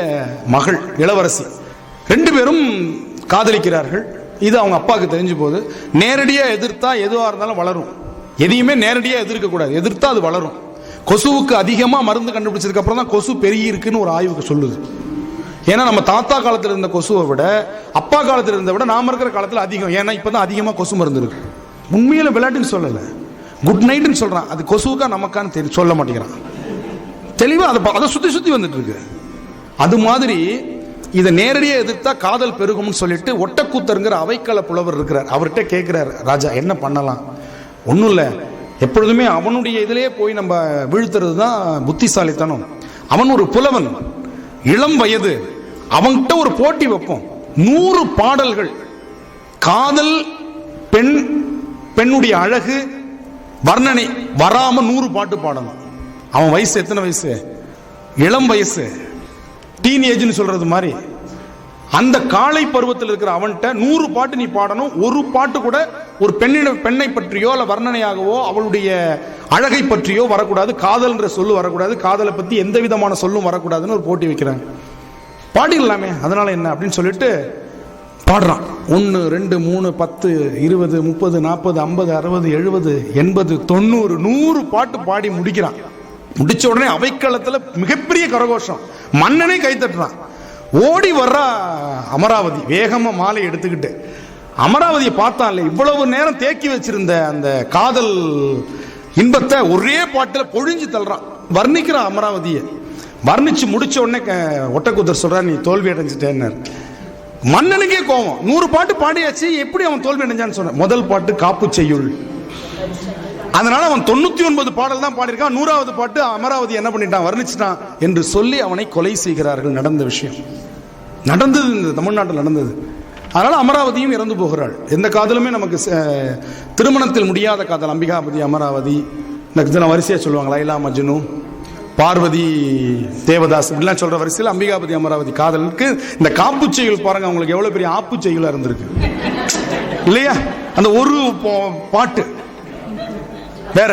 மகள், இளவரசி. 2 பேரும் காதலிக்கிறார்கள். இது அவங்க அப்பாவுக்கு தெரிஞ்சு போது, நேரடியா எதிர்த்தா எதுவா இருந்தாலும் வளரும். எதையுமே நேரடியா எதிர்க்க கூடாது, எதிர்த்தா அது வளரும். கொசுவுக்கு அதிகமா மருந்து கண்டுபிடிச்சதுக்கு அப்புறம் தான் கொசு பெருகி இருக்குன்னு ஒரு ஆய்வுக்கு சொல்லுது. ஏன்னா நம்ம தாத்தா காலத்தில் இருந்த கொசுவை விட அப்பா காலத்தில் இருந்த விட நாம இருக்கிற காலத்தில் அதிகம். ஏன்னா இப்பதான் அதிகமா கொசு மருந்து இருக்கு. உண்மையில விளையாட்டுன்னு சொல்லல, குட் நைட்னு சொல்றான். அது கொசுவுக்கா நமக்கான்னு சொல்ல மாட்டேங்கிறான். தெளிவா அதை சுத்தி சுத்தி வந்துட்டு இருக்கு. அது மாதிரி இதை நேரடியாக எதிர்த்தா காதல் பெருகும்னு சொல்லிட்டு ஒட்டக்கூத்தருங்கிற அவைக்கள புலவர் இருக்கிறார். அவர்கிட்ட கேட்கிறார், ராஜா என்ன பண்ணலாம்? ஒன்றும் இல்லை, எப்பொழுதுமே அவனுடைய இதிலேயே போய் நம்ம வீழ்த்துறது தான் புத்திசாலித்தனம். அவன் ஒரு புலவன், இளம் வயது, அவன்கிட்ட ஒரு போட்டி வைப்போம். 100 பாடல்கள், காதல், பெண்ணுடைய அழகு, வர்ணனை வராம 100 பாட்டு பாடணும். அவன் வயசு எத்தனை வயசு? இளம் வயசு, டீனேஜ்னு சொல்றது மாதிரி. அந்த காலை பருவத்தில் இருக்கிற அவன்கிட்ட 100 பாட்டு நீ பாடணும். ஒரு பாட்டு கூட ஒரு பெண்ணை பற்றியோ அல்ல வர்ணனையாகவோ அவளுடைய அழகை பற்றியோ வரக்கூடாது. காதல்ன்ற சொல்லு வரக்கூடாது. காதலை பத்தி எந்த விதமான சொல்லும் வரக்கூடாதுன்னு ஒரு போட்டி வைக்கிறாங்க. பாடிடலாமே, அதனால என்ன அப்படின்னு சொல்லிட்டு பாடுறான். 1 2 3 10 20 30 40 50 60 70 80 90 100 பாட்டு பாடி முடிக்கிறான். முடிச்ச உடனே அவைக்களத்துல மிகப்பெரிய கரகோஷம், மன்னனே கை தட்டுறான். ஓடி வர்றா அமராவதி வேகமா மாலை எடுத்துக்கிட்டு. அமராவதியை பார்த்தான்ல, இவ்வளவு நேரம் தேக்கி வச்சிருந்த அந்த காதல் இன்பத்தை ஒரே பாட்டுல பொழிஞ்சு தள்ளுறான். வர்ணிக்கிறான் அமராவதியை. வர்ணிச்சு முடிச்ச உடனே ஒட்டக்கூத்தர் சொல்றான், நீ தோல்வி அடைஞ்சிட்டேன்னு. மன்னனுக்கே கோவம். 100 பாட்டு பாடியாச்சு, எப்படி அவன் தோல்வி அடைஞ்சான்னு சொன்ன. முதல் பாட்டு காப்பு செய்யுள். அதனால அவன் 99 பாடல் தான் பாடியிருக்கான். 100வது பாட்டு அமராவதி என்ன பண்ணிட்டான், வர்ணிச்சிட்டான் என்று சொல்லி அவனை கொலை செய்கிறார்கள். நடந்த விஷயம் நடந்தது, இந்த தமிழ்நாட்டில் நடந்தது. அதனால அமராவதியும் இறந்து போகிறாள். எந்த காதலுமே நமக்கு திருமணத்தில் முடியாத காதல். அம்பிகாபதி, அமராவதி, இந்த வரிசையா சொல்லுவாங்க. லைலா மஜ்னு, பார்வதி தேவதாஸ் இப்படிலாம் சொல்ற வரிசையில் அம்பிகாபதி அமராவதி காதலுக்கு இந்த காப்புச்செய்கள் பாருங்க, அவங்களுக்கு எவ்வளவு பெரிய ஆப்புச்செய்களா இருந்திருக்கு இல்லையா? அந்த ஒரு பாட்டு வேற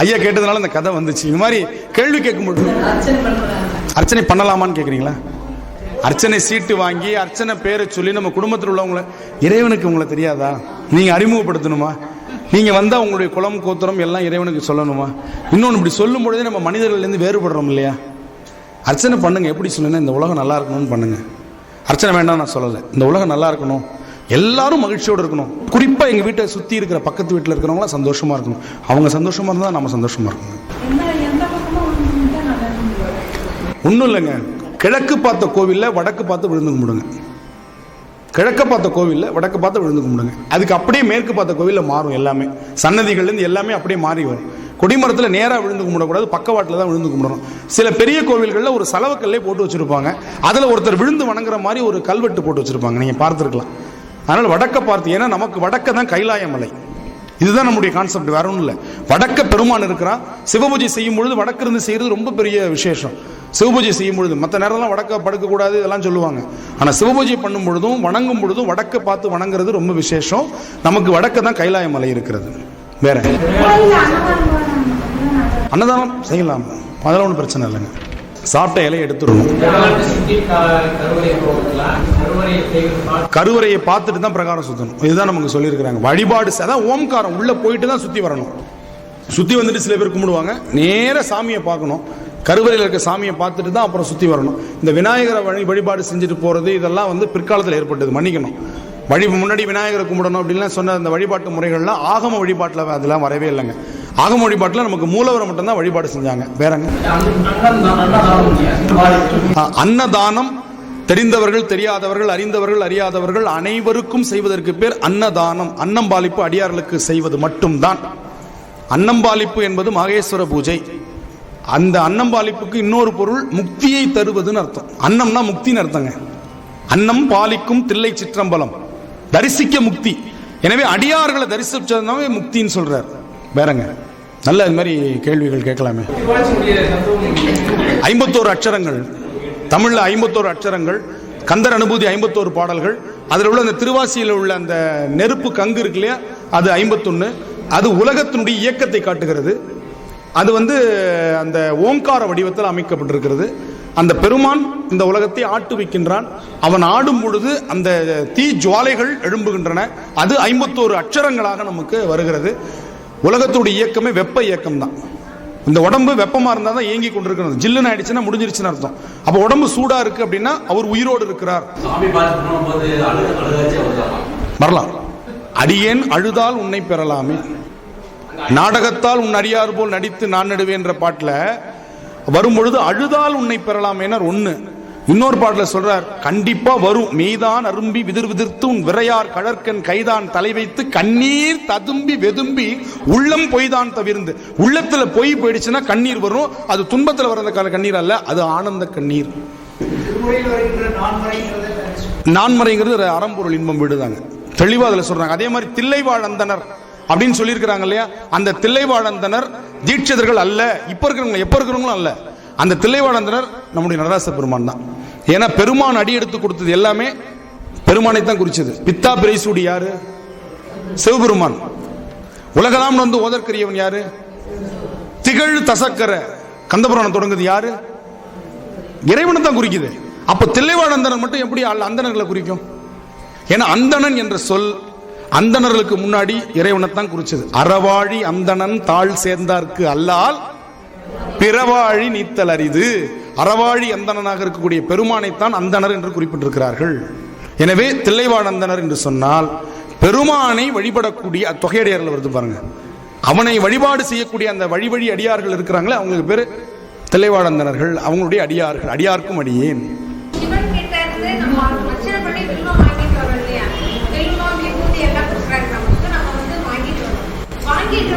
ஐயா கேட்டதுனால இந்த கதை வந்துச்சு. இந்த மாதிரி கேள்வி கேட்கும்போது அர்ச்சனை பண்ணலாமான்னு கேட்குறீங்களா? அர்ச்சனை சீட்டு வாங்கி அர்ச்சனை பேரை சொல்லி நம்ம குடும்பத்தில் உள்ளவங்களை, இறைவனுக்கு உங்களை தெரியாதா, நீங்க அறிமுகப்படுத்தணுமா? நீங்க வந்தா உங்களுடைய குலம் கோத்திரம் எல்லாம் இறைவனுக்கு சொல்லணுமா? இன்னொன்று இப்படி சொல்லும் பொழுதே நம்ம மனிதர்கள்லேருந்து வேறுபடுறோம் இல்லையா? அர்ச்சனை பண்ணுங்க. எப்படி சொல்லுங்க, இந்த உலகம் நல்லா இருக்கணும்னு பண்ணுங்க. அர்ச்சனை வேண்டாம் நான் சொல்லலை, இந்த உலகம் நல்லா இருக்கணும், எல்லாரும் மகிழ்ச்சியோடு இருக்கணும். குறிப்பா எங்க வீட்டை சுத்தி இருக்கிற பக்கத்து வீட்டில் இருக்கிறவங்களாம் சந்தோஷமா இருக்கணும். அவங்க சந்தோஷமா இருந்தா நம்ம சந்தோஷமா இருக்கணும். ஒன்றும் இல்லைங்க, கிழக்கு பார்த்த கோவில்ல வடக்கு பார்த்து விழுந்து கும்பிடுங்க. கிழக்க பார்த்த கோவில்ல வடக்கு பார்த்து விழுந்து கும்பிடுங்க. அதுக்கு அப்படியே மேற்கு பார்த்த கோவில்ல மாறும். எல்லாமே சன்னதிகள்லேருந்து எல்லாமே அப்படியே மாறி வரும். கொடிமரத்தில் நேராக விழுந்து கும்பிடக்கூடாது, பக்கவாட்டில் தான் விழுந்து கும்பிடணும். சில பெரிய கோவில்களில் ஒரு சலவக்கல்லே போட்டு வச்சிருப்பாங்க, அதில் ஒருத்தர் விழுந்து வணங்குற மாதிரி ஒரு கல்வெட்டு போட்டு வச்சிருப்பாங்க, நீங்கள் பார்த்துருக்கலாம். அதனால வடக்க பார்த்து, ஏன்னா நமக்கு வடக்க தான் கைலாய மலை. இதுதான் நம்முடைய கான்செப்ட், வேற ஒன்றும் இல்லை. வடக்க பெருமான் இருக்கிறான். சிவபூஜை செய்யும் பொழுது வடக்கு இருந்து செய்யறது ரொம்ப பெரிய விசேஷம். சிவபூஜை செய்யும் பொழுது மற்ற நேரம்லாம் வடக்க படுக்கக்கூடாது இதெல்லாம் சொல்லுவாங்க. ஆனால் சிவபூஜை பண்ணும் பொழுதும் வணங்கும் பொழுதும் வடக்க பார்த்து வணங்குறது ரொம்ப விசேஷம். நமக்கு வடக்க தான் கைலாய மலை இருக்கிறது. வேற அன்னதானம் செய்யலாம், அதெல்லாம் ஒன்றும் பிரச்சனை இல்லைங்க. சாப்பிட்ட இலையை எடுத்துடணும். கருவறையை பார்த்துட்டு தான் பிரகாரம் சுத்தணும். இதுதான் நமக்கு சொல்லியிருக்கிறாங்க. வழிபாடு அதான் ஓம்காரம் உள்ள போயிட்டு தான் சுத்தி வரணும். சுத்தி வந்துட்டு சில பேர் கும்பிடுவாங்க, நேர சாமியை பார்க்கணும். கருவறையில் இருக்க சாமியை பார்த்துட்டு தான் அப்புறம் சுத்தி வரணும். இந்த விநாயகரை வழிபாடு செஞ்சுட்டு போறது இதெல்லாம் வந்து பிற்காலத்தில் ஏற்பட்டது, மன்னிக்கணும். முன்னாடி விநாயகரை கும்பிடணும் அப்படின்லாம் சொன்ன அந்த வழிபாட்டு முறைகள்லாம் ஆகம வழிபாட்டில் அதெல்லாம் வரவே இல்லைங்க. ஆகம வழிபாட்டில் நமக்கு மூலவரை மட்டும்தான் வழிபாடு செஞ்சாங்க. வேறங்க அன்னதானம் தெரிந்தவர்கள் தெரியாதவர்கள் அறிந்தவர்கள் அறியாதவர்கள் அனைவருக்கும் செய்வதற்கு பேர் அன்னதானம். அன்னம்பாலிப்பு அடியார்களுக்கு செய்வது மட்டும்தான். அன்னம்பாலிப்பு என்பது மகேஸ்வர பூஜை. அந்த அன்னம்பாலிப்புக்கு இன்னொரு பொருள் முக்தியை தருவதுன்னு அர்த்தம். அன்னம்னா முக்தின்னு அர்த்தங்க. அன்னம் பாலிக்கும் தில்லை சிற்றம்பலம், தரிசிக்க முக்தி. எனவே அடியார்களை தரிசிச்சதுனாவே முக்தின்னு சொல்றார். வேறங்க நல்ல இது மாதிரி கேள்விகள் கேட்கலாமே. 51 அட்சரங்கள் தமிழ்ல, 51 அட்சரங்கள், கந்தர் அனுபூதி 51 பாடல்கள். அதில் உள்ள அந்த திருவாசியில் உள்ள அந்த நெருப்பு கங்கு இருக்கு இல்லையா, அது 51. அது உலகத்தினுடைய இயக்கத்தை காட்டுகிறது. அது வந்து அந்த ஓங்கார வடிவத்தில் அமைக்கப்பட்டிருக்கிறது. அந்த பெருமான் இந்த உலகத்தை ஆட்டுவிக்கின்றான். அவன் ஆடும் பொழுது அந்த தீ ஜுவாலைகள் எழும்புகின்றன. அது 51 அட்சரங்களாக நமக்கு வருகிறது. உலகத்துடைய இயக்கமே வெப்ப இயக்கம் தான். இந்த உடம்பு வெப்பமா இருந்தா தான் இயங்கி கொண்டிருக்கிறது. ஜில்லுன்னு ஆயிடுச்சுன்னா முடிஞ்சிருச்சுன்னு அர்த்தம். அப்ப உடம்பு சூடா இருக்கு அப்படின்னா அவர் உயிரோடு இருக்கிறார். வரலாம். அடியேன் அழுதால் உன்னை பெறலாமே, நாடகத்தால் உன் அடியார் போல் நடித்து நான் நடுவேன் என்ற பாட்டில் வரும்பொழுது அழுதால் உன்னை பெறலாம் என ஒண்ணு. இன்னொரு பாட்டுல சொல்றார், கண்டிப்பா வரும். மெய்தான் அரும்பி விதிர் விதிர்த்து உன் விரையார் கழற்கன் கைதான் தலை வைத்து கண்ணீர் ததும்பி வெதும்பி உள்ளம் பொய்தான் தவிர்ந்து. உள்ளத்துல பொய் போயிடுச்சுன்னா கண்ணீர் வரும். அது துன்பத்துல வர கண்ணீர் அல்ல, அது ஆனந்த கண்ணீர். நான்மறைங்கிறது அறம்பொருள் இன்பம் விடுதாங்க, தெளிவா அதுல சொல்றாங்க. அதே மாதிரி தில்லைவாழ் அந்தனர் அப்படின்னு சொல்லியிருக்கிறாங்க இல்லையா, அந்த தில்லைவாழந்தனர் தீட்சிதர்கள் அல்ல, இப்ப இருக்கிறவங்க எப்ப இருக்கிறவங்களும் அல்ல. அந்த தில்லைவாழந்தனர் நம்முடைய நடராச பெருமான் தான். ஏன்னா பெருமான் அடி எடுத்து கொடுத்தது எல்லாமே பெருமானை தான் குறிச்சது. பித்தா பிரைசூடி யாரு? சிவபெருமான். உலகலாம் வந்து ஓதற்கரியவன் யாரு? திகழ் தசக்கர கந்தபுராணம் தொடங்குது யாரு? இறைவனை தான் குறிக்குது. அப்ப தில்லைவாழந்தனர் மட்டும் எப்படி அந்தணர்களை குறிக்கும்? ஏன்னா அந்தணன் என்ற சொல் அந்தணர்களுக்கு முன்னாடி இறைவனைத்தான் குறிச்சது. அறவாழி அந்தணன் தாழ் சேர்ந்தார்க்கு அல்லால் பிறவாழி நீத்தல் அரிது. அறவாழி அந்தணனாக இருக்கக்கூடிய பெருமானைத்தான் அந்தணர் என்று குறிப்பிட்டிருக்கிறார்கள். எனவே தில்லைவாழ் அந்தணர் என்று சொன்னால் பெருமானை வழிபடக்கூடிய தொகையடியார்கள் வருது பாருங்க, அவனை வழிபாடு செய்யக்கூடிய அந்த வழி அடியார்கள் இருக்கிறாங்களே, அவங்களுக்கு பேரு தில்லைவாழ் அந்தணர்கள். அவங்களுடைய அடியார்கள். அடியார்க்கும் அடியேன். வாங்கிட்டு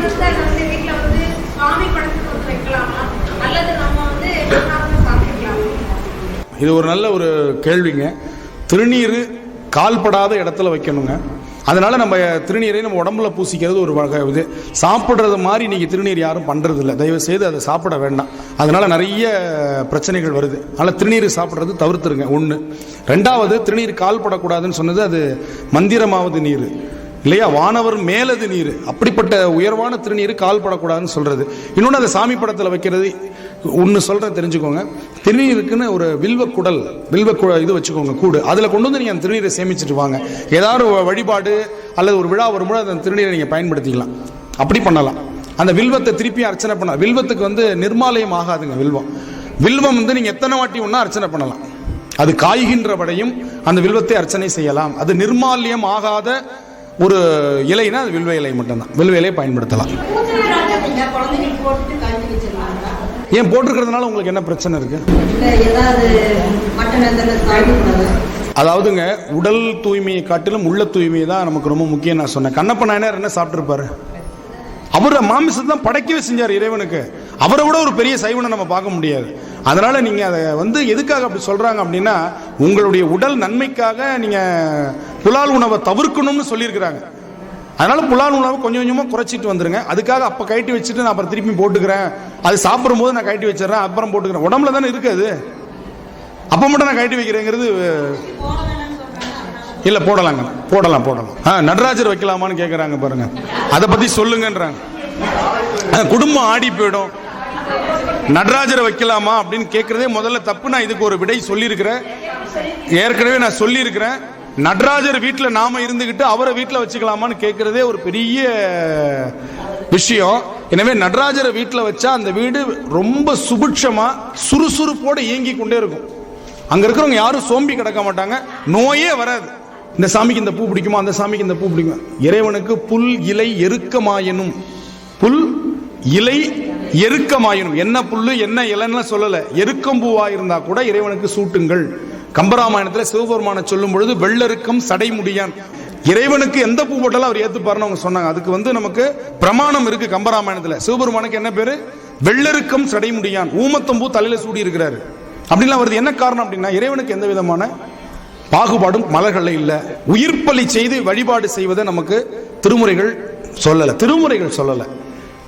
இது ஒரு நல்ல ஒரு கேள்விங்க. திருநீர் கால்படாத இடத்துல வைக்கணுங்க. அதனால நம்ம திருநீரை நம்ம உடம்புல பூசிக்கிறது ஒரு வகை. இது சாப்பிட்றது மாதிரி இன்னைக்கு திருநீர் யாரும் பண்றது இல்லை. தயவு செய்து அதை சாப்பிட வேண்டாம். அதனால நிறைய பிரச்சனைகள் வருது. அதனால திருநீர் சாப்பிட்றது தவிர்த்துருங்க. ஒன்று. ரெண்டாவது, திருநீர் கால்படக்கூடாதுன்னு சொன்னது அது மந்திரமாவது நீர் இல்லையா, வானவர் மேலது நீர். அப்படிப்பட்ட உயர்வான திருநீர் கால்படக்கூடாதுன்னு சொல்றது. இன்னொன்று, அதை சாமி படத்தில் வைக்கிறது. ஒன்று சொல்கிறேன், தெரிஞ்சுக்கோங்க. திருநீருக்குன்னு ஒரு வில்வக்குடல் இது வச்சுக்கோங்க, கூடு. அதில் கொண்டு வந்து நீங்கள் அந்த திருநீரை சேமிச்சுட்டு வாங்க. ஏதாவது வழிபாடு அல்லது ஒரு விழா வரும்போது அந்த திருநீரை நீங்கள் பயன்படுத்திக்கலாம். அப்படி பண்ணலாம். அந்த வில்வத்தை திருப்பி அர்ச்சனை பண்ணலாம். வில்வத்துக்கு வந்து நிர்மாலயம் ஆகாதுங்க. வில்வம் வந்து நீங்கள் எத்தனை வாட்டி ஒன்றா அர்ச்சனை பண்ணலாம். அது காய்கின்ற வரையும் அந்த வில்வத்தை அர்ச்சனை செய்யலாம். அது நிர்மால்யம் ஆகாத ஒரு இலைனா அது வில்வ இலை மட்டும்தான். வில்வ இலையை பயன்படுத்தலாம். ஏன் போட்டிருக்கிறதுனால உங்களுக்கு என்ன பிரச்சனை இருக்கு? அதாவதுங்க, உடல் தூய்மையை காட்டிலும் உள்ள தூய்மையை தான் நமக்கு ரொம்ப முக்கியம். நான் சொன்னேன், கண்ணப்ப நாயனார் என்ன சாப்பிட்டுருப்பாரு? அவர் மாமிசத்தை தான் படைக்கவே செஞ்சார் இறைவனுக்கு. அவரை விட ஒரு பெரிய சைவனை நம்ம பார்க்க முடியாது. அதனால நீங்க அதை வந்து எதுக்காக அப்படி சொல்றாங்க அப்படின்னா, உங்களுடைய உடல் நன்மைக்காக நீங்க புலால் உணவை தவிர்க்கணும்னு சொல்லியிருக்கிறாங்க. அதனால புலால் உணவை கொஞ்சம் கொஞ்சமா குறைச்சிட்டு வந்துருங்க. அதுக்காக அப்ப கைட்டி வச்சுட்டு நான் அப்புறம் திருப்பி போட்டுக்கிறேன், அது சாப்பிடும் போது நான் கைட்டி வச்சிடறேன், அப்புறம் போட்டுக்கிறேன். உடம்புல தானே இருக்காது, அப்ப மட்டும் நான் கைட்டி வைக்கிறேங்கிறது இல்ல. போடலாம். நடராஜர் வைக்கலாமான்னு கேட்கறாங்க பாருங்க. அதை பத்தி சொல்லுங்கன்றாங்க. குடும்பம் ஆடி போயிடும். நடராஜரை வைக்கலாமா அப்படின்னு கேட்கறதே முதல்ல தப்பு. நான் இதுக்கு ஒரு விடை சொல்லியிருக்கிறேன், ஏற்கனவே நான் சொல்லியிருக்கிறேன். நடராஜர் வீட்டில் நாம இருந்துகிட்டு அவரை வீட்டில் வச்சுக்கலாமான்னு கேட்கறதே ஒரு பெரிய விஷயம். எனவே நடராஜரை வீட்டில் வச்சா அந்த வீடு ரொம்ப சுபிட்சமா சுறுசுறுப்போட இயங்கி கொண்டே இருக்கும். அங்க இருக்கிறவங்க யாரும் சோம்பி கிடக்க மாட்டாங்க, நோயே வராது. இந்த சாமிக்கு இந்த பூ பிடிக்குமா, அந்த சாமிக்கு இந்த பூ பிடிக்குமா. இறைவனுக்கு புல் இலை எருக்கமாயனும், புல் இலை எருக்கமாயனும். என்ன புல்லு என்ன இலைன்னு சொல்லல, எருக்கம் பூவா இருந்தா கூட இறைவனுக்கு சூட்டுங்கள். கம்பராமாயணத்துல சிவபெருமான சொல்லும் பொழுது வெள்ளருக்கம் சடைமுடியான். இறைவனுக்கு எந்த பூ போட்டாலும் அவர் ஏத்துப்பாருன்னு அவங்க சொன்னாங்க. அதுக்கு வந்து நமக்கு பிரமாணம் இருக்கு கம்பராமாயணத்துல. சிவபெருமானுக்கு என்ன பேரு? வெள்ளருக்கம் சடைமுடியான். ஊமத்தம்பூ தலையில சூடி இருக்கிறாரு அப்படின்லாம் வருது. என்ன காரணம் அப்படின்னா, இறைவனுக்கு எந்த விதமான பாகுபாடும் மலர்கள இல்ல. உயிர்ப்பலி செய்து வழிபாடு செய்வதை நமக்கு திருமுறைகள் சொல்லல.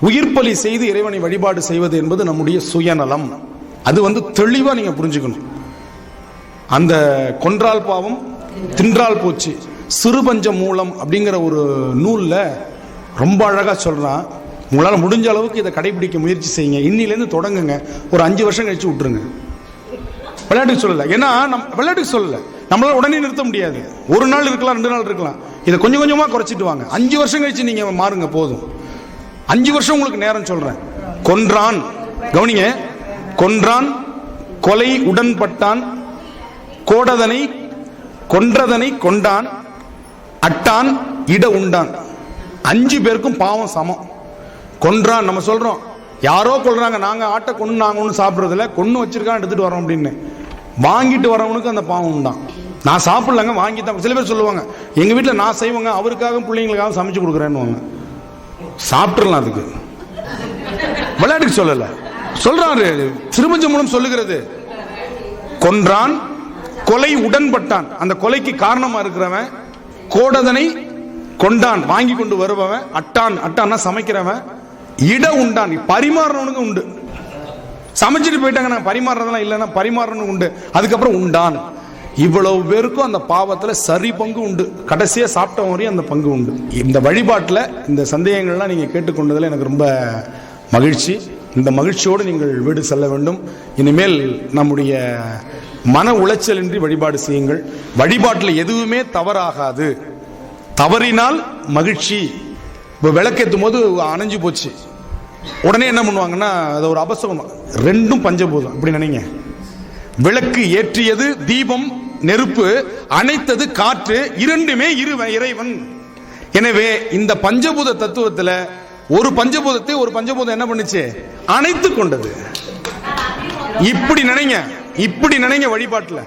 உயிர்ப்பலி செய்து இறைவனை வழிபாடு செய்வது என்பது நம்முடைய சுயநலம். அது வந்து தெளிவா நீங்க புரிஞ்சுக்கணும். அந்த கொன்றால் பாவம் தின்றால் போச்சு சிறுபஞ்ச மூலம் அப்படிங்கிற ஒரு நூல்ல ரொம்ப அழகா சொல்றான். உங்களால முடிஞ்ச அளவுக்கு இதை கடைபிடிக்க முயற்சி செய்யுங்க. இன்னிலேருந்து தொடங்குங்க. ஒரு 5 வருஷம் கழிச்சு விட்டுருங்க. விளையாட்டுக்கு சொல்லல, ஏன்னா விளையாட்டுக்கு சொல்லல, நம்மளால உடனே நிறுத்த முடியாது. ஒரு நாள் இருக்கலாம், 2 நாள் இருக்கலாம். இதை கொஞ்சம் கொஞ்சமா குறைச்சிட்டு வாங்க. 5 வருஷம் கழிச்சு நீங்க மாறுங்க, போதும். 5 வருஷம் உங்களுக்கு நேரம் சொல்றேன். கொன்றான், கவனிங்க, கொன்றான் கொலை உடன்பட்டான், கோடதனை கொன்றதனை கொண்டான், அட்டான் இட உண்டான். 5 பேருக்கும் பாவம் சமம். கொன்றான் நம்ம சொல்றோம், யாரோ கொள்றாங்க, நாங்க ஆட்டை கொண்டு நாங்க ஒன்றும் சாப்பிட்றதில்ல, கொண்டு வச்சிருக்கான் எடுத்துட்டு வரோம் அப்படின்னு. வாங்கிட்டு வரவனுக்கு அந்த பாவம் உண்டான். நான் சாப்பிடலங்க, வாங்கி தான். சில பேர் சொல்லுவாங்க, எங்க வீட்டில் நான் செய்வாங்க, அவருக்காக பிள்ளைங்களுக்காக சமைச்சு கொடுக்குறேன்னு. சாப்பிட்டுலாம், அதுக்கு விளையாட்டுக்கு சொல்லல, சொல்றாரு. திருமஞ்ச மூலம் சொல்லுகிறது, கொன்றான் கொலை உடன்பட்டான், அந்த கொலைக்கு காரணமா இருக்கிறவன், கோடதனை கொண்டான் வாங்கி கொண்டு வருபவன், அட்டான்னா சமைக்கிறவன், இட உண்டான் பரிமாறவனுக்கு உண்டு. சமைச்சிட்டு போயிட்டாங்க, நான் பரிமாறதெல்லாம் இல்லைன்னா பரிமாறணும் உண்டு. அதுக்கப்புறம் உண்டான். இவ்வளவு பேருக்கும் அந்த பாவத்துல சரி பங்கு உண்டு. கடைசியா சாப்பிட்ட வரையும் அந்த பங்கு உண்டு. இந்த வழிபாட்டில் இந்த சந்தேகங்கள்லாம் நீங்க கேட்டுக்கொண்டதில் எனக்கு ரொம்ப மகிழ்ச்சி. இந்த மகிழ்ச்சியோடு நீங்கள் வீடு செல்ல வேண்டும். இனிமேல் நம்முடைய மன உளைச்சலின்றி வழிபாடு செய்யுங்கள். வழிபாட்டில் எதுவுமே தவறாகாது. தவறினால் மகிழ்ச்சி. இப்போ விளக்கேற்றும் போது அணைஞ்சு போச்சு, உடனே என்ன பண்ணுவாங்கன்னா அது ஒரு அபசகம். 2ம் பஞ்சபூதம் அப்படி நினைங்க. விளக்கு ஏற்றியது தீபம் நெருப்பு, அணைத்தது காற்று, 2மே இறைவன். எனவே இந்த பஞ்சபூத தத்துவத்துல ஒரு பஞ்சபூதத்தை ஒரு பஞ்சபூதம் என்ன பண்ணுச்சு? அணைத்து கொண்டது. இப்படி நினைங்க வழிபாட்டுல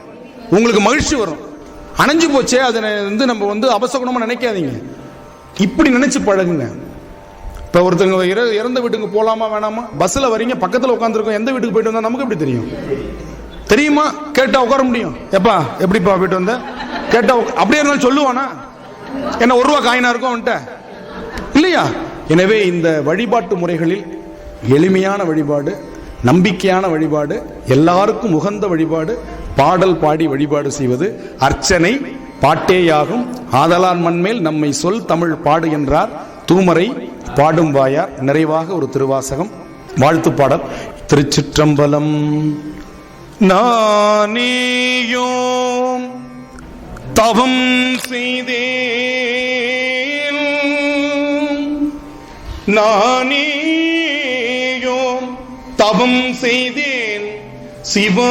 உங்களுக்கு மகிழ்ச்சி வரும். அணைஞ்சு போச்சே அதை நம்ம அபசகுணமா நினைக்காதீங்க. இப்படி நினைச்சு பழகுங்க. இப்ப ஒருத்தங்க இறந்த வீட்டுக்கு போலாமா வேணாமா, பஸ்ல வரீங்க, பக்கத்துல உட்காந்துருக்கோம், எந்த வீட்டுக்கு போயிட்டு வந்தா நமக்கு எப்படி தெரியும்? தெரியுமா? கேட்டா உட்கார முடியும். எப்பா எப்படிப்பா போயிட்டு வந்த கேட்டா அப்படியே இருந்தாலும் சொல்லுவானா? என்ன ஒரு ரூபா காயினா இருக்கும் அவன்கிட்ட இல்லையா? எனவே இந்த வழிபாட்டு முறைகளில் எளிமையான வழிபாடு, நம்பிக்கையான வழிபாடு, எல்லாருக்கும் உகந்த வழிபாடு, பாடல் பாடி வழிபாடு செய்வது அர்ச்சனை பாட்டேயாகும். ஆதலான் மண்மேல் நம்மை சொல் தமிழ் பாடு என்றார் தூமரை பாடும் வாயார். நிறைவாக ஒரு திருவாசகம் வாழ்த்து பாடல். திருச்சிற்றம்பலம். நானேயோம் தவம் செய்தேன், நானேயோம் தவம் செய்தேன், சிவாய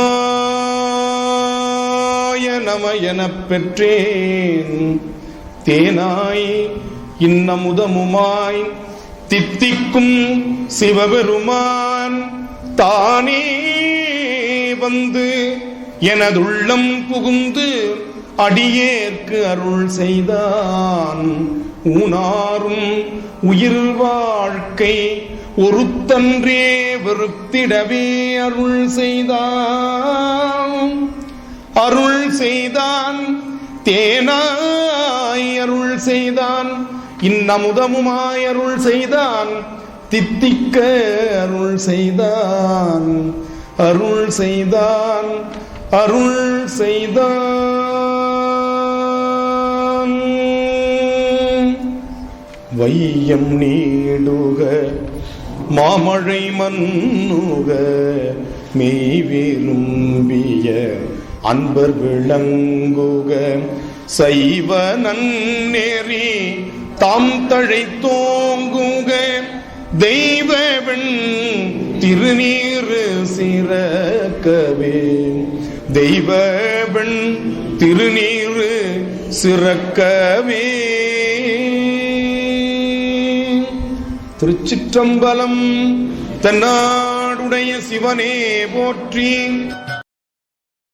நம எனப் பெற்றேன். தேனாய் இன்னமுதமுமாய் தித்திக்கும் சிவபெருமான் தானே வந்து எனதுள்ளம் புகுந்து அடியேற்கு அருள் செய்தான். ஊனாரும் உயிர் வாழ்க்கை ஒருத்தன்றே வெறுத்திடவே அருள் செய்தான். அருள் செய்தான், தேனாய் அருள் செய்தான், இன்னமுதமுமாய் அருள் செய்தான், தித்திக்க அருள் செய்தான், அருள் செய்தான், அருள் செய்தான். வையம் நீடுக மாமழை மன்னுக மெய் விரும்பிய அன்பர் விளங்குக சைவ நன்னெறி தாம் தழை தோங்குக தெய்வவெண் திருநீறு சிறக்கவே தெய்வவெண் திருநீறு சிறக்கவே. திருச்சிற்றம்பலம். தென்னாடுடைய சிவனே போற்றி.